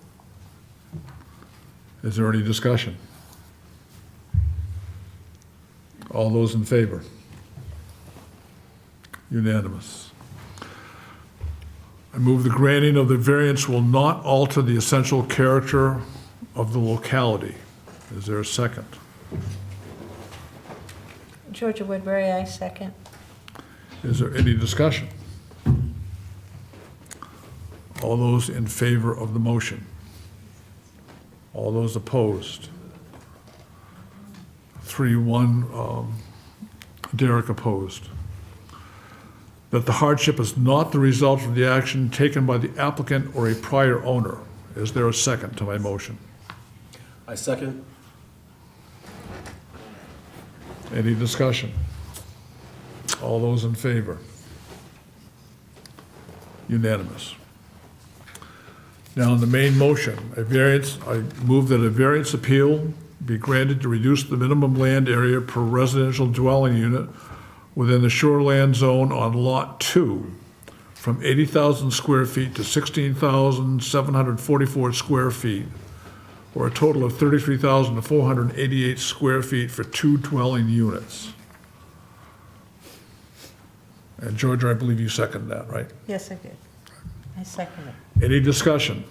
Is there any discussion? All those in favor? Unanimous. I move the granting of the variance will not alter the essential character of the locality. Is there a second? Georgia Woodbury, I second. Is there any discussion? All those in favor of the motion? All those opposed? 3-1, Derek opposed. That the hardship is not the result of the action taken by the applicant or a prior owner. Is there a second to my motion? I second. Any discussion? All those in favor? Unanimous. Now, on the main motion, I move that a variance appeal be granted to reduce the minimum land area per residential dwelling unit within the shoreland zone on Lot 2 from 80,000 square feet to 16,744 square feet, or a total of 33,488 square feet for 2 dwelling units. And Georgia, I believe you seconded that, right? Yes, I did. I second it. Any discussion?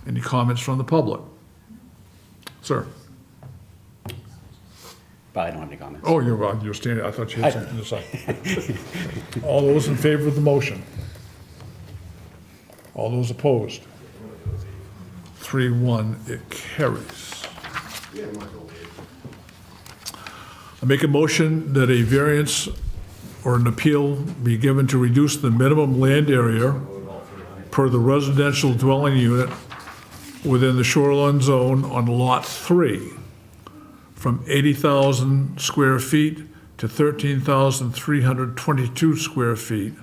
Any comments from the public? Sir? But I don't have any comments. Oh, you're standing, I thought you had something to say. All those in favor of the motion? All those opposed? 3-1, it carries. I make a motion that a variance or an appeal be given to reduce the minimum land area per the residential dwelling unit within the shoreline zone on Lot 3 from 80,000 square feet to 13,322 square feet,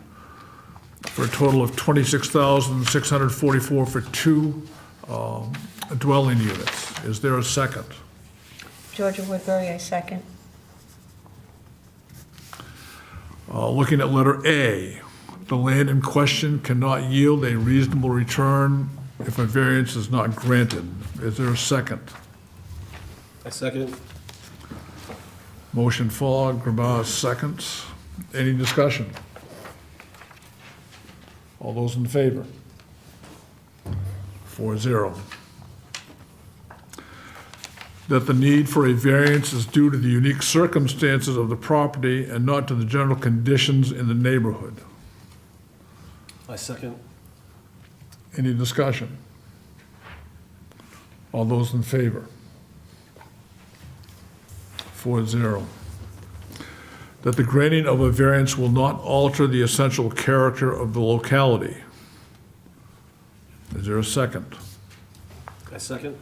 for a total of 26,644 for two dwelling units. Is there a second? Georgia Woodbury, I second. Looking at letter A, the land in question cannot yield a reasonable return if a variance is not granted. Is there a second? I second. Motion Fogg, Grabaz seconds. Any discussion? All those in favor? 4-0. That the need for a variance is due to the unique circumstances of the property and not to the general conditions in the neighborhood. I second. Any discussion? All those in favor? 4-0. That the granting of a variance will not alter the essential character of the locality. Is there a second? I second.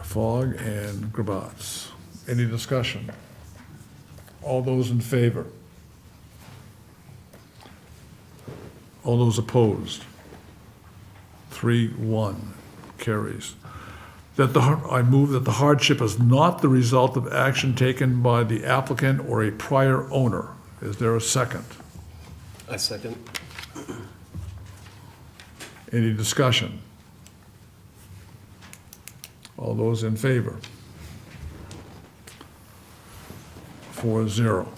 Fogg and Grabaz. Any discussion? All those in favor? All those opposed? 3-1 carries. I move that the hardship is not the result of action taken by the applicant or a prior owner. Is there a second? I second. Any discussion? All those in favor? 4-0.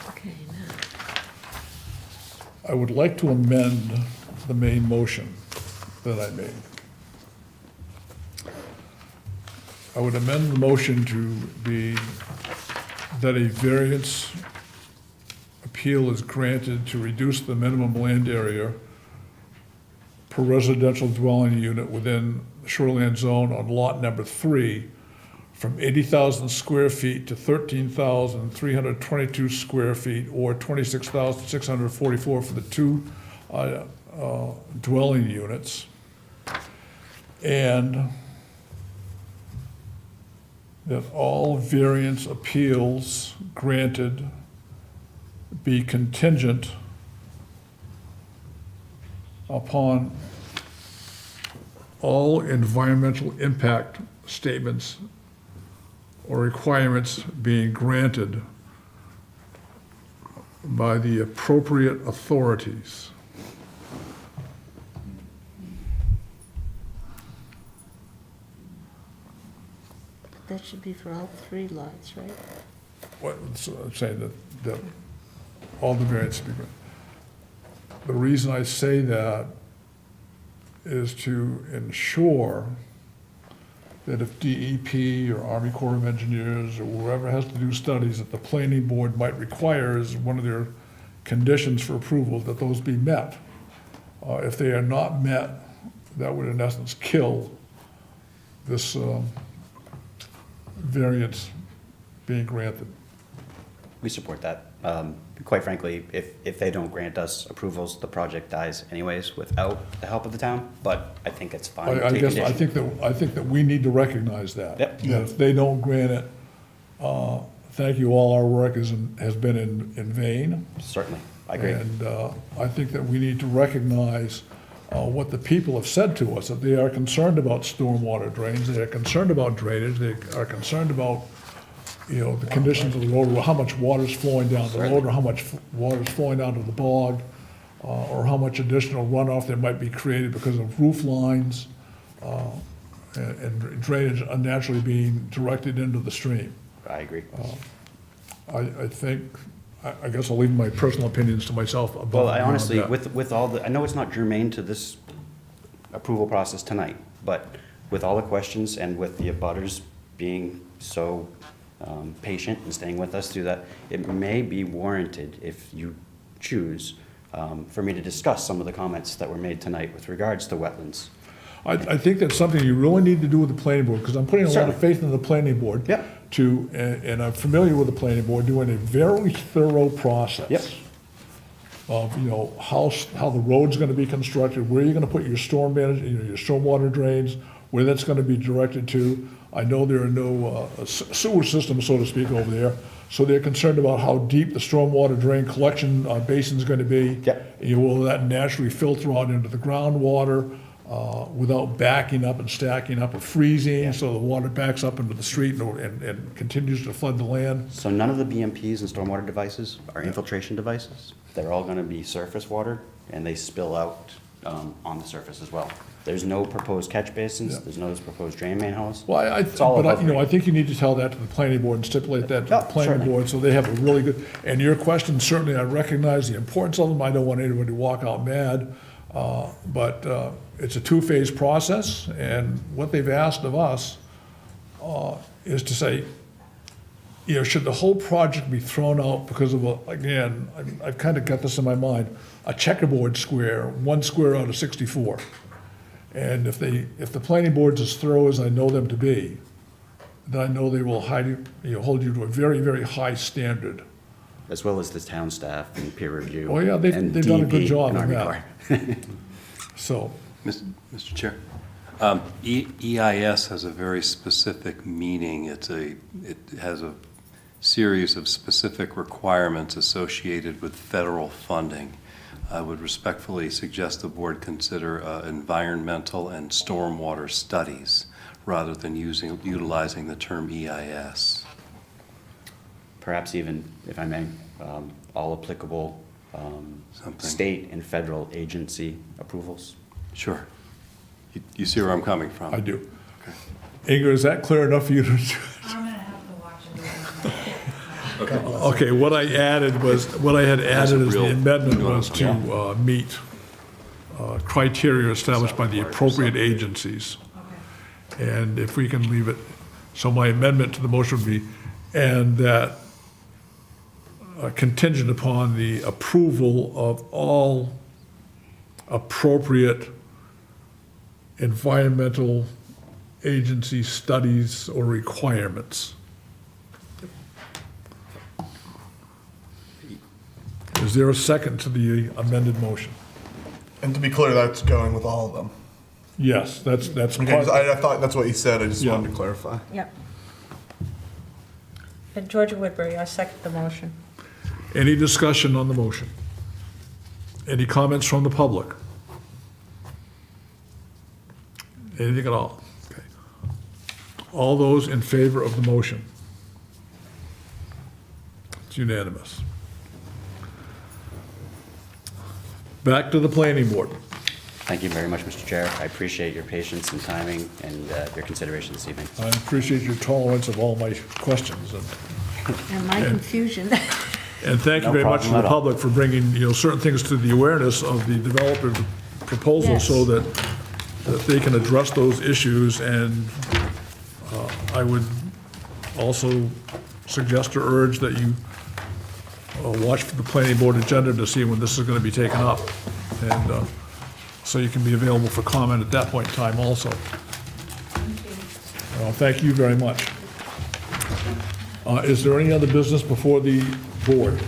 Okay, now. I would like to amend the main motion that I made. I would amend the motion to be that a variance appeal is granted to reduce the minimum land area per residential dwelling unit within the shoreline zone on lot number 3 from 80,000 square feet to 13,322 square feet, or 26,644 for the two dwelling units. And that all variance appeals granted be contingent upon all environmental impact statements or requirements being granted by the appropriate authorities. That should be for all three lots, right? What, so I'm saying that all the variants be granted. The reason I say that is to ensure that if DEP or Army Corps of Engineers or whoever has to do studies that the planning board might require as one of their conditions for approval, that those be met. If they are not met, that would in essence kill this variance being granted. We support that. Quite frankly, if they don't grant us approvals, the project dies anyways without the help of the town, but I think it's fine. I to guess, condition. I think that we need to recognize that. Yep. That if they don't grant it, thank you, all our work has been in vain. Certainly, I agree. And I think that we need to recognize what the people have said to us, that they are concerned about stormwater drains, they are concerned about drainage, they are concerned about, you know, the conditions of the road, how much water is flowing down the road, or how much water is flowing down to the bog, or how much additional runoff there might be created because of roof lines, and drainage unnaturally being directed into the stream. I agree. I think, I guess I'll leave my personal opinions to myself about Well, I honestly, that. with all the, I know it's not germane to this approval process tonight, but with all the questions and with the abutters being so patient and staying with us through that, it may be warranted, if you choose, for me to discuss some of the comments that were made tonight with regards to wetlands. I think that's something you really need to do with the planning board, because I'm putting a lot of faith in the planning board. Yep. And I'm familiar with the planning board, doing a very thorough process. Yep. Of, you know, how the road's gonna be constructed, where you're gonna put your storm management, you know, your stormwater drains, where that's gonna be directed to. I know there are no sewer systems, so to speak, over there, so they're concerned about how deep the stormwater drain collection basin's gonna be. Yep. And will that naturally filter out into the groundwater without backing up and stacking up or freezing, so the water backs up into the street and continues to flood the land? So none of the BMPs and stormwater devices are infiltration devices. They're all going to be surface water, and they spill out on the surface as well. There's no proposed catch basins. Yeah. There's no proposed drain manholes. Well, It's all above you know, I grade. think you need to tell that to the planning board and stipulate that to the Yeah, planning certainly. board, so they have a really good, and your question, certainly I recognize the importance of them, I don't want anybody to walk out mad, but it's a two-phase process, and what they've asked of us is to say, you know, should the whole project be thrown out because of, again, I've kind of got this in my mind, a checkerboard square, 1 square out of 64. And if the planning board's as thorough as I know them to be, then I know they will hold you to a very, very high standard. As well as the town staff and peer review. Oh, yeah, they've and done a good DEP job and on Army that. Corps. So, Mr. Chair, EIS has a very specific meaning. It has a series of specific requirements associated with federal funding. I would respectfully suggest the board consider environmental and stormwater studies rather than utilizing the term EIS. Perhaps even, if I may, all applicable state and federal agency approvals. Sure. You see where I'm coming from? I do. Inga, is that clear enough for you to? I'm gonna have to watch it. Okay, what I had added as the amendment was to meet criteria established by the appropriate agencies. And if we can leave it, so my amendment to the motion would be, and that contingent upon the approval of all appropriate environmental agency studies or requirements. Is there a second to the amended motion? And to be clear, that's going with all of them. Yes, that's Okay, part, I thought that's what you said, I just Yeah. wanted to clarify. Yep. And Georgia Woodbury, I second the motion. any discussion on the motion? Any comments from the public? Anything at all? Okay. All those in favor of the motion? It's unanimous. Back to the planning board. Thank you very much, Mr. Chair. I appreciate your patience and timing and your consideration this evening. I appreciate your tolerance of all my questions, And my confusion. and thank you No very much to problem the at all. public for bringing, you know, certain things to the awareness of the developer proposal Yes. so that they can address those issues, and I would also suggest or urge that you watch for the planning board agenda to see when this is going to be taken up, and so you can be available for comment at that point in time also. Thank you very much. Is there any other business before the board?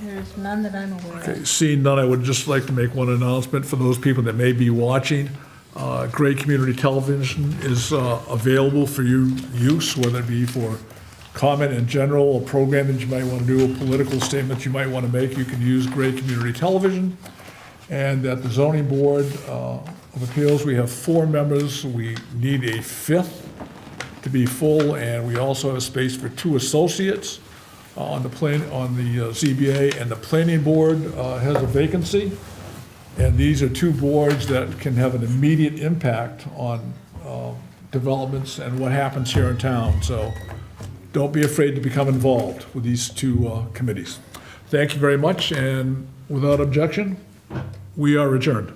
There's none that I'm aware of. Okay, seeing none, I would just like to make one announcement for those people that may be watching. Gray Community Television is available for use, whether it be for comment in general, or programming you might want to do, a political statement you might want to make, you can use Gray Community Television. And at the zoning board of appeals, we have 4 members. We need a 5th to be full, and we also have space for 2 associates on the ZBA, and the planning board has a vacancy. And these are 2 boards that can have an immediate impact on developments and what happens here in town. So don't be afraid to become involved with these 2 committees. Thank you very much, and without objection, we are adjourned.